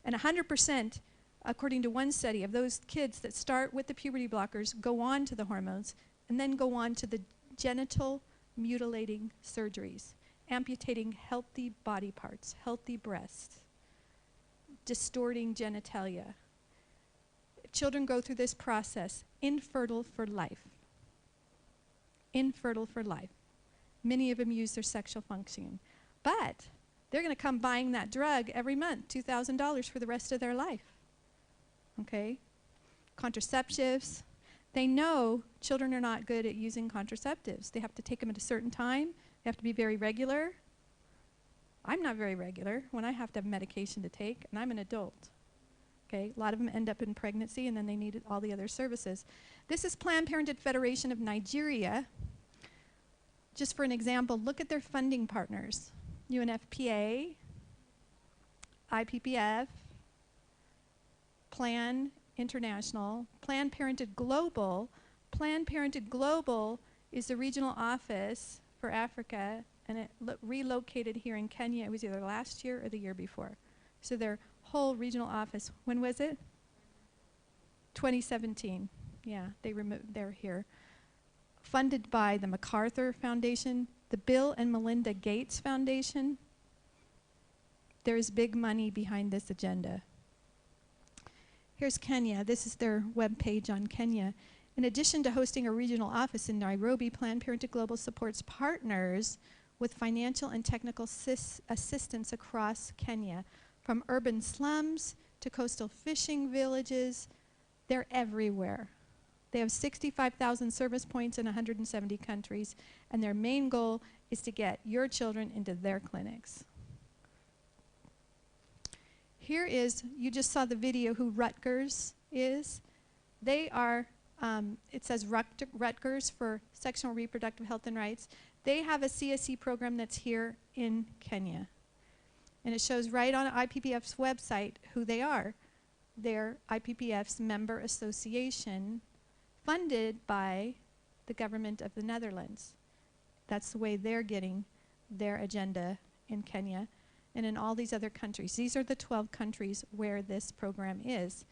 and 100%, according to one study, of those kids that start with the puberty blockers go on to the hormones and then go on to the genital mutilating surgeries, amputating healthy body parts, healthy breasts, distorting genitalia. Children go through this process, infertile for life. Infertile for life. Many of them use their sexual functioning. But they're going to come buying that drug every month, $2,000 for the rest of their life. Okay? Contraceptives. They know children are not good at using contraceptives. They have to take them at a certain time. They have to be very regular. I'm not very regular when I have to have medication to take, and I'm an adult. Okay? A lot of them end up in pregnancy, and then they need all the other services. This is Planned Parenthood Federation of Nigeria. Just for an example, look at their funding partners. UNFPA, IPPF, Plan International, Planned Parenthood Global. Planned Parenthood Global is the regional office for Africa, and it relocated here in Kenya. It was either last year or the year before. So their whole regional office, when was it? 2017. Yeah, they're here. Funded by the MacArthur Foundation, the Bill and Melinda Gates Foundation. There's big money behind this agenda. Here's Kenya. This is their webpage on Kenya. In addition to hosting a regional office in Nairobi, Planned Parenthood Global supports partners with financial and technical assistance across Kenya, from urban slums to coastal fishing villages. They're everywhere. They have 65,000 service points in 170 countries, and their main goal is to get your children into their clinics. Here is, you just saw the video who Rutgers is. They are, it says Rutgers for Sexual and Reproductive Health and Rights. They have a CSE program that's here in Kenya. And it shows right on IPPF's website who they are. They're IPPF's member association, funded by the government of the Netherlands. That's the way they're getting their agenda in Kenya and in all these other countries. These are the 12 countries where this program is.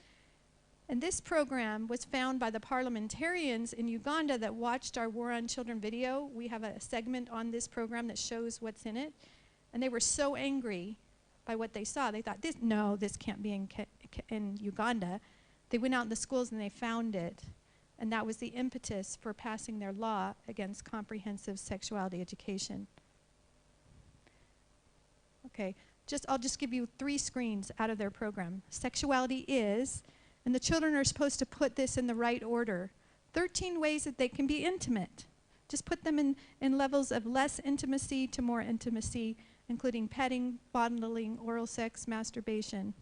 And this program was found by the parliamentarians in Uganda that watched our War on Children video. We have a segment on this program that shows what's in it. And they were so angry by what they saw. They thought, this can't be in Uganda. They went out in the schools and they found it. And that was the impetus for passing their law against comprehensive sexuality education. Okay, I'll just give you 3 screens out of their program. Sexuality is, and the children are supposed to put this in the right order. 13 ways that they can be intimate. Just put them in levels of less intimacy to more intimacy, including petting, fondling, oral sex, masturbation.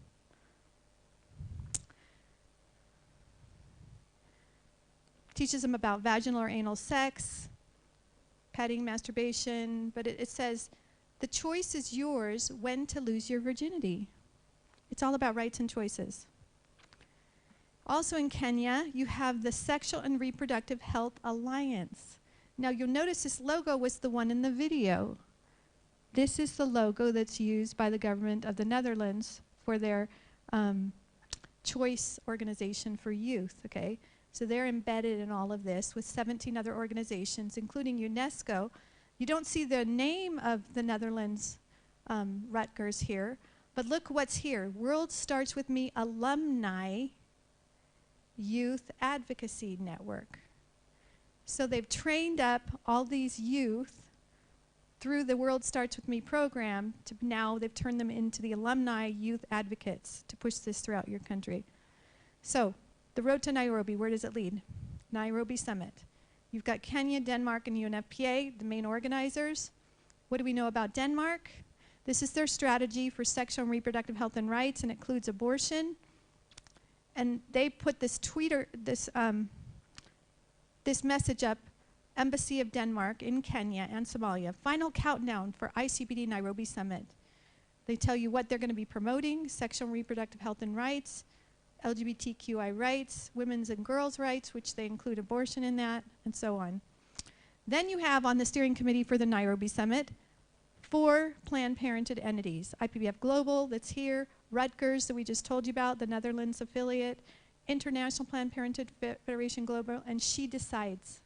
Teaches them about vaginal or anal sex, petting, masturbation, but it says, the choice is yours when to lose your virginity. It's all about rights and choices. Also in Kenya, you have the Sexual and Reproductive Health Alliance. Now you'll notice this logo was the one in the video. This is the logo that's used by the government of the Netherlands for their choice organization for youth, okay? So they're embedded in all of this with 17 other organizations, including UNESCO. You don't see the name of the Netherlands Rutgers here, but look what's here. World Starts With Me Alumni Youth Advocacy Network. So they've trained up all these youth through the World Starts With Me program to now they've turned them into the alumni youth advocates to push this throughout your country. So the road to Nairobi, where does it lead? Nairobi Summit. You've got Kenya, Denmark, and UNFPA, the main organizers. What do we know about Denmark? This is their strategy for sexual and reproductive health and rights, and includes abortion. And they put this this message up, Embassy of Denmark in Kenya and Somalia, final countdown for ICPD Nairobi Summit. They tell you what they're going to be promoting, sexual and reproductive health and rights, LGBTQI rights, women's and girls' rights, which they include abortion in that, and so on. Then you have on the steering committee for the Nairobi Summit 4 Planned Parenthood entities. IPBF Global, that's here, Rutgers, that we just told you about, the Netherlands affiliate, International Planned Parenthood Federation Global, and She Decides.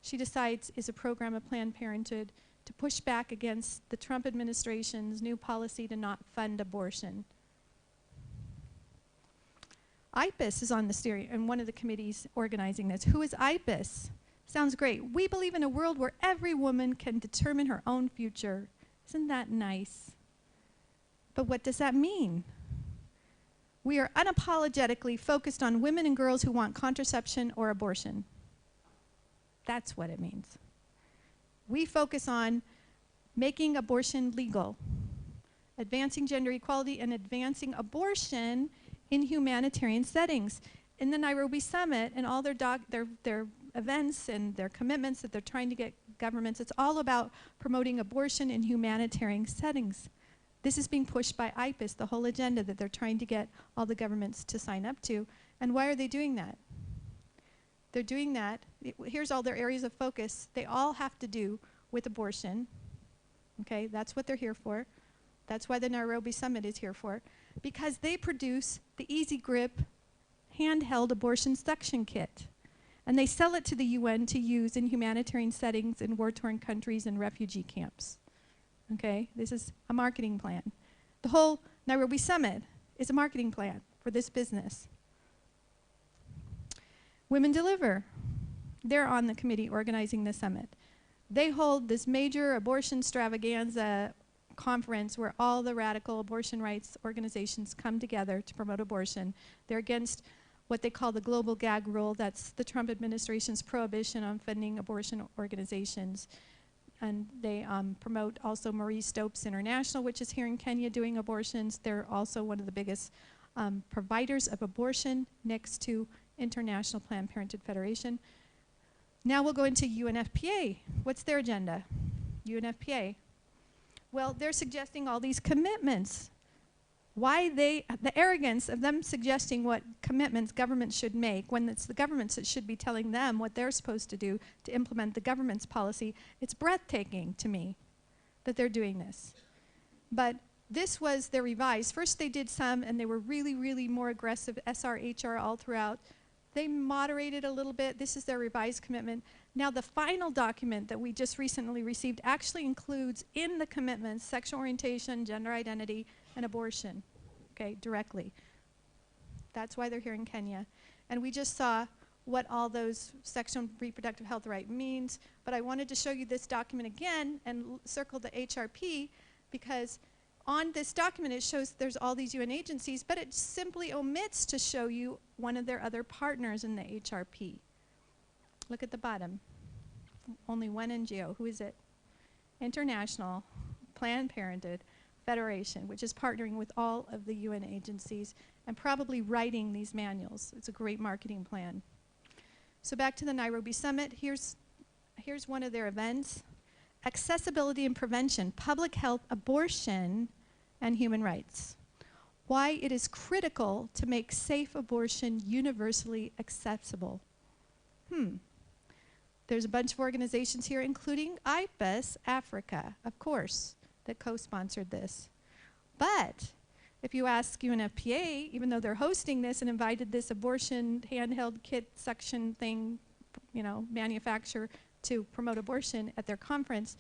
She Decides is a program of Planned Parenthood to push back against the Trump administration's new policy to not fund abortion. IPIS is on the steering, and one of the committees organizing this. Who is IPIS? Sounds great. We believe in a world where every woman can determine her own future. Isn't that nice? But what does that mean? We are unapologetically focused on women and girls who want contraception or abortion. That's what it means. We focus on making abortion legal, advancing gender equality, and advancing abortion in humanitarian settings. In the Nairobi Summit and all their events and their commitments that they're trying to get governments, it's all about promoting abortion in humanitarian settings. This is being pushed by IPIS, the whole agenda that they're trying to get all the governments to sign up to. And why are they doing that? They're doing that, here's all their areas of focus. They all have to do with abortion. Okay, that's what they're here for. That's why the Nairobi Summit is here for. Because they produce the Easy Grip handheld abortion suction kit. And they sell it to the UN to use in humanitarian settings in war-torn countries and refugee camps. Okay, this is a marketing plan. The whole Nairobi Summit is a marketing plan for this business. Women Deliver, they're on the committee organizing the summit. They hold this major abortion extravaganza conference where all the radical abortion rights organizations come together to promote abortion. They're against what they call the global gag rule. That's the Trump administration's prohibition on funding abortion organizations. And they promote also Marie Stopes International, which is here in Kenya doing abortions. They're also one of the biggest providers of abortion next to International Planned Parenthood Federation. Now we'll go into UNFPA. What's their agenda? UNFPA. Well, they're suggesting all these commitments. Why the arrogance of them suggesting what commitments governments should make when it's the governments that should be telling them what they're supposed to do to implement the government's policy. It's breathtaking to me that they're doing this. But This was their revised. First they did some, and they were really, really more aggressive, SR, HR all throughout. They moderated a little bit. This is their revised commitment. Now the final document that we just recently received actually includes in the commitments sexual orientation, gender identity, and abortion, okay, directly. That's why they're here in Kenya. And we just saw what all those sexual and reproductive health right means, but I wanted to show you this document again and circle the HRP, because on this document it shows there's all these UN agencies, but it simply omits to show you one of their other partners in the HRP. Look at the bottom. Only one NGO. Who is it? International Planned Parenthood Federation, which is partnering with all of the UN agencies and probably writing these manuals. It's a great marketing plan. So back to the Nairobi Summit. Here's one of their events. Accessibility and prevention, public health, abortion, and human rights. Why it is critical to make safe abortion universally accessible. There's a bunch of organizations here, including IPAS Africa, of course, that co-sponsored this. But if you ask UNFPA, even though they're hosting this and invited this abortion handheld kit suction thing, manufacturer to promote abortion at their conference,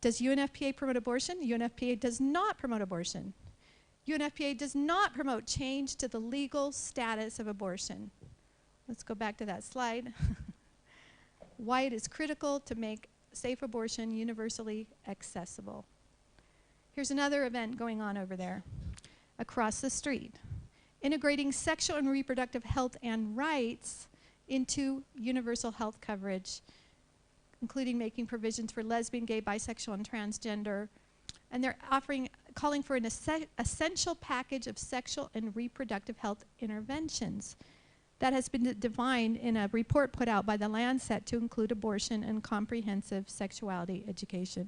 does UNFPA promote abortion? UNFPA does not promote abortion. UNFPA does not promote change to the legal status of abortion. Let's go back to that slide. Why it is critical to make safe abortion universally accessible. Here's another event going on over there, across the street. Integrating sexual and reproductive health and rights into universal health coverage, including making provisions for lesbian, gay, bisexual, and transgender. And they're calling for an essential package of sexual and reproductive health interventions that has been defined in a report put out by the Lancet to include abortion and comprehensive sexuality education.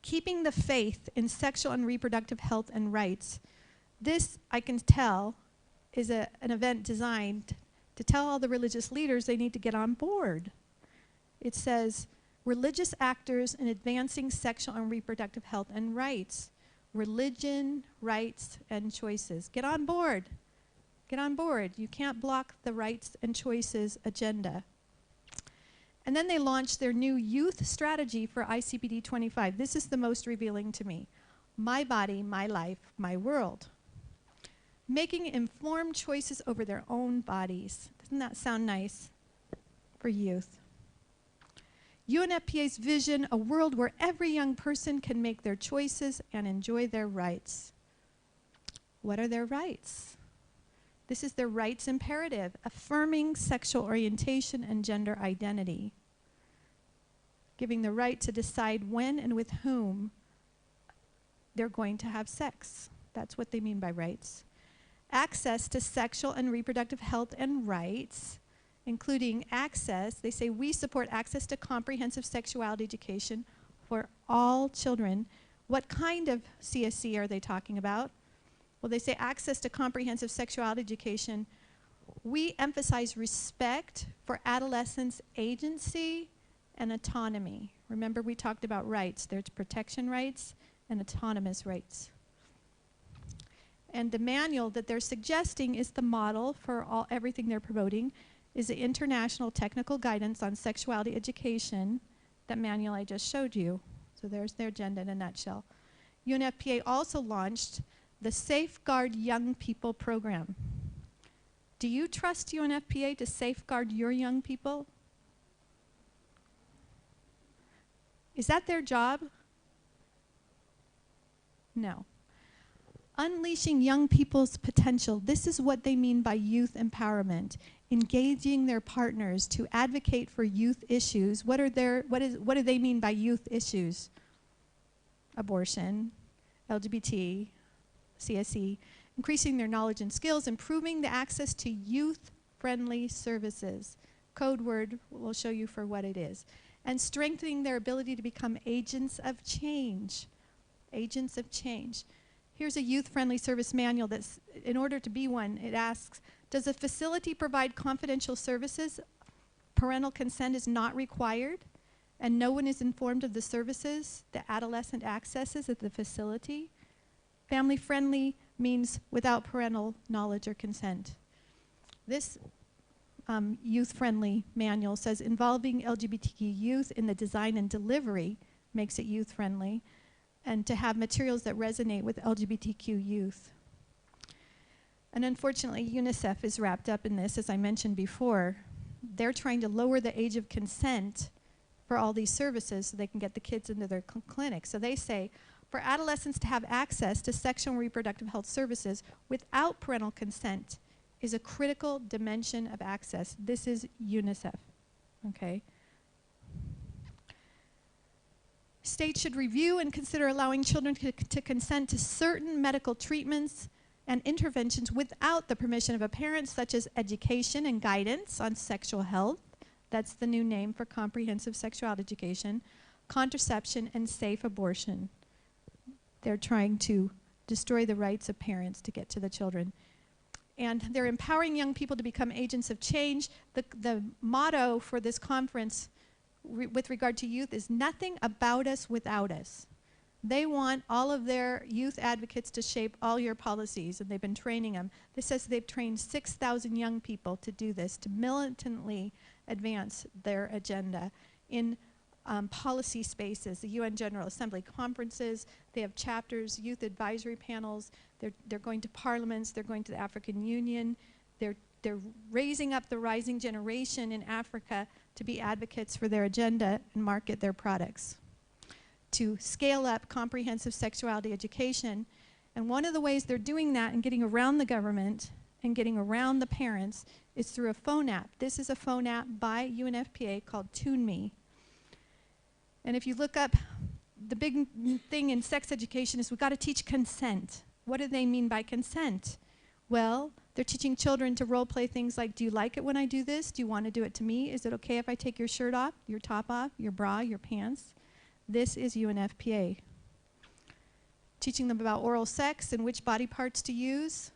Keeping the faith in sexual and reproductive health and rights. This, I can tell, is an event designed to tell all the religious leaders they need to get on board. It says, religious actors in advancing sexual and reproductive health and rights. Religion, rights, and choices. Get on board. Get on board. You can't block the rights and choices agenda. And then they launched their new youth strategy for ICPD25. This is the most revealing to me. My body, my life, my world. Making informed choices over their own bodies. Doesn't that sound nice for youth? UNFPA's vision, a world where every young person can make their choices and enjoy their rights. What are their rights? This is their rights imperative, affirming sexual orientation and gender identity, giving the right to decide when and with whom they're going to have sex. That's what they mean by rights. Access to sexual and reproductive health and rights, including access, they say we support access to comprehensive sexuality education for all children. What kind of CSC are they talking about? Well, they say access to comprehensive sexuality education. We emphasize respect for adolescents' agency and autonomy. Remember, we talked about rights. There's protection rights and autonomous rights. And the manual that they're suggesting is the model for everything they're promoting, is the International Technical Guidance on Sexuality Education, that manual I just showed you. So there's their agenda in a nutshell. UNFPA also launched the Safeguard Young People program. Do you trust UNFPA to safeguard your young people? Is that their job? No. Unleashing young people's potential. This is what they mean by youth empowerment. Engaging their partners to advocate for youth issues. What do they mean by youth issues? Abortion, LGBT, CSE, increasing their knowledge and skills, improving the access to youth-friendly services. Code word we'll show you for what it is. And strengthening their ability to become agents of change. Agents of change. Here's a youth-friendly service manual that's, in order to be one, it asks, does a facility provide confidential services? Parental consent is not required. and no one is informed of the services the adolescent accesses at the facility. Family-friendly means without parental knowledge or consent. This youth-friendly manual says involving LGBTQ youth in the design and delivery makes it youth-friendly, and to have materials that resonate with LGBTQ youth. And unfortunately, UNICEF is wrapped up in this, as I mentioned before. They're trying to lower the age of consent for all these services so they can get the kids into their clinics. So they say, for adolescents to have access to sexual and reproductive health services without parental consent is a critical dimension of access. This is UNICEF, okay? States should review and consider allowing children to consent to certain medical treatments and interventions without the permission of a parent, such as education and guidance on sexual health. That's the new name for comprehensive sexuality education, contraception, and safe abortion. They're trying to destroy the rights of parents to get to the children. And they're empowering young people to become agents of change. The motto for this conference with regard to youth is nothing about us without us. They want all of their youth advocates to shape all your policies, and they've been training them. This says they've trained 6,000 young people to do this, to militantly advance their agenda in policy spaces, the UN General Assembly conferences. They have chapters, youth advisory panels. They're going to parliaments. They're going to the African Union. They're raising up the rising generation in Africa to be advocates for their agenda and market their products, to scale up comprehensive sexuality education. And one of the ways they're doing that and getting around the government and getting around the parents is through a phone app. This is a phone app by UNFPA called Tune Me. And if you look up, the big thing in sex education is we've got to teach consent. What do they mean by consent? Well, they're teaching children to role play things like, do you like it when I do this? Do you want to do it to me? Is it okay if I take your shirt off, your top off, your bra, your pants? This is UNFPA. Teaching them about oral sex and which body parts to use.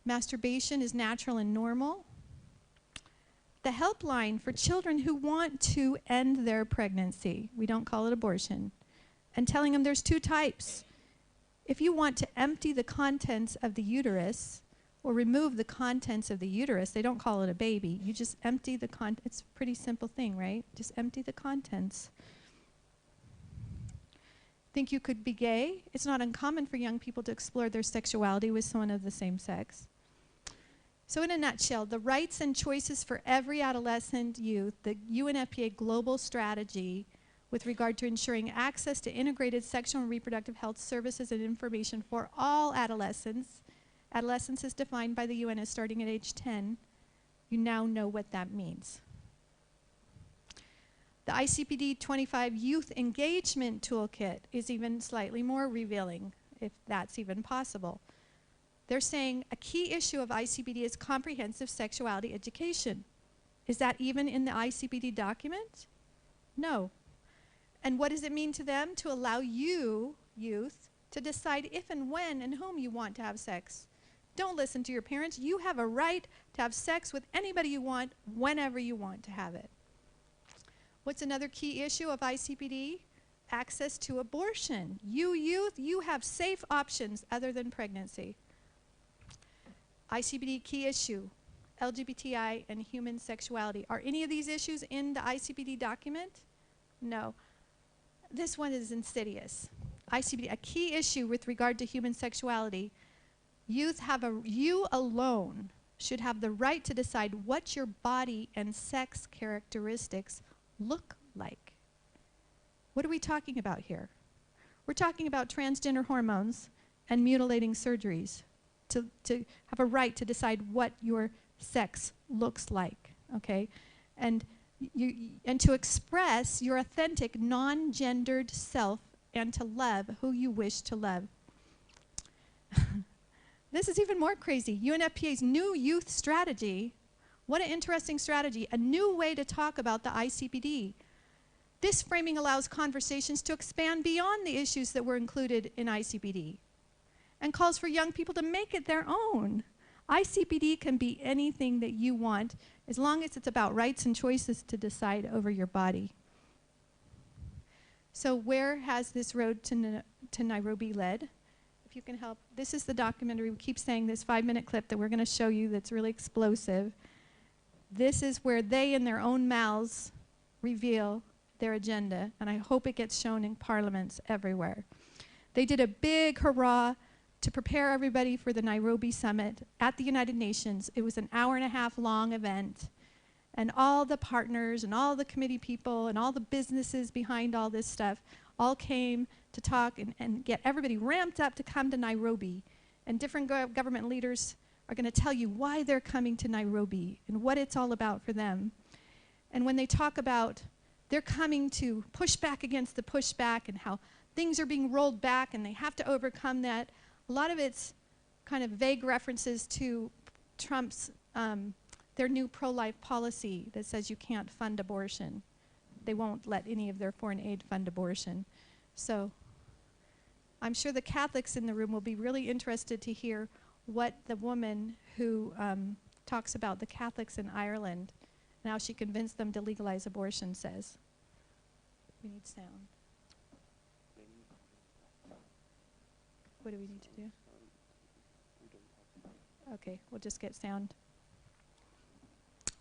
Masturbation is natural and normal. The helpline for children who want to end their pregnancy. We don't call it abortion. And telling them there's two types. If you want to empty the contents of the uterus or remove the contents of the uterus, they don't call it a baby. You just empty the it's a pretty simple thing, right? Just empty the contents. Think you could be gay? It's not uncommon for young people to explore their sexuality with someone of the same sex. So in a nutshell, the rights and choices for every adolescent youth, the UNFPA global strategy with regard to ensuring access to integrated sexual and reproductive health services and information for all adolescents. Adolescence is defined by the UN as starting at age 10. You now know what that means. The ICPD25 Youth Engagement Toolkit is even slightly more revealing, if that's even possible. They're saying a key issue of ICPD is comprehensive sexuality education. Is that even in the ICPD document? No. And what does it mean to them? To allow you, youth, to decide if and when and whom you want to have sex. Don't listen to your parents. You have a right to have sex with anybody you want, whenever you want to have it. What's another key issue of ICPD? Access to abortion. You youth, you have safe options other than pregnancy. ICPD key issue, LGBTI and human sexuality. Are any of these issues in the ICPD document? No. This one is insidious. ICPD, a key issue with regard to human sexuality. You alone should have the right to decide what your body and sex characteristics look like. What are we talking about here? We're talking about transgender hormones and mutilating surgeries to have a right to decide what your sex looks like, okay? And to express your authentic, non-gendered self and to love who you wish to love. This is even more crazy. UNFPA's new youth strategy. What an interesting strategy. A new way to talk about the ICPD. This framing allows conversations to expand beyond the issues that were included in ICPD and calls for young people to make it their own. ICPD can be anything that you want as long as it's about rights and choices to decide over your body. So where has this road to Nairobi led? If you can help, this is the documentary. We keep saying this 5-minute clip that we're going to show you that's really explosive. This is where they, in their own mouths, reveal their agenda, and I hope it gets shown in parliaments everywhere. They did a big hurrah to prepare everybody for the Nairobi summit at the United Nations. It was an hour-and-a-half long event, and all the partners and all the committee people and all the businesses behind all this stuff all came to talk and get everybody ramped up to come to Nairobi. And different government leaders are going to tell you why they're coming to Nairobi and what it's all about for them. And when they talk about they're coming to push back against the pushback and how things are being rolled back and they have to overcome that, a lot of it's kind of vague references to Trump's, their new pro-life policy that says you can't fund abortion. They won't let any of their foreign aid fund abortion. So I'm sure the Catholics in the room will be really interested to hear what the woman who talks about the Catholics in Ireland and how she convinced them to legalize abortion says. We need sound. What do we need to do? Okay, we'll just get sound.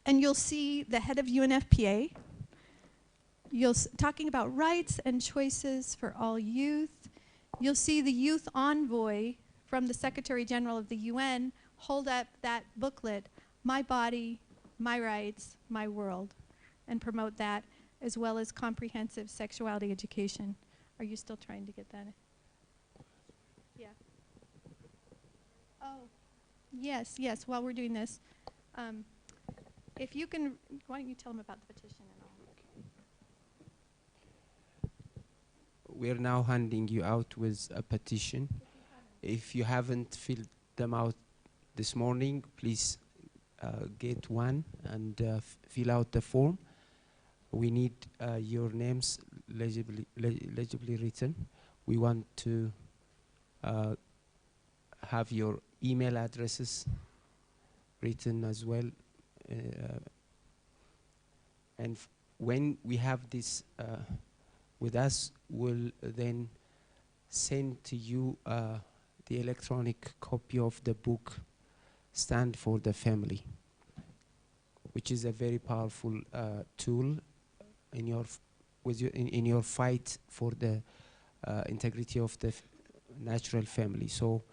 And you'll see the head of UNFPA. Talking about rights and choices for all youth. You'll see the youth envoy from the Secretary General of the UN hold up that booklet, My Body, My Rights, My World, and promote that, as well as comprehensive sexuality education. Are you still trying to get that? Yeah. Oh, yes, yes, while we're doing this. If you can, why don't you tell them about the petition and all? We're now handing you out with a petition. If you haven't filled them out this morning, please get one and fill out the form. We need your names legibly written. We want to have your email addresses written as well. And when we have this with us, we'll then send to you the electronic copy of the book, Stand for the Family, which is a very powerful tool in your in your fight for the integrity of the natural family. So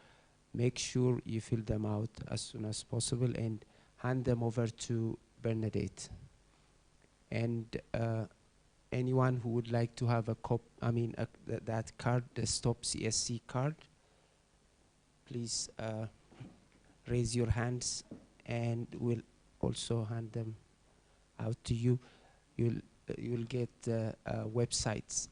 make sure you fill them out as soon as possible and hand them over to Bernadette. And anyone who would like to have a that card, the Stop CSC card, please raise your hands and we'll also hand them out to you. You'll get websites.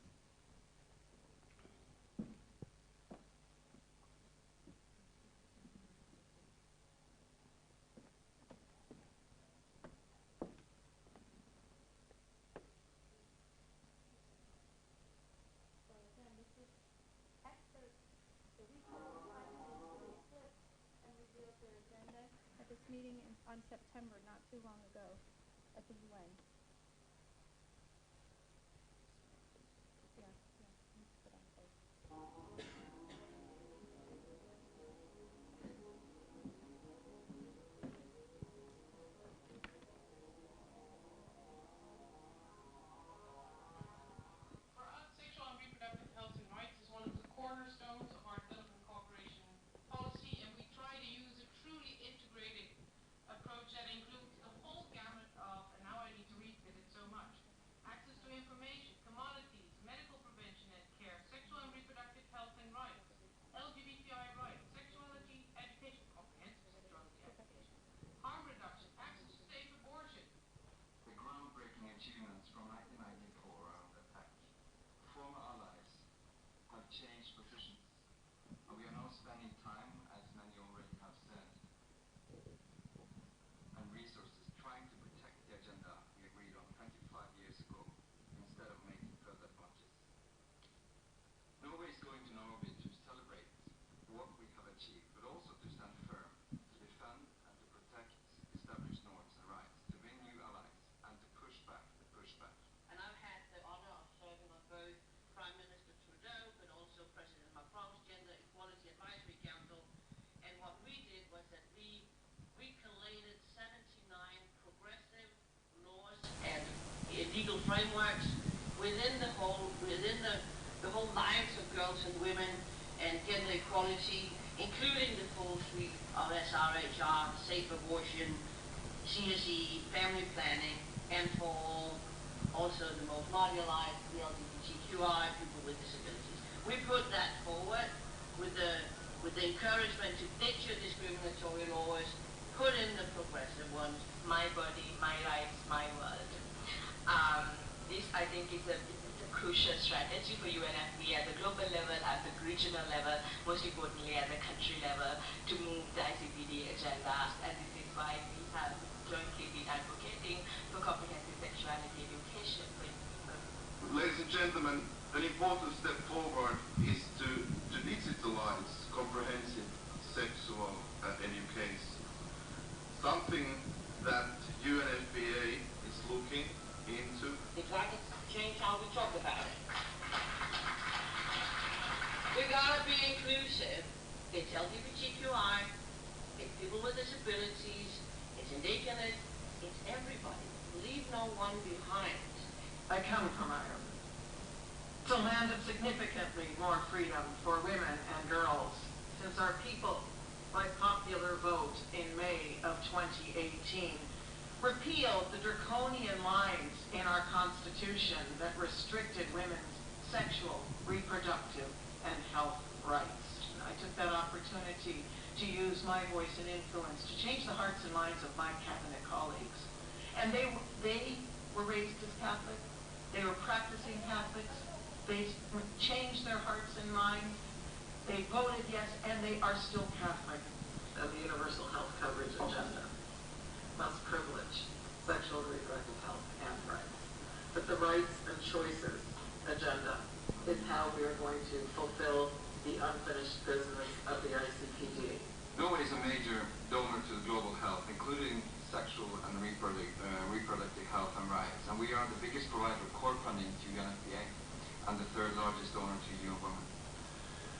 At this meeting on September, not too long ago, at the UN. Yeah, yeah, put on hold. For us, sexual and reproductive health and rights is one of the cornerstones of our development cooperation policy, and we try to use a truly integrated approach that includes the whole gamut of, and now I need to frameworks within the whole lives of girls and women and gender equality, including the full suite of SRHR, safe abortion, CSE, family planning, and for also the most marginalized, the LGBTQI, people with disabilities. We put that forward with the encouragement to ditch your discriminatory laws, put in the progressive ones, my body, my rights, my world. This, I think, is a crucial strategy for UNFPA at the global level, at the regional level, most importantly at the country level, to move the ICPD agenda. And this is why we have jointly been advocating for comprehensive sexuality education for young people. Ladies and gentlemen, an important step forward is to digitalize comprehensive sexual education. Something that UNFPA is looking into. If I could change how we talk about it. We gotta be inclusive. It's LGBTQI, it's people with disabilities, it's indigenous, it's everybody. Leave no one behind. I come from Ireland. It's a land of significantly more freedom for women and girls, since our people, by popular vote in May of 2018, repealed the draconian lines in our Constitution that restricted women's sexual, reproductive, and health rights. And I took that opportunity to use my voice and influence to change the hearts and minds of my cabinet colleagues. And they were raised as Catholic. They were practicing Catholics. They changed their hearts and minds. They voted yes, and they are still Catholic. Of the Universal Health Coverage Agenda must privilege sexual and reproductive health and rights. But the rights and choices agenda is how we are going to fulfill the unfinished business of the ICPD. Norway is a major donor to global health, including sexual and reproductive health and rights. And we are the biggest provider of core funding to UNFPA and the third largest donor to UN Women.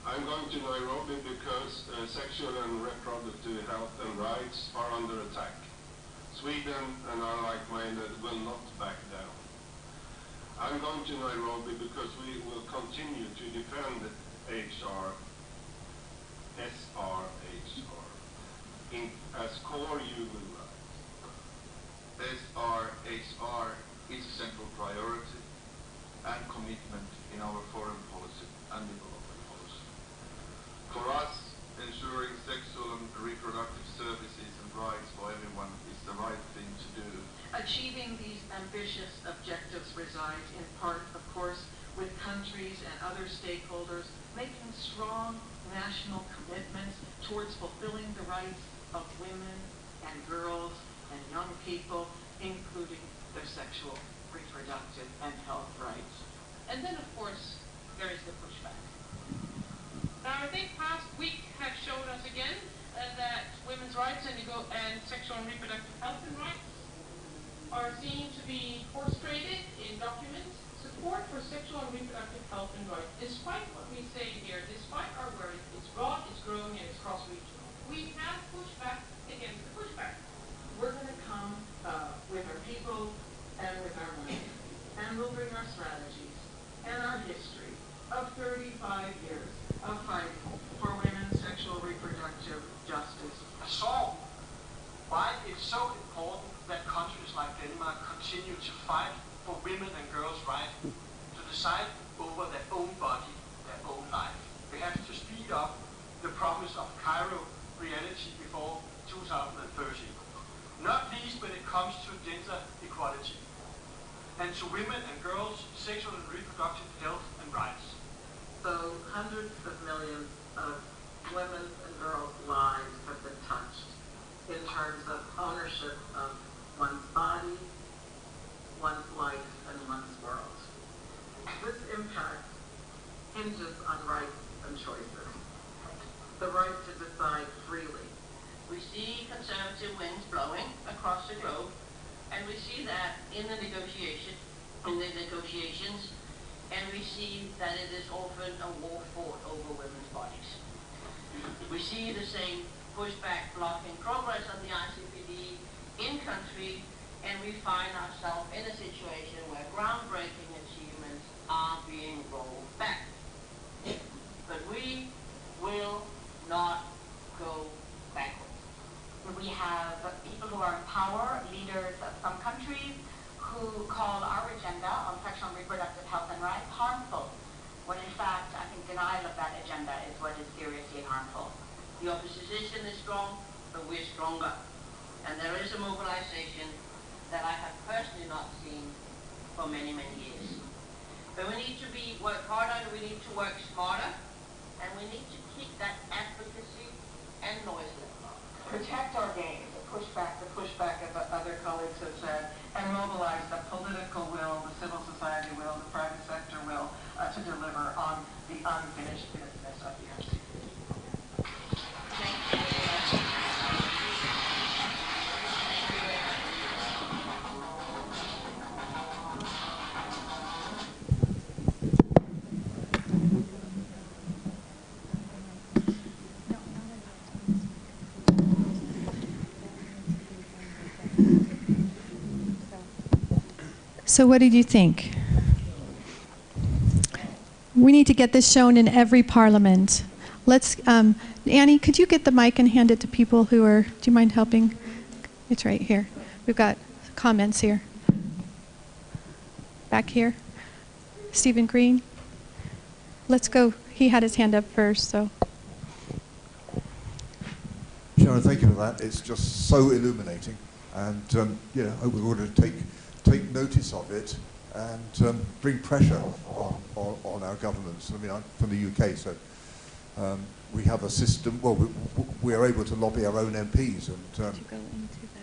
I'm going to Nairobi because sexual and reproductive health and rights are under attack. Sweden and our like-minded will not back down. I'm going to Nairobi because we will continue to defend SRHR as core human rights. SRHR is a central priority and commitment in our foreign policy and development policy. For us, ensuring sexual and reproductive services and rights for everyone is the right thing to do. Achieving these ambitious objectives resides in part, of course, with countries and other stakeholders making strong national commitments towards fulfilling the rights of women and girls and young people, including their sexual, reproductive, and health rights. And then, of course, there is the pushback. Now, I think past week has shown us again that women's rights and sexual and reproductive health and rights are seen to be frustrated in documents. Support for sexual and reproductive health and rights, despite what we say here, despite our worries, it's broad, it's growing, and it's cross-regional. We have pushed back against the pushback. We're going to come with our people and with our money, and we'll bring our strategies and our history of 35 years of fighting for women's sexual reproductive justice. So, why it's so important that countries like Denmark continue to fight for women and girls' right to decide over their own body, their own life. We have to speed up the promise of Cairo reality before 2030. Not least when it comes to gender equality and to women and girls' sexual and reproductive health and rights. So hundreds of millions of women's and girls' lives have been touched in terms of ownership of one's body, one's life, and one's world. This impact hinges on rights and choices. The right to decide freely. We see conservative winds blowing across the globe, and we see that in the negotiations, and we see that it is often a war fought over women's bodies. We see the same pushback blocking progress of the ICPD in country and we find ourselves in a situation where groundbreaking achievements are being rolled back. But we will not go backwards. We have people who are in power, leaders of some countries, who call our agenda on sexual and reproductive health and rights harmful, when in fact, I think denial of that agenda is what is seriously harmful. The opposition is strong, but we're stronger. And there is a mobilization that I have personally not seen for many, many years. But we need to work harder, we need to work smarter, and we need to keep that advocacy and noise level. Protect our gains, the pushback as other colleagues have said, and mobilize the political will, the civil society will, the private sector will to deliver on the unfinished business of the ICPD. Thank you very much. So what did you think? We need to get this shown in every parliament. Let's, Annie, could you get the mic and hand it to people who are, do you mind helping? It's right here. We've got comments here. Back here. Stephen Green. Let's go. He had his hand up first, so. Sharon, thank you for that. It's just so illuminating. And, I hope we're going to take notice of it and bring pressure on our governments. I mean, I'm from the UK, so we have a system, well, we are able to lobby our own MPs, and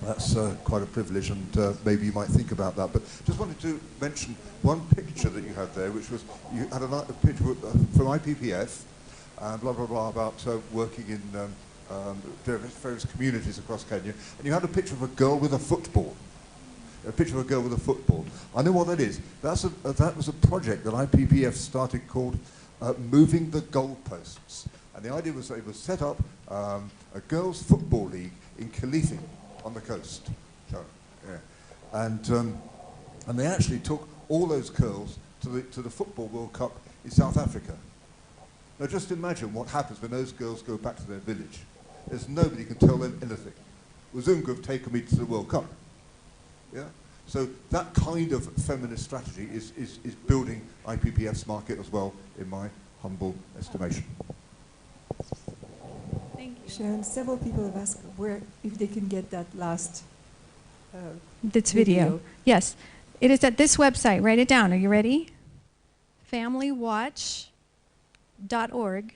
that's quite a privilege, and maybe you might think about that. But just wanted to mention one picture that you had there, which was, you had a picture from IPPF, and blah, blah, blah, about working in various communities across Kenya, and you had a picture of a girl with a football. A picture of a girl with a football. I know what that is. That was a project that IPPF started called Moving the Goalposts. And the idea was they would set up a girls' football league in Kilifi on the coast. So, yeah. And they actually took all those girls to the Football World Cup in South Africa. Now just imagine what happens when those girls go back to their village. There's nobody can tell them anything. Wazungu have taken me to the World Cup. Yeah? So that kind of feminist strategy is building IPPF's market as well, in my humble estimation. Thank you. Sharon, several people have asked if they can get that last This video. Yes. It is at this website. Write it down. Are you ready? FamilyWatch.org.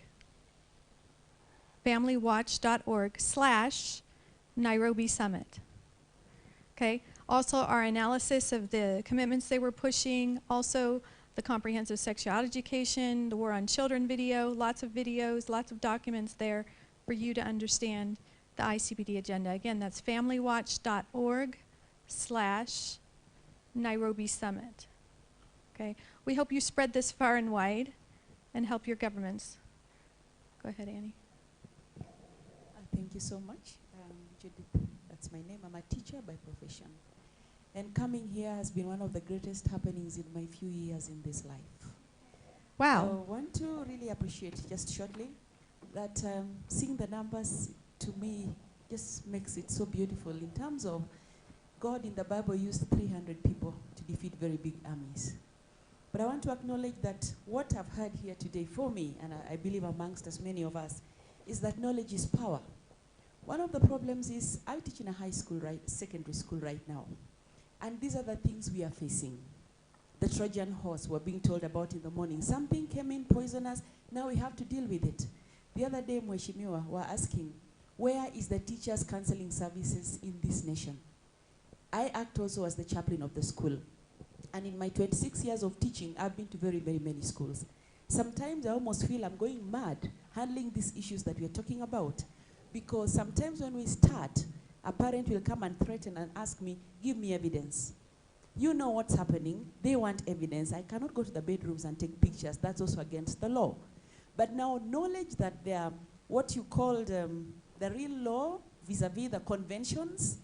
FamilyWatch.org/Nairobi Summit. Okay. Also, our analysis of the commitments they were pushing, also the comprehensive sexuality education, the war on children video, lots of videos, lots of documents there for you to understand the ICPD agenda. Again, that's FamilyWatch.org/Nairobi Summit. Okay, we hope you spread this far and wide and help your governments. Go ahead, Annie. Thank you so much. Judith, that's my name. I'm a teacher by profession. And coming here has been one of the greatest happenings in my few years in this life. Wow. I want to really appreciate just shortly that seeing the numbers to me just makes it so beautiful in terms of God in the Bible used 300 people to defeat very big armies. But I want to acknowledge that what I've heard here today for me, and I believe amongst us, many of us, is that knowledge is power. One of the problems is I teach in a high school, secondary school right now. And these are the things we are facing. The Trojan horse we're being told about in the morning. Something came in poisonous, now we have to deal with it. The other day, Mweshimiwa were asking, where is the teachers' counseling services in this nation? I act also as the chaplain of the school. And in my 26 years of teaching, I've been to very, very many schools. Sometimes I almost feel I'm going mad handling these issues that we're talking about. Because sometimes when we start, a parent will come and threaten and ask me, give me evidence. You know what's happening. They want evidence. I cannot go to the bedrooms and take pictures. That's also against the law. But now knowledge that there are what you call the real law vis-a-vis the conventions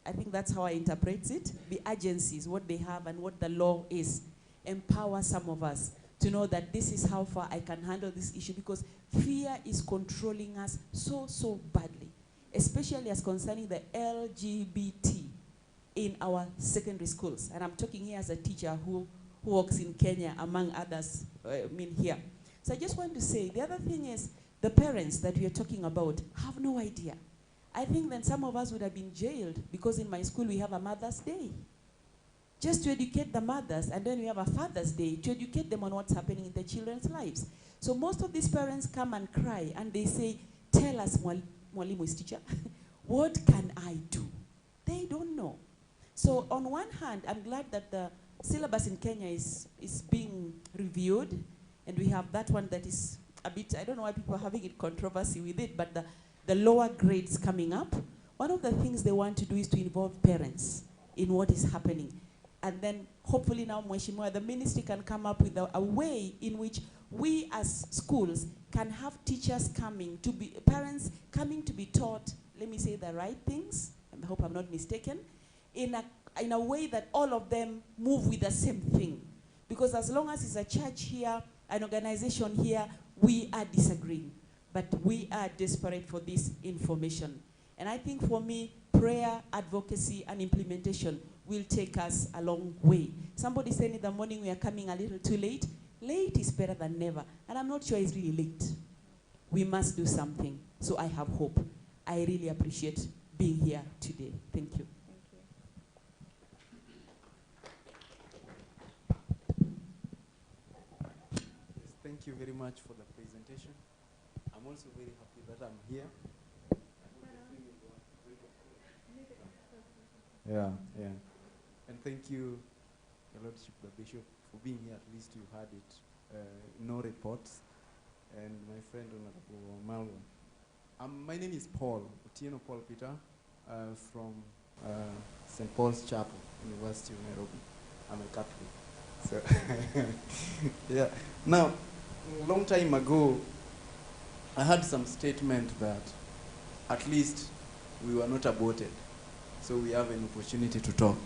I think that's how I interpret it. The agencies, what they have and what the law is, empower some of us to know that this is how far I can handle this issue, because fear is controlling us so, so badly, especially as concerning the LGBT in our secondary schools. And I'm talking here as a teacher who works in Kenya, among others, here. So I just want to say, the other thing is, the parents that we are talking about have no idea. I think that some of us would have been jailed, because in my school we have a Mother's Day, just to educate the mothers, and then we have a Father's Day to educate them on what's happening in their children's lives. So most of these parents come and cry, and they say, tell us, Mwalimu is teacher, what can I do? They don't know. So on one hand, I'm glad that the syllabus in Kenya is being reviewed, and we have that one that is a bit, I don't know why people are having it controversy with it, but the lower grades coming up, one of the things they want to do is to involve parents in what is happening. And then hopefully now, Mheshimiwa, the ministry can come up with a way in which we as schools can have teachers coming to be, parents coming to be taught, let me say, the right things, I hope I'm not mistaken, in a way that all of them move with the same thing. Because as long as it's a church here, an organization here, we are disagreeing. But we are desperate for this information. And I think for me, prayer, advocacy, and implementation will take us a long way. Somebody said in the morning we are coming a little too late. Late is better than never. And I'm not sure it's really late. We must do something. So I have hope. I really appreciate being here today. Thank you. Thank you very much for the presentation. I'm also very happy that I'm here. Yeah. And thank you, Your Lordship, the Bishop, for being here. At least you had it. No reports. And my friend, Honorable Malwa. My name is Paul, Otieno Paul Peter, from St. Paul's Chapel, University of Nairobi. I'm a Catholic. So, yeah. Now, a long time ago, I had some statement that at least we were not aborted, so we have an opportunity to talk.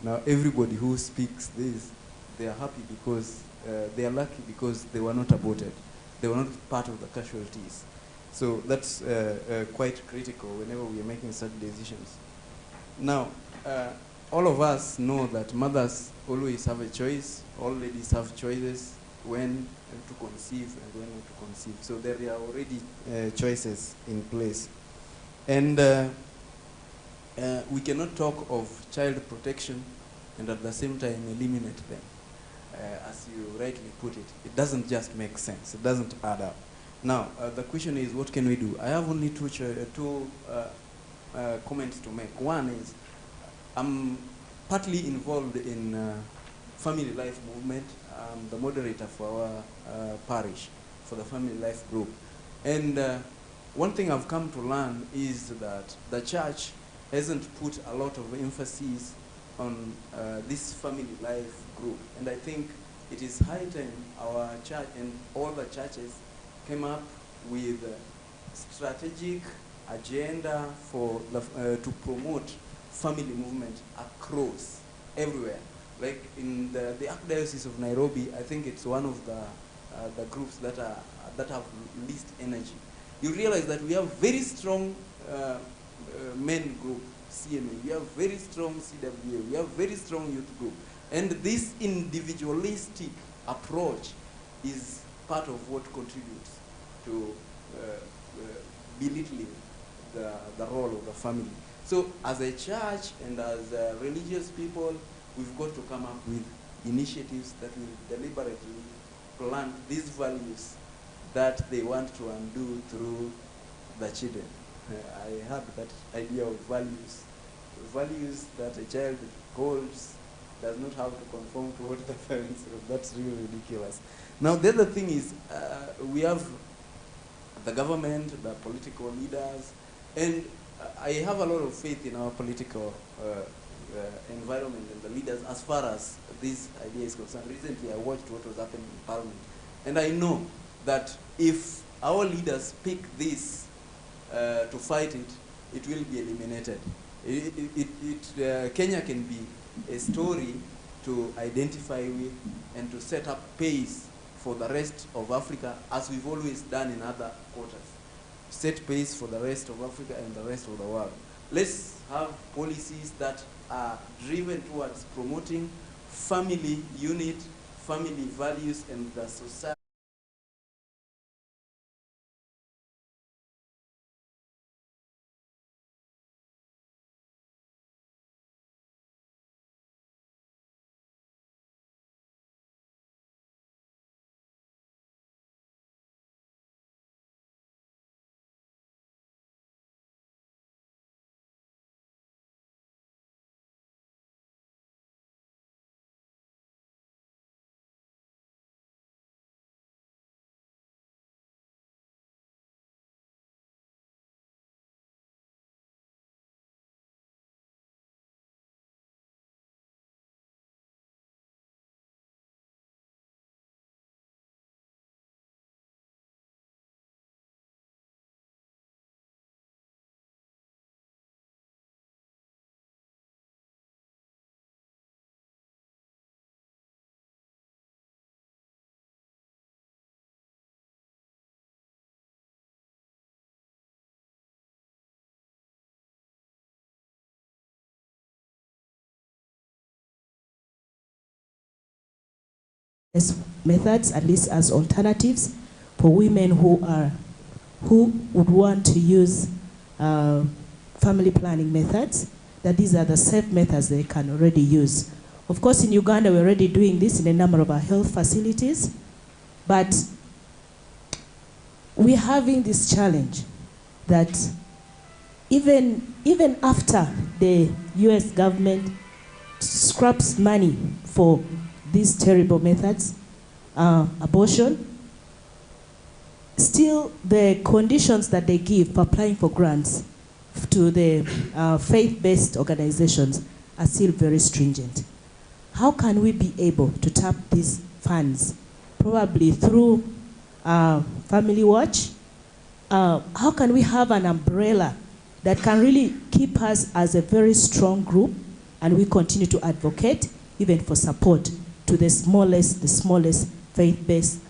Now, everybody who speaks this, they are happy because they are lucky because they were not aborted. They were not part of the casualties. So that's quite critical whenever we are making such decisions. Now, all of us know that mothers always have a choice. All ladies have choices when to conceive and when not to conceive. So there are already choices in place. And we cannot talk of child protection and at the same time eliminate them. As you rightly put it, it doesn't just make sense. It doesn't add up. Now, the question is, what can we do? I have only two comments to make. One is, I'm partly involved in Family Life Movement. I'm the moderator for our parish, for the Family Life group. And one thing I've come to learn is that the church hasn't put a lot of emphasis on this Family Life group. And I think it is high time our church and all the churches came up with a strategic agenda for to promote family movement across everywhere. Like in the Archdiocese of Nairobi, I think it's one of the groups that have least energy. You realize that we have very strong men group, CMA, we have very strong CWA, we have very strong youth group. And this individualistic approach is part of what contributes to belittling the role of the family. So as a church and as religious people, we've got to come up with initiatives that will deliberately plant these values that they want to undo through the children. I had that idea of values. Values that a child holds does not have to conform to what the parents do. That's really ridiculous. Now, the other thing is we have the government, the political leaders, and I have a lot of faith in our political environment and the leaders as far as this idea is concerned. Recently, I watched what was happening in Parliament, and I know that if our leaders pick this to fight it, it will be eliminated. Kenya can be a story to identify with and to set up pace for the rest of Africa, as we've always done in other quarters. Set pace for the rest of Africa and the rest of the world. Let's have policies that are driven towards promoting family unit, family values, and the society. As methods, at least as alternatives for women who would want to use family planning methods, that these are the safe methods they can already use. Of course, in Uganda, we're already doing this in a number of our health facilities, but we're having this challenge that even after the US government scraps money for these terrible methods, abortion, still the conditions that they give for applying for grants to the faith-based organizations are still very stringent. How can we be able to tap these funds? Probably through Family Watch. How can we have an umbrella that can really keep us as a very strong group, and we continue to advocate even for support to the smallest faith-based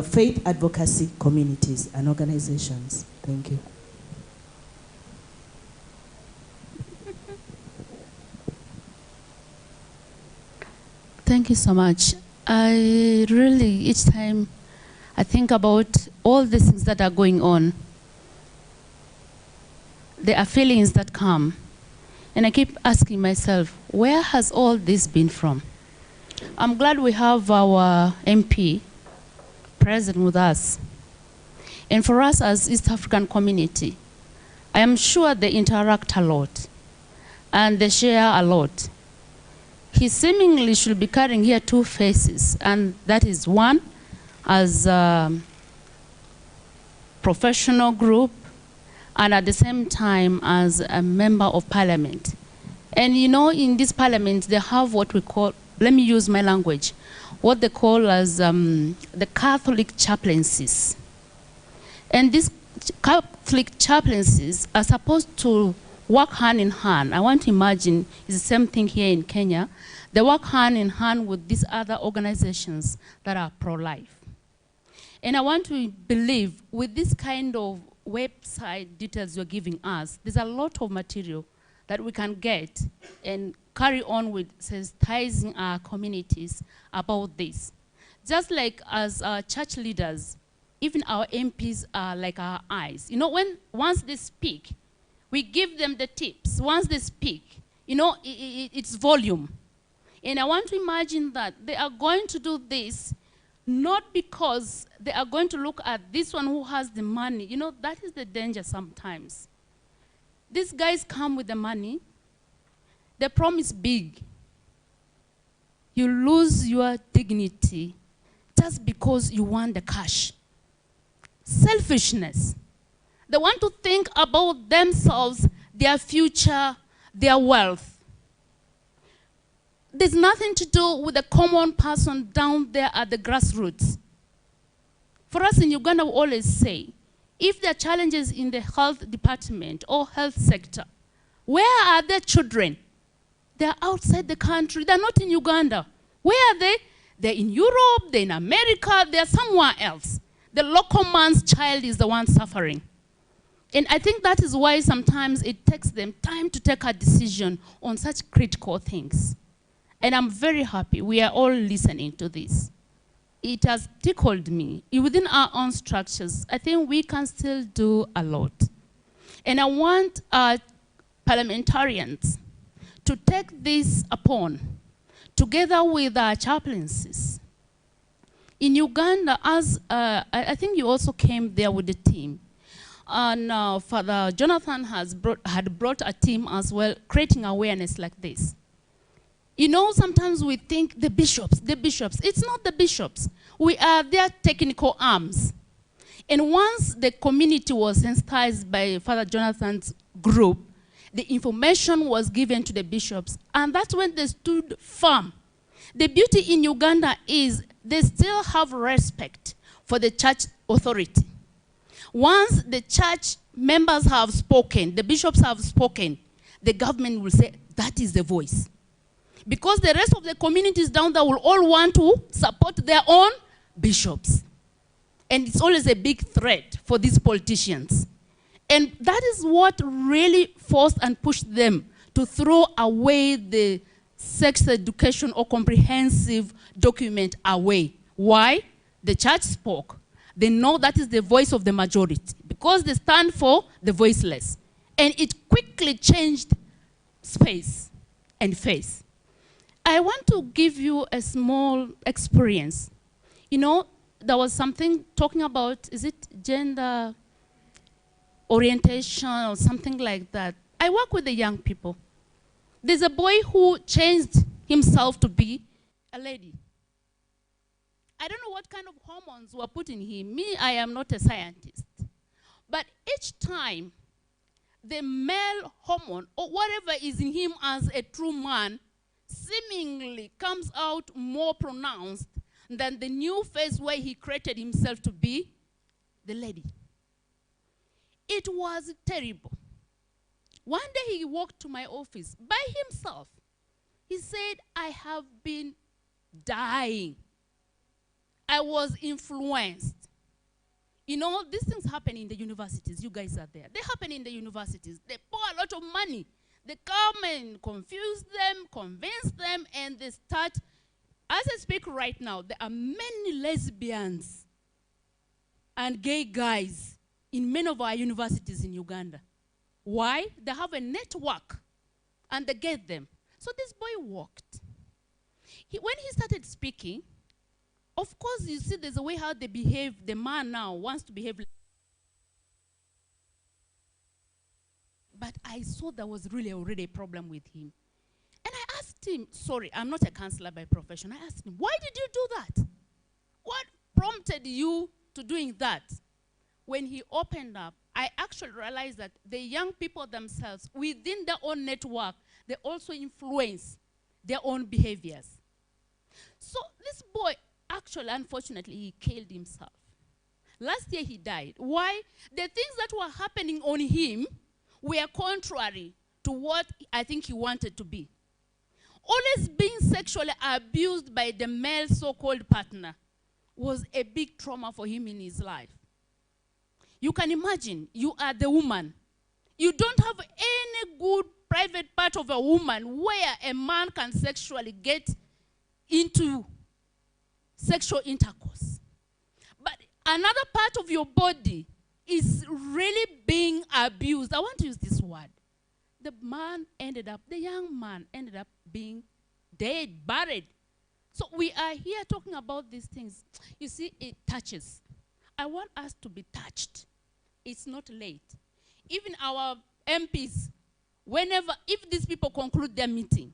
faith advocacy communities and organizations? Thank you. Thank you so much. I really, each time I think about all the things that are going on, there are feelings that come. And I keep asking myself, where has all this been from? I'm glad we have our MP present with us. And for us as East African community, I am sure they interact a lot and they share a lot. He seemingly should be carrying here two faces, and that is one as a professional group, and at the same time as a member of parliament. And you know, in this parliament, they have what we call, let me use my language, what they call as the Catholic chaplaincies. And these Catholic chaplaincies are supposed to work hand in hand. I want to imagine it's the same thing here in Kenya. They work hand in hand with these other organizations that are pro-life. And I want to believe with this kind of website details you're giving us, there's a lot of material that we can get and carry on with sensitizing our communities about this. Just like as church leaders, even our MPs are like our eyes. You know, once they speak, we give them the tips. Once they speak, you know, it's volume. And I want to imagine that they are going to do this not because they are going to look at this one who has the money. You know, that is the danger sometimes. These guys come with the money. They promise big. You lose your dignity just because you want the cash. Selfishness. They want to think about themselves, their future, their wealth. There's nothing to do with the common person down there at the grassroots. For us in Uganda, we always say, If there are challenges in the health department or health sector, where are their children? They're outside the country. They're not in Uganda. Where are they? They're in Europe, they're in America, they're somewhere else. The local man's child is the one suffering. And I think that is why sometimes it takes them time to take a decision on such critical things. And I'm very happy we are all listening to this. It has tickled me. Within our own structures, I think we can still do a lot. And I want parliamentarians to take this upon, together with our chaplaincies. In Uganda, as I think you also came there with the team, and Father Jonathan had brought a team as well, creating awareness like this. You know, sometimes we think the bishops. It's not the bishops. We are their technical arms. And once the community was sensitized by Father Jonathan's group, the information was given to the bishops, and that's when they stood firm. The beauty in Uganda is they still have respect for the church authority. Once the church members have spoken, the bishops have spoken, the government will say, that is the voice. Because the rest of the communities down there will all want to support their own bishops. And it's always a big threat for these politicians. And that is what really forced and pushed them to throw away the sex education or comprehensive document away. Why? The church spoke. They know that is the voice of the majority because they stand for the voiceless. And it quickly changed space and face. I want to give you a small experience. You know, there was something talking about, is it gender orientation or something like that? I work with the young people. There's a boy who changed himself to be a lady. I don't know what kind of hormones were put in him. Me, I am not a scientist. But each time the male hormone or whatever is in him as a true man seemingly comes out more pronounced than the new phase where he created himself to be the lady. It was terrible. One day he walked to my office by himself. He said, I have been dying. I was influenced. You know, these things happen in the universities. You guys are there. They happen in the universities. They pour a lot of money. They come and confuse them, convince them, and they start. As I speak right now, there are many lesbians and gay guys in many of our universities in Uganda. Why? They have a network, and they get them. So this boy walked. When he started speaking, of course, you see there's a way how they behave. The man now wants to behave. But I saw there was really already a problem with him. And I asked him, sorry, I'm not a counselor by profession. I asked him, why did you do that? What prompted you to doing that? When he opened up, I actually realized that the young people themselves, within their own network, they also influence their own behaviors. So this boy, actually, unfortunately, he killed himself. Last year he died. Why? The things that were happening on him were contrary to what I think he wanted to be. Always being sexually abused by the male so-called partner was a big trauma for him in his life. You can imagine, you are the woman. You don't have any good private part of a woman where a man can sexually get into sexual intercourse. But another part of your body is really being abused. I want to use this word. The young man ended up being dead, buried. So we are here talking about these things. You see, it touches. I want us to be touched. It's not late. Even our MPs, if these people conclude their meeting,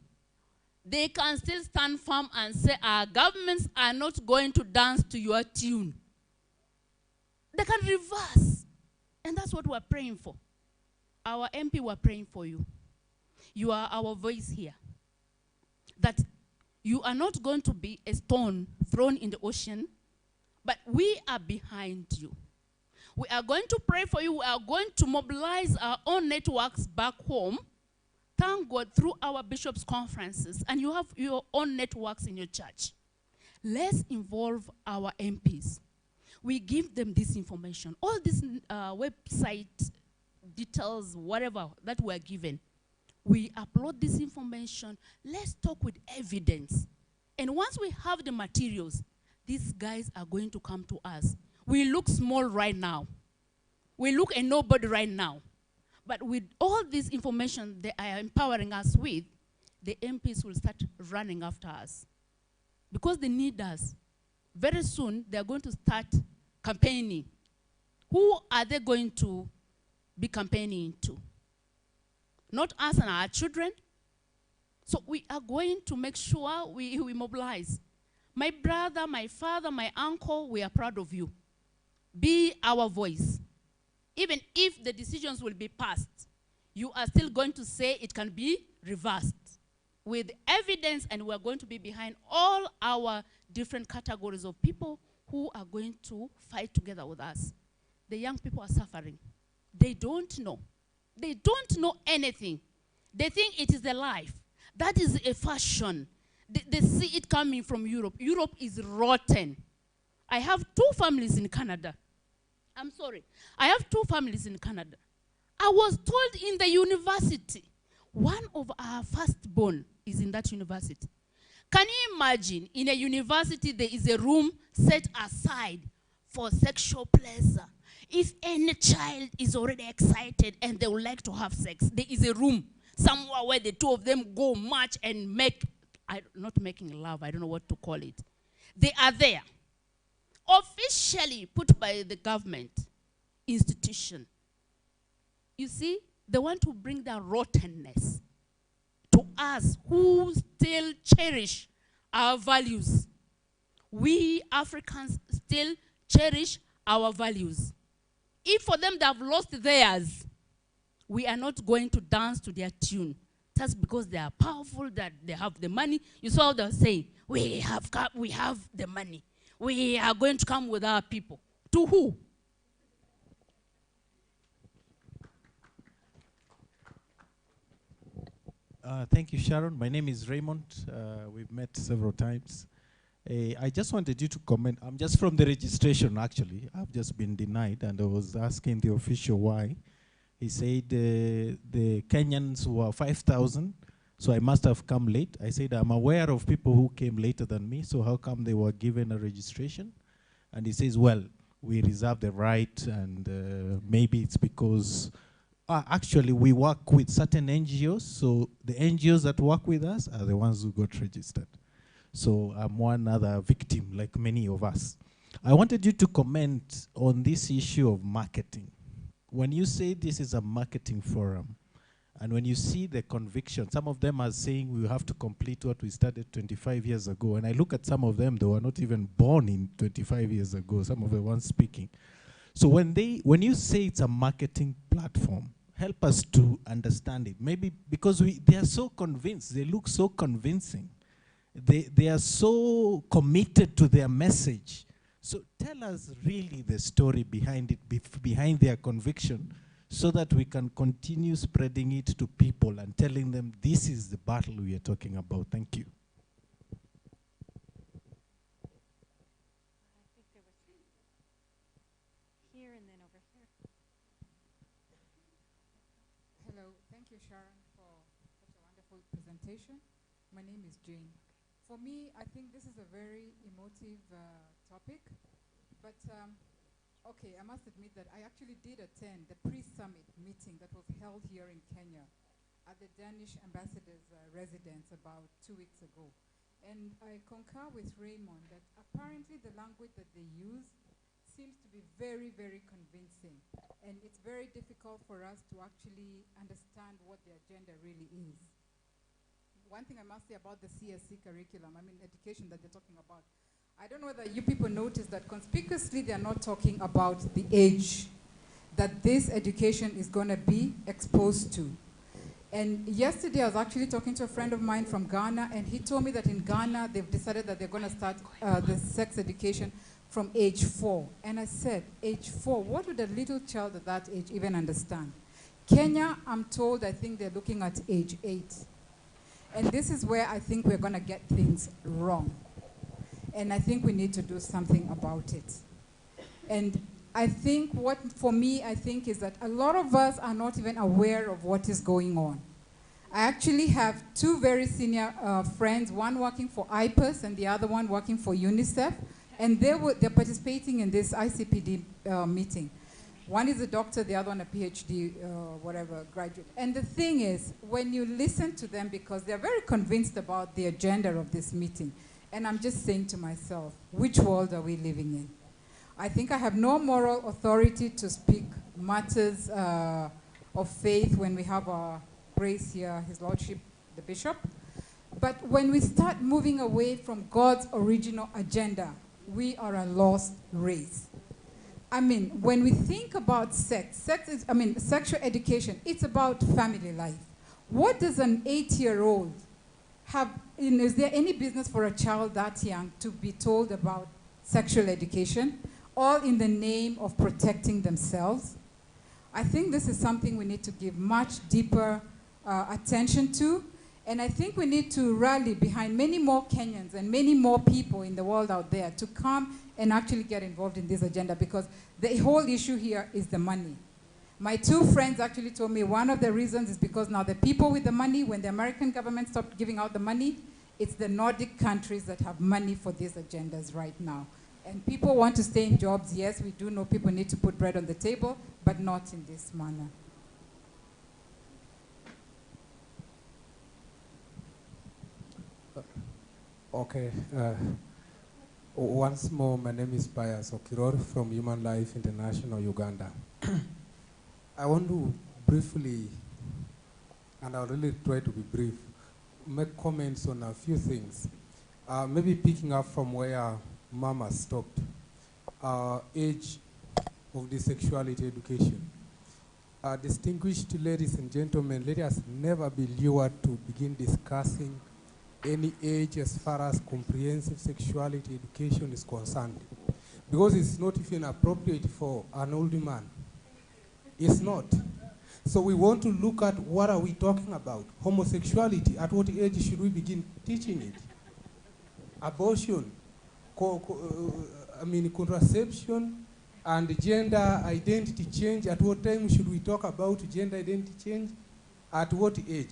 they can still stand firm and say, our governments are not going to dance to your tune. They can reverse. And that's what we're praying for. Our MP, we're praying for you. You are our voice here. That you are not going to be a stone thrown in the ocean, but we are behind you. We are going to pray for you. We are going to mobilize our own networks back home. Thank God through our bishops' conferences, and you have your own networks in your church. Let's involve our MPs. We give them this information. All these website details, whatever that we are given, we upload this information. Let's talk with evidence. And once we have the materials, these guys are going to come to us. We look small right now. We look a nobody right now. But with all this information they are empowering us with, the MPs will start running after us. Because they need us. Very soon, they are going to start campaigning. Who are they going to be campaigning to? Not us and our children. So we are going to make sure we mobilize. My brother, my father, my uncle, we are proud of you. Be our voice. Even if the decisions will be passed, you are still going to say it can be reversed with evidence, and we are going to be behind all our different categories of people who are going to fight together with us. The young people are suffering. They don't know. They don't know anything. They think it is a life. That is a fashion. They see it coming from Europe. Europe is rotten. I have 2 families in Canada. I'm sorry. I have 2 families in Canada. I was told in the university, one of our firstborn is in that university. Can you imagine, in a university there is a room set aside for sexual pleasure? If any child is already excited and they would like to have sex, there is a room somewhere where the 2 of them go march and make, not making love, I don't know what to call it. They are there. Officially put by the government institution. You see, they want to bring their rottenness to us who still cherish our values. We Africans still cherish our values. If for them they have lost theirs, we are not going to dance to their tune. That's because they are powerful, that they have the money. You saw what they were saying. We have the money. We are going to come with our people. To who? Thank you, Sharon. My name is Raymond. We've met several times. I just wanted you to comment. I'm just from the registration, actually. I've just been denied, and I was asking the official why. He said the Kenyans were 5,000, so I must have come late. I said, I'm aware of people who came later than me, so how come they were given a registration? And he says, well, we reserve the right, and maybe it's because actually we work with certain NGOs, so the NGOs that work with us are the ones who got registered. So I'm one other victim, like many of us. I wanted you to comment on this issue of marketing. When you say this is a marketing forum, and when you see the conviction, some of them are saying we have to complete what we started 25 years ago. And I look at some of them, they were not even born in 25 years ago, some of the ones speaking. So when you say it's a marketing platform, help us to understand it. Maybe because they are so convinced, they look so convincing. They are so committed to their message. So tell us really the story behind it, behind their conviction, so that we can continue spreading it to people and telling them this is the battle we are talking about. Thank you. Here and then over here. Hello, thank you, Sharon, for such a wonderful presentation. My name is Jane. For me, I think this is a very emotive topic, but okay, I must admit that I actually did attend the pre-summit meeting that was held here in Kenya at the Danish ambassador's residence about 2 weeks ago. And I concur with Raymond that apparently the language that they use seems to be very, very convincing. And it's very difficult for us to actually understand what the agenda really is. One thing I must say about the CSC curriculum, I mean education that they're talking about, I don't know whether you people notice that conspicuously they're not talking about the age that this education is going to be exposed to. And yesterday I was actually talking to a friend of mine from Ghana, and he told me that in Ghana they've decided that they're going to start the sex education from age 4. And I said, age 4, what would a little child at that age even understand? Kenya, I'm told, I think they're looking at age 8. And this is where I think we're going to get things wrong. And I think we need to do something about it. And I think what, for me, I think is that a lot of us are not even aware of what is going on. I actually have two very senior friends, one working for IPERS and the other one working for UNICEF, and they're participating in this ICPD meeting. One is a doctor, the other one a PhD, whatever, graduate. And the thing is, when you listen to them, because they're very convinced about the agenda of this meeting, and I'm just saying to myself, which world are we living in? I think I have no moral authority to speak matters of faith when we have our grace here, His Lordship, the Bishop. But when we start moving away from God's original agenda, we are a lost race. I mean, when we think about sex is, I mean, sexual education, it's about family life. What does an 8-year-old have, is there any business for a child that young to be told about sexual education, all in the name of protecting themselves? I think this is something we need to give much deeper attention to, and I think we need to rally behind many more Kenyans and many more people in the world out there to come and actually get involved in this agenda, because the whole issue here is the money. My two friends actually told me one of the reasons is because now the people with the money, when the American government stopped giving out the money, it's the Nordic countries that have money for these agendas right now. And people want to stay in jobs. Yes, we do know people need to put bread on the table, but not in this manner. Okay. Once more, my name is Pius Okiror from Human Life International, Uganda. I want to briefly, and I'll really try to be brief, make comments on a few things. Maybe picking up from where Mama stopped. Age of the sexuality education. Distinguished ladies and gentlemen, let us never be lured to begin discussing any age as far as comprehensive sexuality education is concerned, because it's not even appropriate for an old man. It's not. So we want to look at what are we talking about. Homosexuality, at what age should we begin teaching it? Abortion, contraception and gender identity change, at what time should we talk about gender identity change? At what age?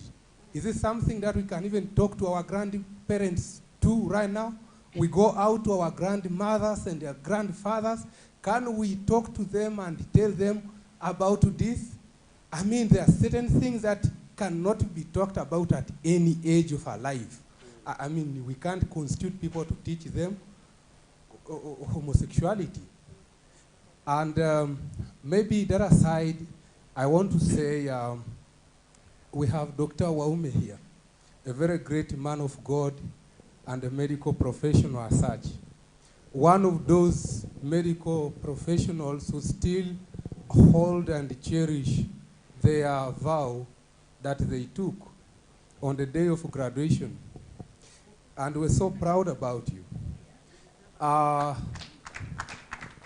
Is it something that we can even talk to our grandparents too right now? We go out to our grandmothers and their grandfathers. Can we talk to them and tell them about this? I mean, there are certain things that cannot be talked about at any age of our life. I mean, we can't constitute people to teach them homosexuality. And maybe that aside, I want to say, we have Dr. Waume here, a very great man of God and a medical professional as such. One of those medical professionals who still hold and cherish their vow that they took on the day of graduation. And we're so proud about you.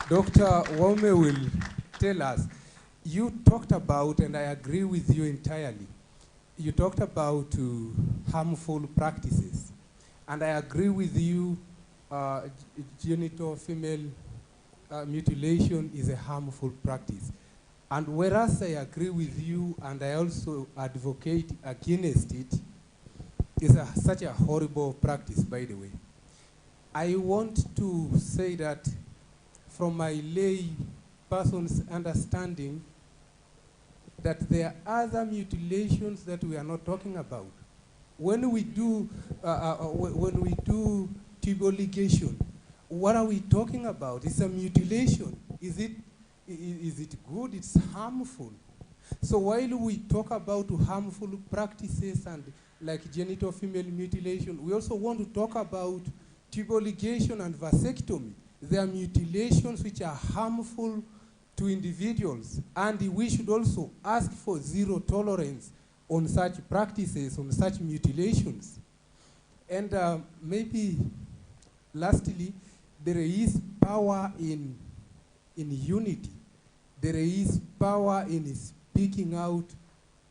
Dr. Waume will tell us, you talked about, and I agree with you entirely, you talked about harmful practices, and I agree with you, genital female mutilation is a harmful practice. And whereas I agree with you and I also advocate against it, it's such a horrible practice, by the way. I want to say that from my lay person's understanding, that there are other mutilations that we are not talking about. When we do tubal ligation, what are we talking about? It's a mutilation. Is it good? It's harmful. So while we talk about harmful practices and like genital female mutilation, we also want to talk about tubal ligation and vasectomy. There are mutilations which are harmful to individuals, and we should also ask for zero tolerance on such practices, on such mutilations. And maybe lastly, there is power in unity. There is power in speaking out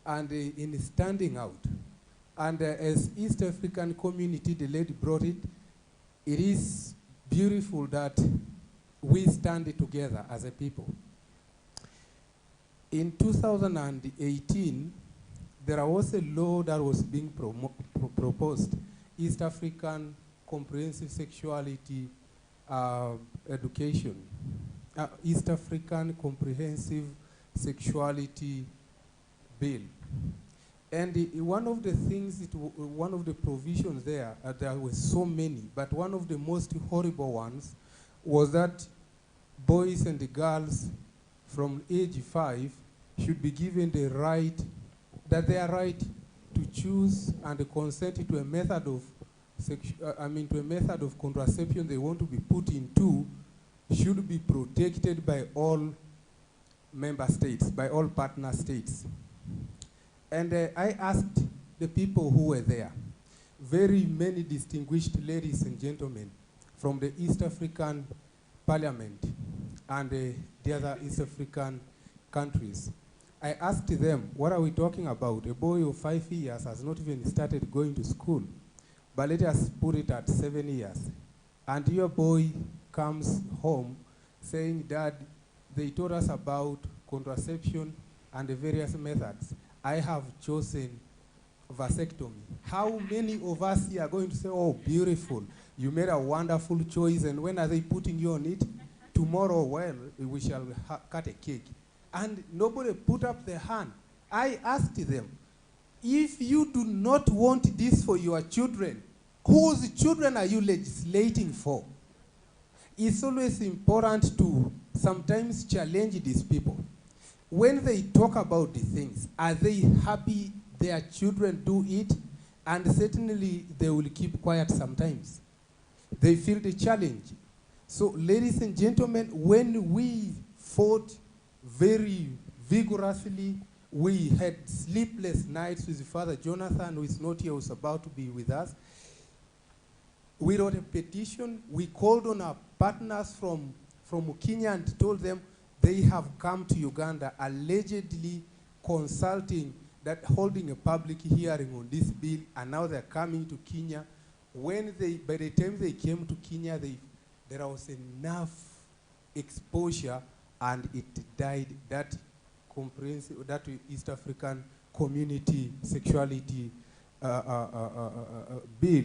and in standing out. And as East African community, the lady brought it, it is beautiful that we stand together as a people. In 2018, there was a law that was being proposed, East African Comprehensive Sexuality Education, East African Comprehensive Sexuality Bill. And one of the things, one of the provisions there were so many, but one of the most horrible ones was that boys and the girls from age 5 should be given the right, that they are right to choose and consent to a method of to a method of contraception they want to be put into, should be protected by all member states, by all partner states. And I asked the people who were there, very many distinguished ladies and gentlemen from the East African Parliament and the other East African countries. I asked them, what are we talking about? A boy of 5 years has not even started going to school, but let us put it at 7 years. And your boy comes home saying, Dad, they told us about contraception and the various methods. I have chosen vasectomy. How many of us here are going to say, oh, beautiful, you made a wonderful choice, and when are they putting you on it? Tomorrow, well, we shall cut a cake. And nobody put up their hand. I asked them, if you do not want this for your children, whose children are you legislating for? It's always important to sometimes challenge these people. When they talk about the things, are they happy their children do it? And certainly they will keep quiet sometimes. They feel the challenge. So ladies and gentlemen, when we fought very vigorously, we had sleepless nights with Father Jonathan, who is not here, who is about to be with us. We wrote a petition. We called on our partners from Kenya and told them they have come to Uganda allegedly consulting, that holding a public hearing on this bill, and now they're coming to Kenya. By the time they came to Kenya, there was enough exposure and it died. That comprehensive, that East African Community Sexuality bill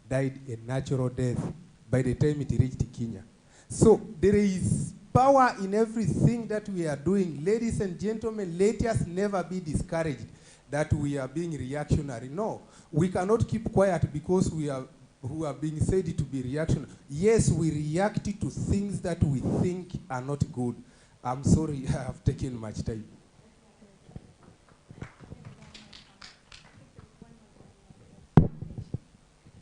died a natural death by the time it reached Kenya. So there is power in everything that we are doing. Ladies and gentlemen, let us never be discouraged that we are being reactionary. No, we cannot keep quiet because we are being said to be reactionary. Yes, we react to things that we think are not good. I'm sorry, I have taken much time.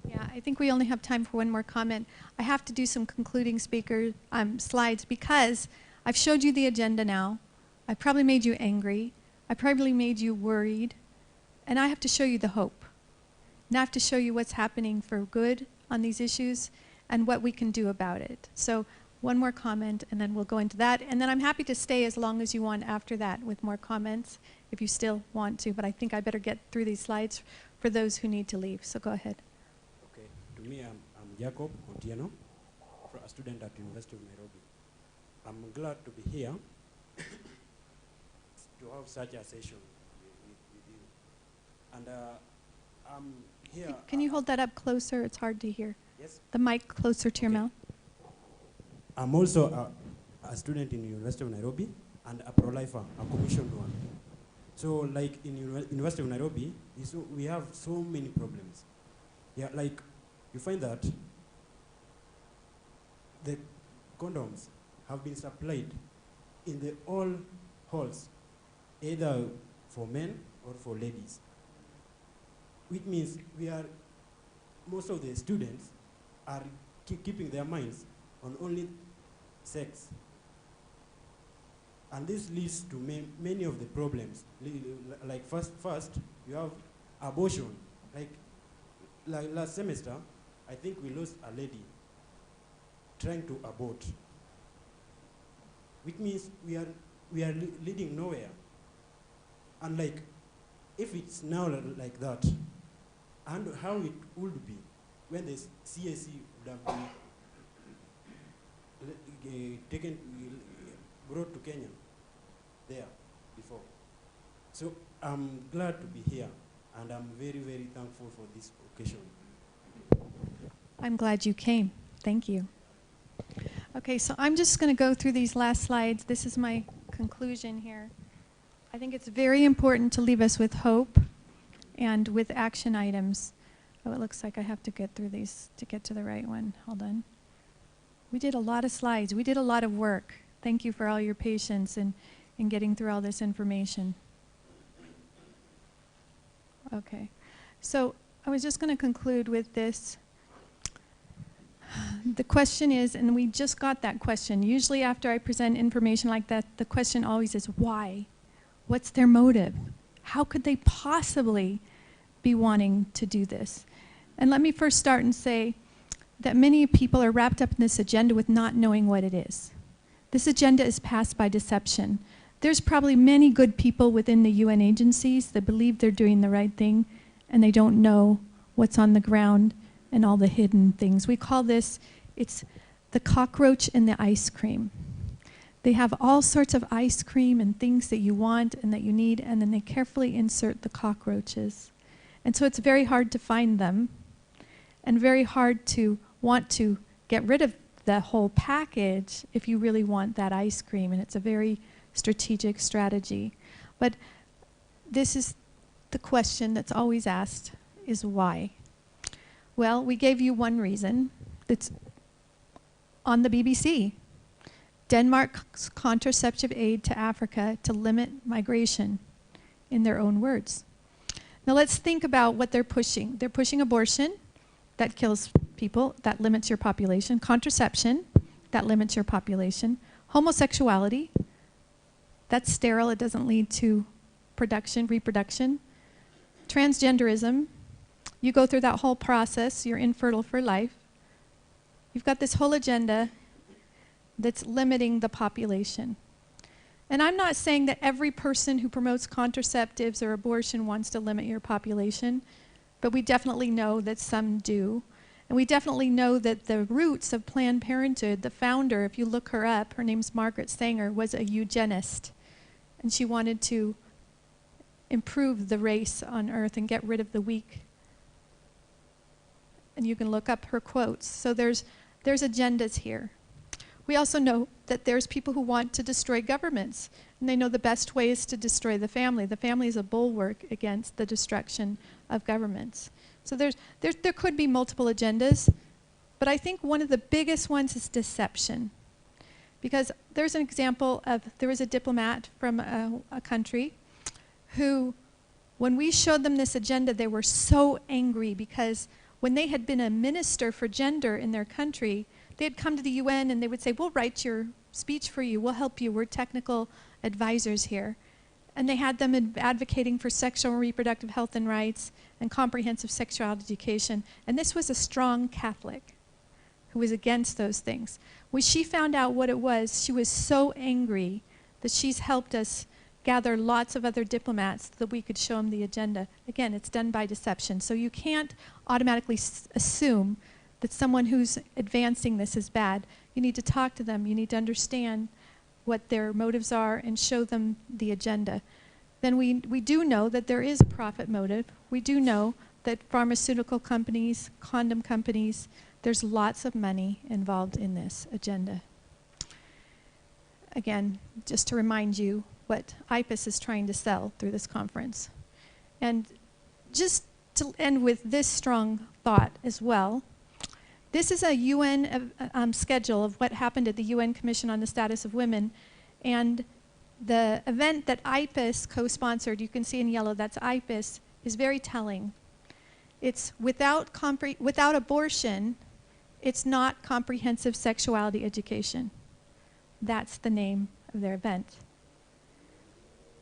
Yeah, I think we only have time for one more comment. I have to do some concluding slides because I've showed you the agenda now. I probably made you angry. I probably made you worried. And I have to show you the hope. And I have to show you what's happening for good on these issues and what we can do about it. So one more comment and then we'll go into that. And then I'm happy to stay as long as you want after that with more comments if you still want to. But I think I better get through these slides for those who need to leave. So go ahead. Okay, to me, I'm Jacob Otieno, a student at University of Nairobi. I'm glad to be here to have such a session with you. And I'm here. Can you hold that up closer? It's hard to hear. Yes. The mic closer to your mouth. I'm also a student in University of Nairobi and a Prolifer, a commissioned one. So like in University of Nairobi, we have so many problems. Yeah, like you find that the condoms have been supplied in the all halls, either for men or for ladies. Which means most of the students are keeping their minds on only sex. And this leads to many of the problems. Like first you have abortion. Like last semester, I think we lost a lady trying to abort. which means we are leading nowhere. And like, if it's now like that, and how it would be when the CAC would have been brought to Kenya there before. So I'm glad to be here, and I'm very, very thankful for this occasion. I'm glad you came. Thank you. Okay, so I'm just going to go through these last slides. This is my conclusion here. I think it's very important to leave us with hope and with action items. Oh, it looks like I have to get through these to get to the right one. Hold on. We did a lot of slides. We did a lot of work. Thank you for all your patience in getting through all this information. Okay, so I was just going to conclude with this. The question is, and we just got that question, usually after I present information like that, the question always is why? What's their motive? How could they possibly be wanting to do this? And let me first start and say that many people are wrapped up in this agenda with not knowing what it is. This agenda is passed by deception. There's probably many good people within the UN agencies that believe they're doing the right thing, and they don't know what's on the ground and all the hidden things. We call this, it's the cockroach in the ice cream. They have all sorts of ice cream and things that you want and that you need, and then they carefully insert the cockroaches. And so it's very hard to find them, and very hard to want to get rid of the whole package if you really want that ice cream, and it's a very strategic strategy. But this is the question that's always asked, is why? Well, we gave you one reason that's on the BBC. Denmark's contraceptive aid to Africa to limit migration, in their own words. Now let's think about what they're pushing. They're pushing abortion, that kills people, that limits your population. Contraception, that limits your population. Homosexuality, that's sterile, it doesn't lead to reproduction. Transgenderism, you go through that whole process, you're infertile for life. You've got this whole agenda that's limiting the population. And I'm not saying that every person who promotes contraceptives or abortion wants to limit your population, but we definitely know that some do. And we definitely know that the roots of Planned Parenthood, the founder, if you look her up, her name's Margaret Sanger, was a eugenist. And she wanted to improve the race on Earth and get rid of the weak. And you can look up her quotes. So there's agendas here. We also know that there's people who want to destroy governments, and they know the best way is to destroy the family. The family is a bulwark against the destruction of governments. So there could be multiple agendas, but I think one of the biggest ones is deception. Because there's an example of, there was a diplomat from a country who, when we showed them this agenda, they were so angry because when they had been a minister for gender in their country, they had come to the UN and they would say, we'll write your speech for you, we'll help you, we're technical advisors here. And they had them advocating for sexual and reproductive health and rights and comprehensive sexuality education. And this was a strong Catholic who was against those things. When she found out what it was, she was so angry that she's helped us gather lots of other diplomats so that we could show them the agenda. Again, it's done by deception. So you can't automatically assume that someone who's advancing this is bad. You need to talk to them. You need to understand what their motives are and show them the agenda. Then we do know that there is a profit motive. We do know that pharmaceutical companies, condom companies, there's lots of money involved in this agenda. Again, just to remind you what IPIS is trying to sell through this conference. And just to end with this strong thought as well, this is a UN schedule of what happened at the UN Commission on the Status of Women. And the event that IPIS co-sponsored, you can see in yellow, that's IPIS, is very telling. It's without abortion, it's not comprehensive sexuality education. That's the name of their event.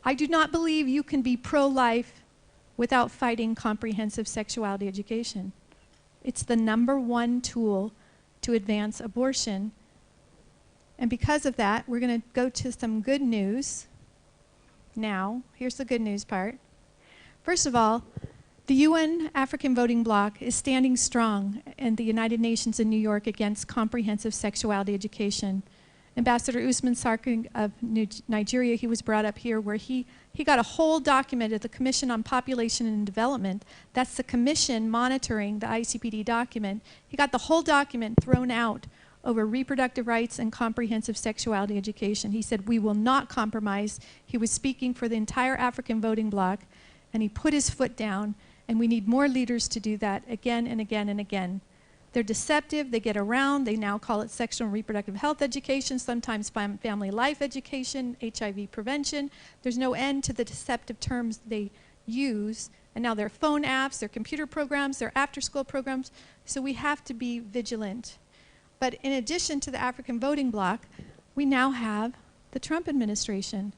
I do not believe you can be pro-life without fighting comprehensive sexuality education. It's the #1 tool to advance abortion And because of that, we're going to go to some good news. Now, here's the good news part. First of all, the UN African Voting Bloc is standing strong in the United Nations in New York against comprehensive sexuality education. Ambassador Usman Sarkin of Nigeria, he was brought up here, where he got a whole document of the Commission on Population and Development. That's the commission monitoring the ICPD document. He got the whole document thrown out over reproductive rights and comprehensive sexuality education. He said, we will not compromise. He was speaking for the entire African Voting Bloc, and he put his foot down, and we need more leaders to do that again and again and again. They're deceptive, they get around, they now call it sexual and reproductive health education, sometimes family life education, HIV prevention. There's no end to the deceptive terms they use. And now their phone apps, their computer programs, their after-school programs. So we have to be vigilant. But in addition to the African Voting Bloc, we now have the Trump administration,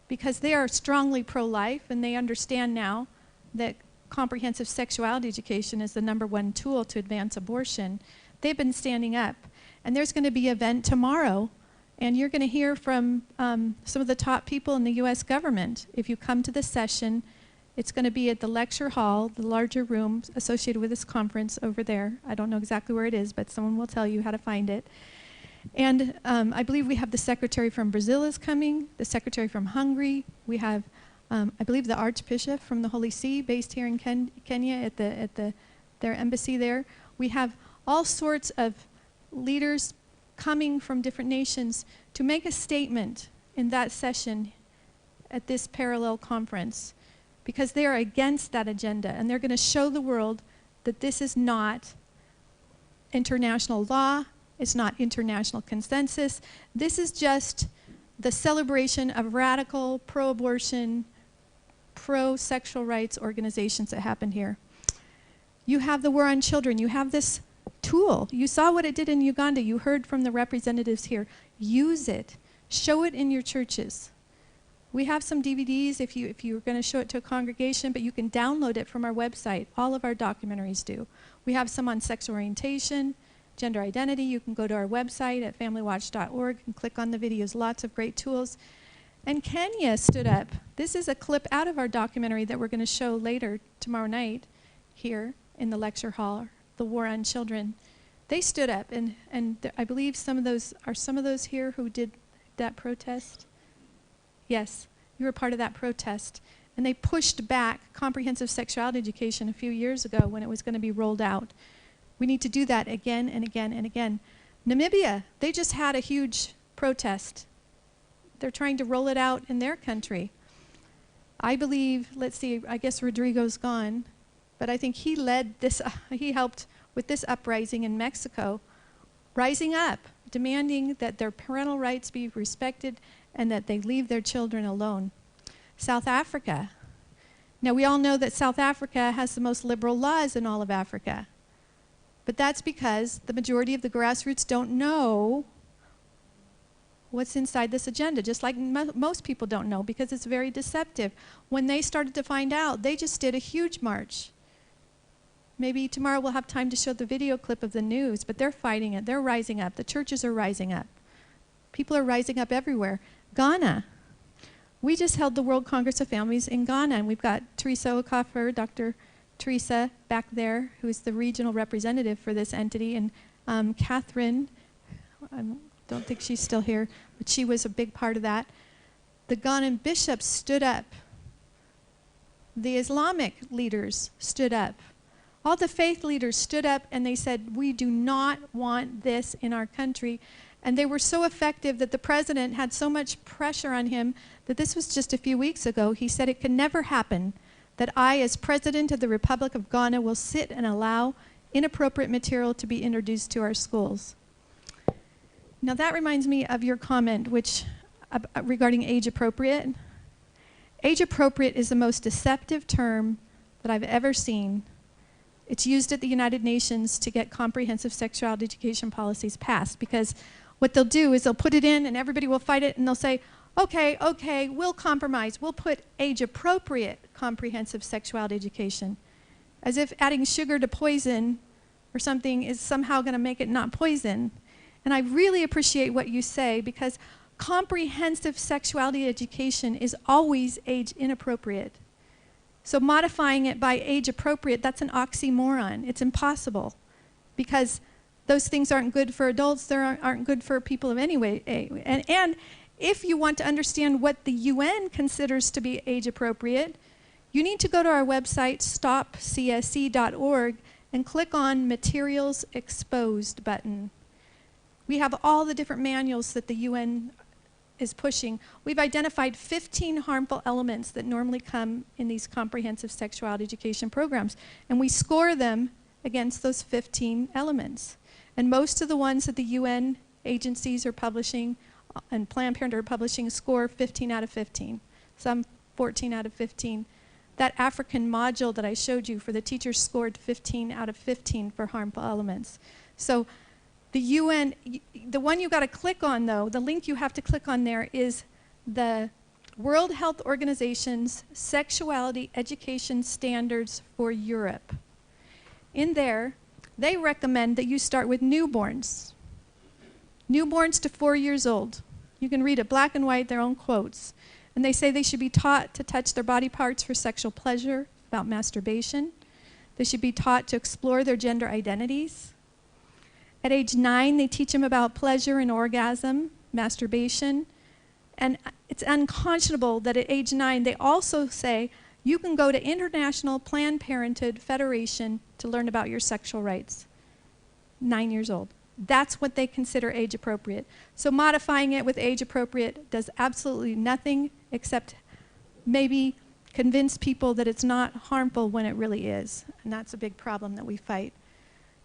because they are strongly pro-life and they understand now that comprehensive sexuality education is the #1 tool to advance abortion. They've been standing up. And there's going to be an event tomorrow, and you're going to hear from some of the top people in the U.S. government. If you come to the session, it's going to be at the lecture hall, the larger room associated with this conference over there. I don't know exactly where it is, but someone will tell you how to find it. And I believe we have the secretary from Brazil is coming, the secretary from Hungary. We have, I believe, the Archbishop from the Holy See, based here in Kenya at their embassy there. We have all sorts of leaders coming from different nations to make a statement in that session at this parallel conference, because they are against that agenda, and they're going to show the world that this is not international law, it's not international consensus. This is just the celebration of radical pro-abortion, pro-sexual rights organizations that happen here. You have the War on Children. You have this tool. You saw what it did in Uganda. You heard from the representatives here. Use it. Show it in your churches. We have some DVDs if you're going to show it to a congregation, but you can download it from our website. All of our documentaries do. We have some on sexual orientation, gender identity. You can go to our website at familywatch.org and click on the videos. Lots of great tools. And Kenya stood up. This is a clip out of our documentary that we're going to show later tomorrow night here in the lecture hall, The War on Children. They stood up, and I believe some of those here who did that protest? Yes, you were part of that protest. And they pushed back comprehensive sexuality education a few years ago when it was going to be rolled out. We need to do that again and again and again. Namibia, they just had a huge protest. They're trying to roll it out in their country. I believe, let's see, I guess Rodrigo's gone, but I think he led this, he helped with this uprising in Mexico, rising up, demanding that their parental rights be respected and that they leave their children alone. South Africa. Now we all know that South Africa has the most liberal laws in all of Africa. But that's because the majority of the grassroots don't know what's inside this agenda, just like most people don't know, because it's very deceptive. When they started to find out, they just did a huge march. Maybe tomorrow we'll have time to show the video clip of the news, but they're fighting it. They're rising up. The churches are rising up. People are rising up everywhere. Ghana. We just held the World Congress of Families in Ghana, and we've got Teresa Okafor, Dr. Teresa back there, who is the regional representative for this entity, and Catherine, I don't think she's still here, but she was a big part of that. The Ghanaian bishops stood up. The Islamic leaders stood up. All the faith leaders stood up and they said, we do not want this in our country. And they were so effective that the president had so much pressure on him that this was just a few weeks ago. He said, it can never happen that I, as President of the Republic of Ghana, will sit and allow inappropriate material to be introduced to our schools. Now that reminds me of your comment, which regarding age appropriate. Age appropriate is the most deceptive term that I've ever seen. It's used at the United Nations to get comprehensive sexuality education policies passed, because what they'll do is they'll put it in and everybody will fight it, and they'll say, okay, we'll compromise. We'll put age-appropriate comprehensive sexuality education, as if adding sugar to poison or something is somehow going to make it not poison. And I really appreciate what you say, because comprehensive sexuality education is always age inappropriate. So modifying it by age appropriate, that's an oxymoron. It's impossible, because those things aren't good for adults, they aren't good for people of any way. And if you want to understand what the UN considers to be age appropriate, you need to go to our website, stopcsc.org, and click on Materials Exposed button. We have all the different manuals that the UN is pushing. We've identified 15 harmful elements that normally come in these comprehensive sexuality education programs, and we score them against those 15 elements. And most of the ones that the UN agencies are publishing and Planned Parenthood are publishing score 15 out of 15, some 14 out of 15. That African module that I showed you for the teachers scored 15 out of 15 for harmful elements. So the UN, the one you got to click on though, the link you have to click on there is the World Health Organization's Sexuality Education Standards for Europe. In there, they recommend that you start with newborns. Newborns to 4 years old. You can read it black and white, their own quotes. And they say they should be taught to touch their body parts for sexual pleasure, about masturbation. They should be taught to explore their gender identities. At age 9, they teach them about pleasure and orgasm, masturbation. And it's unconscionable that at age 9, they also say you can go to International Planned Parenthood Federation to learn about your sexual rights. 9 years old. That's what they consider age appropriate. So modifying it with age appropriate does absolutely nothing except maybe convince people that it's not harmful when it really is. And that's a big problem that we fight.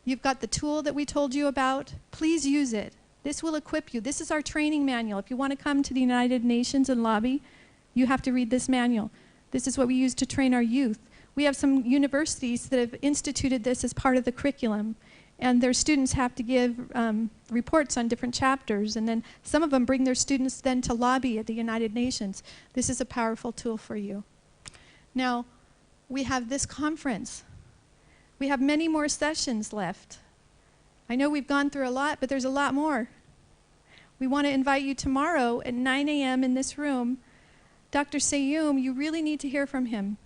You've got the tool that we told you about. Please use it. This will equip you. This is our training manual. If you want to come to the United Nations and lobby, you have to read this manual. This is what we use to train our youth. We have some universities that have instituted this as part of the curriculum, and their students have to give reports on different chapters, and then some of them bring their students then to lobby at the United Nations. This is a powerful tool for you. Now, we have this conference. We have many more sessions left. I know we've gone through a lot, but there's a lot more. We want to invite you tomorrow at 9 a.m. in this room. Dr. Sayoum, you really need to hear from him.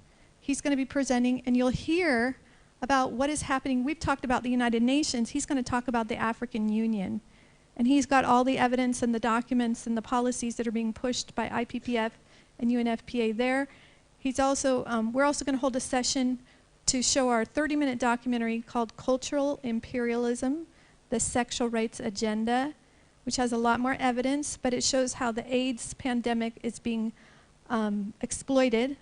He's going to be presenting, and you'll hear about what is happening. We've talked about the United Nations. He's going to talk about the African Union. And he's got all the evidence and the documents and the policies that are being pushed by IPPF and UNFPA there. He's also, we're also going to hold a session to show our 30-minute documentary called Cultural Imperialism, the Sexual Rights Agenda, which has a lot more evidence, but it shows how the AIDS pandemic is being exploited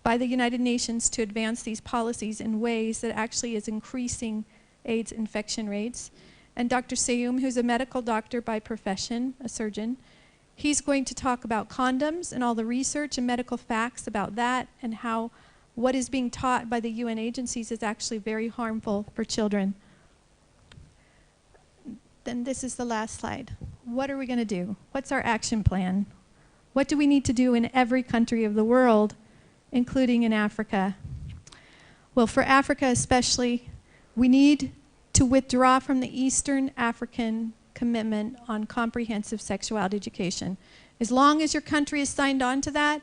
by the United Nations to advance these policies in ways that actually is increasing AIDS infection rates. And Dr. Sayoum, who's a medical doctor by profession, a surgeon, he's going to talk about condoms and all the research and medical facts about that, and how what is being taught by the UN agencies is actually very harmful for children. Then this is the last slide. What are we going to do? What's our action plan? What do we need to do in every country of the world, including in Africa? Well, for Africa especially, we need to withdraw from the Eastern African commitment on comprehensive sexuality education. As long as your country is signed on to that,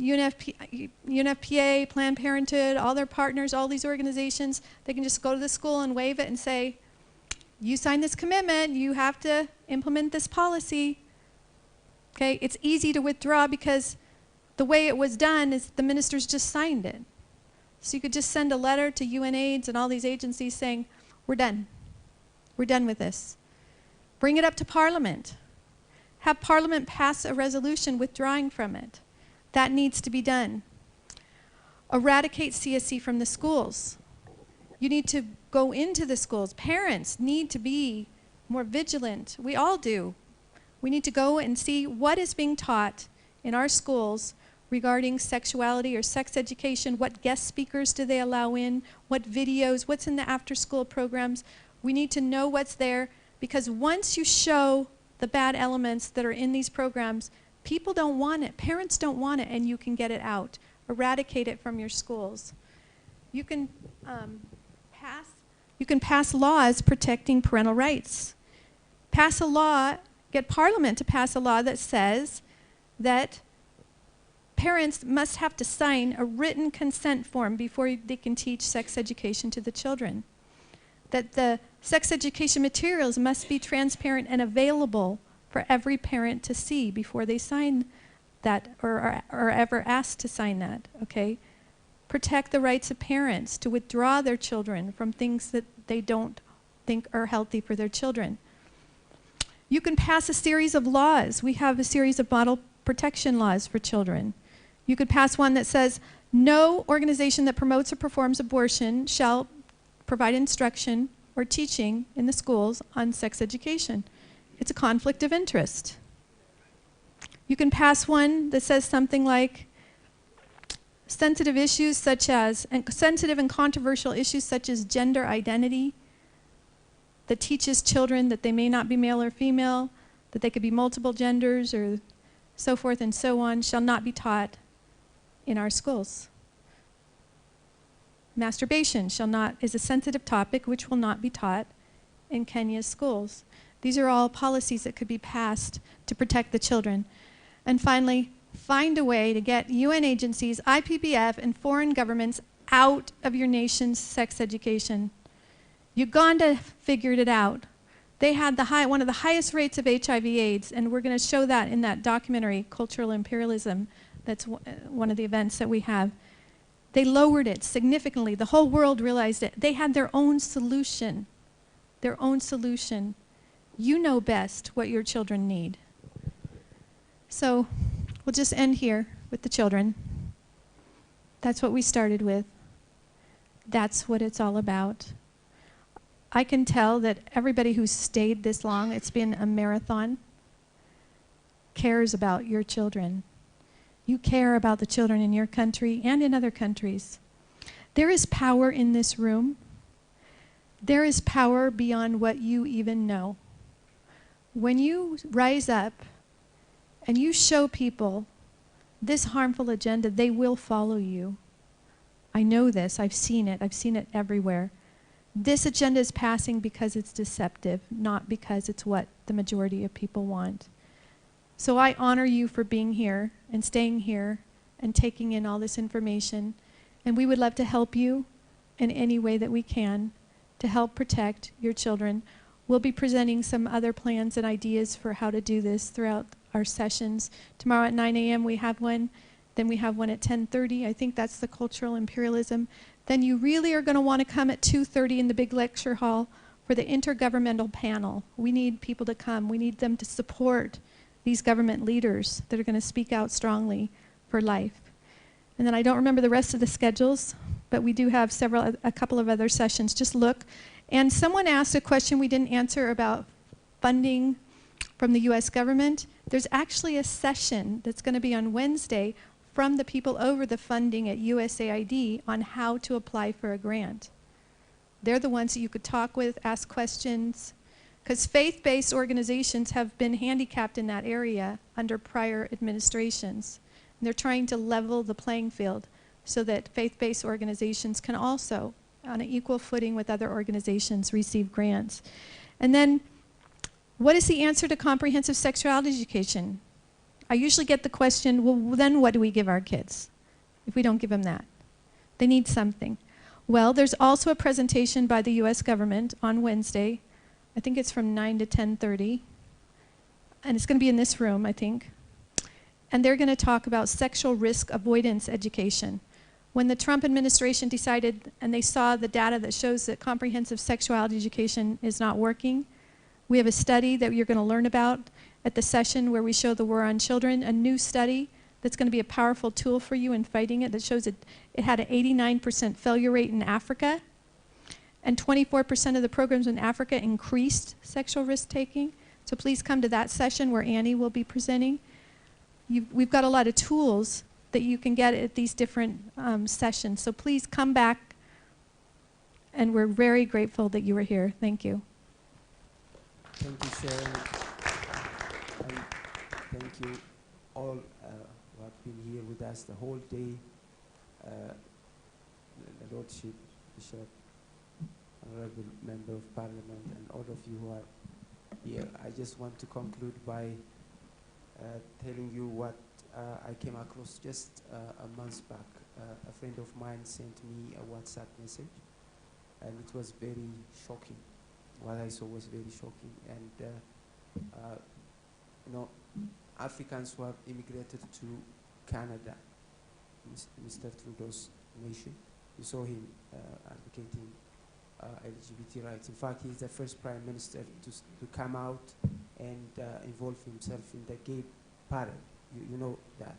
UNFPA, Planned Parenthood, all their partners, all these organizations, they can just go to the school and wave it and say, you signed this commitment, you have to implement this policy. Okay, it's easy to withdraw because the way it was done is the ministers just signed it. So you could just send a letter to UNAIDS and all these agencies saying, we're done. We're done with this. Bring it up to Parliament. Have Parliament pass a resolution withdrawing from it. That needs to be done. Eradicate CSE from the schools. You need to go into the schools. Parents need to be more vigilant. We all do. We need to go and see what is being taught in our schools regarding sexuality or sex education. What guest speakers do they allow in? What videos? What's in the after-school programs? We need to know what's there, because once you show the bad elements that are in these programs, people don't want it. Parents don't want it, and you can get it out. Eradicate it from your schools. You can pass laws protecting parental rights. pass a law, get Parliament to pass a law that says that parents must have to sign a written consent form before they can teach sex education to the children. That the sex education materials must be transparent and available for every parent to see before they sign that or are ever asked to sign that, okay? Protect the rights of parents to withdraw their children from things that they don't think are healthy for their children. You can pass a series of laws. We have a series of model protection laws for children. You could pass one that says, no organization that promotes or performs abortion shall provide instruction or teaching in the schools on sex education. It's a conflict of interest. You can pass one that says something like, sensitive issues such as, sensitive and controversial issues such as gender identity, that teaches children that they may not be male or female, that they could be multiple genders or so forth and so on, shall not be taught in our schools. Masturbation is a sensitive topic which will not be taught in Kenya's schools. These are all policies that could be passed to protect the children. And finally, find a way to get UN agencies, IPPF, and foreign governments out of your nation's sex education. Uganda figured it out. They had one of the highest rates of HIV/AIDS, and we're going to show that in that documentary, Cultural Imperialism. That's one of the events that we have. They lowered it significantly. The whole world realized it. They had their own solution. Their own solution. You know best what your children need. So we'll just end here with the children. That's what we started with. That's what it's all about. I can tell that everybody who's stayed this long, it's been a marathon, cares about your children. You care about the children in your country and in other countries. There is power in this room. There is power beyond what you even know. When you rise up and you show people this harmful agenda, they will follow you. I know this. I've seen it. I've seen it everywhere. This agenda is passing because it's deceptive, not because it's what the majority of people want. So I honor you for being here and staying here and taking in all this information. And we would love to help you in any way that we can to help protect your children. We'll be presenting some other plans and ideas for how to do this throughout our sessions. Tomorrow at 9 a.m. we have one. Then we have one at 10:30. I think that's the cultural imperialism. Then you really are going to want to come at 2:30 in the big lecture hall for the intergovernmental panel. We need people to come. We need them to support these government leaders that are going to speak out strongly for life. And then I don't remember the rest of the schedules, but we do have a couple of other sessions. Just look. And someone asked a question we didn't answer about funding from the U.S. government. There's actually a session that's going to be on Wednesday from the people over the funding at USAID on how to apply for a grant. They're the ones that you could talk with, ask questions, because faith-based organizations have been handicapped in that area under prior administrations. And they're trying to level the playing field so that faith-based organizations can also, on an equal footing with other organizations, receive grants. And then, what is the answer to comprehensive sexuality education? I usually get the question, well, then what do we give our kids if we don't give them that? They need something. Well, there's also a presentation by the U.S. government on Wednesday. I think it's from 9 to 10:30. And it's going to be in this room, I think. And they're going to talk about sexual risk avoidance education. When the Trump administration decided, and they saw the data that shows that comprehensive sexuality education is not working, we have a study that you're going to learn about at the session where we show the war on children, a new study that's going to be a powerful tool for you in fighting it that shows it had an 89% failure rate in Africa, and 24% of the programs in Africa increased sexual risk-taking. So please come to that session where Annie will be presenting. We've got a lot of tools that you can get at these different sessions. So please come back, and we're very grateful that you were here. Thank you. Thank you, Sharon. And thank you all who have been here with us the whole day. The Lordship, Bishop, Honorable Member of Parliament, and all of you who are here. I just want to conclude by telling you what I came across just a month back. A friend of mine sent me a WhatsApp message, and it was very shocking. What I saw was very shocking. And you know, Africans who have immigrated to Canada, Mr. Trudeau's nation, you saw him advocating LGBT rights. In fact, he's the first prime minister to come out and involve himself in the gay parade. You know that.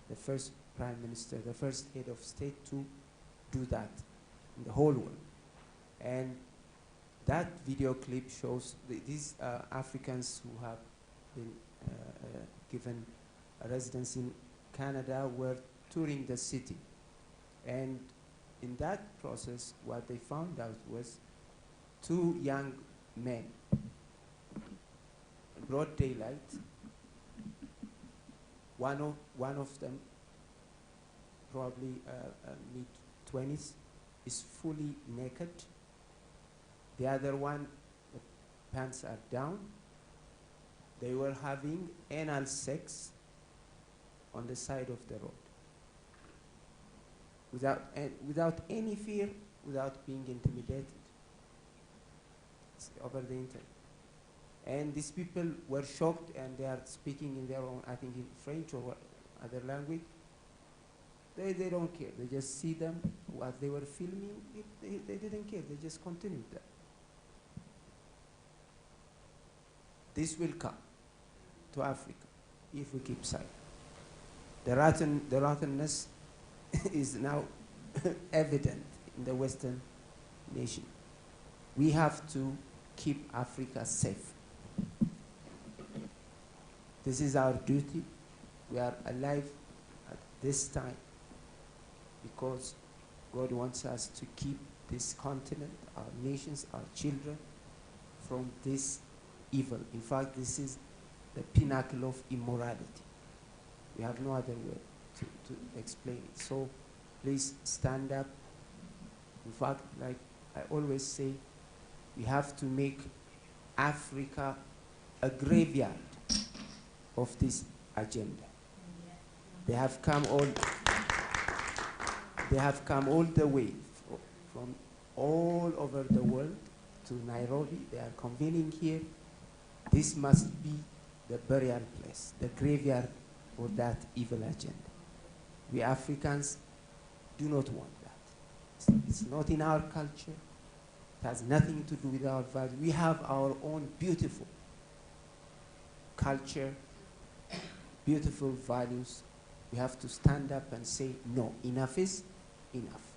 The first prime minister, the first head of state to do that in the whole world. And that video clip shows these Africans who have been given a residence in Canada were touring the city. And in that process, what they found out was 2 young men, broad daylight. One of them, probably mid-20s, is fully naked. The other one, the pants are down. They were having anal sex on the side of the road, without any fear, without being intimidated. It's over the internet. And these people were shocked, and they are speaking in their own, I think in French or other language. They don't care. They just see them, what they were filming, they didn't care. They just continued that. This will come to Africa if we keep silent. The rottenness is now evident in the Western nation. We have to keep Africa safe. This is our duty. We are alive at this time because God wants us to keep this continent, our nations, our children from this evil. In fact, this is the pinnacle of immorality. We have no other way to explain it. So please stand up. In fact, like I always say, we have to make Africa a graveyard of this agenda. They have come all the way from all over the world to Nairobi. They are convening here. This must be the burial place, the graveyard for that evil agenda. We Africans do not want that. It's not in our culture. It has nothing to do with our values. We have our own beautiful culture, beautiful values. We have to stand up and say, no, enough is enough.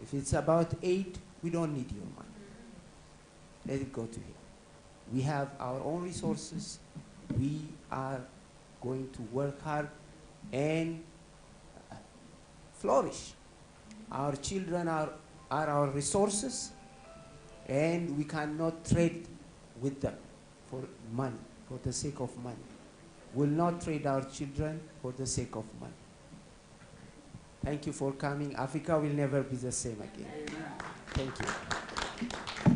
If it's about aid, we don't need your money. Let it go to him. We have our own resources. We are going to work hard and flourish. Our children are our resources, and we cannot trade with them for money, for the sake of money. We'll not trade our children for the sake of money. Thank you for coming. Africa will never be the same again. Thank you.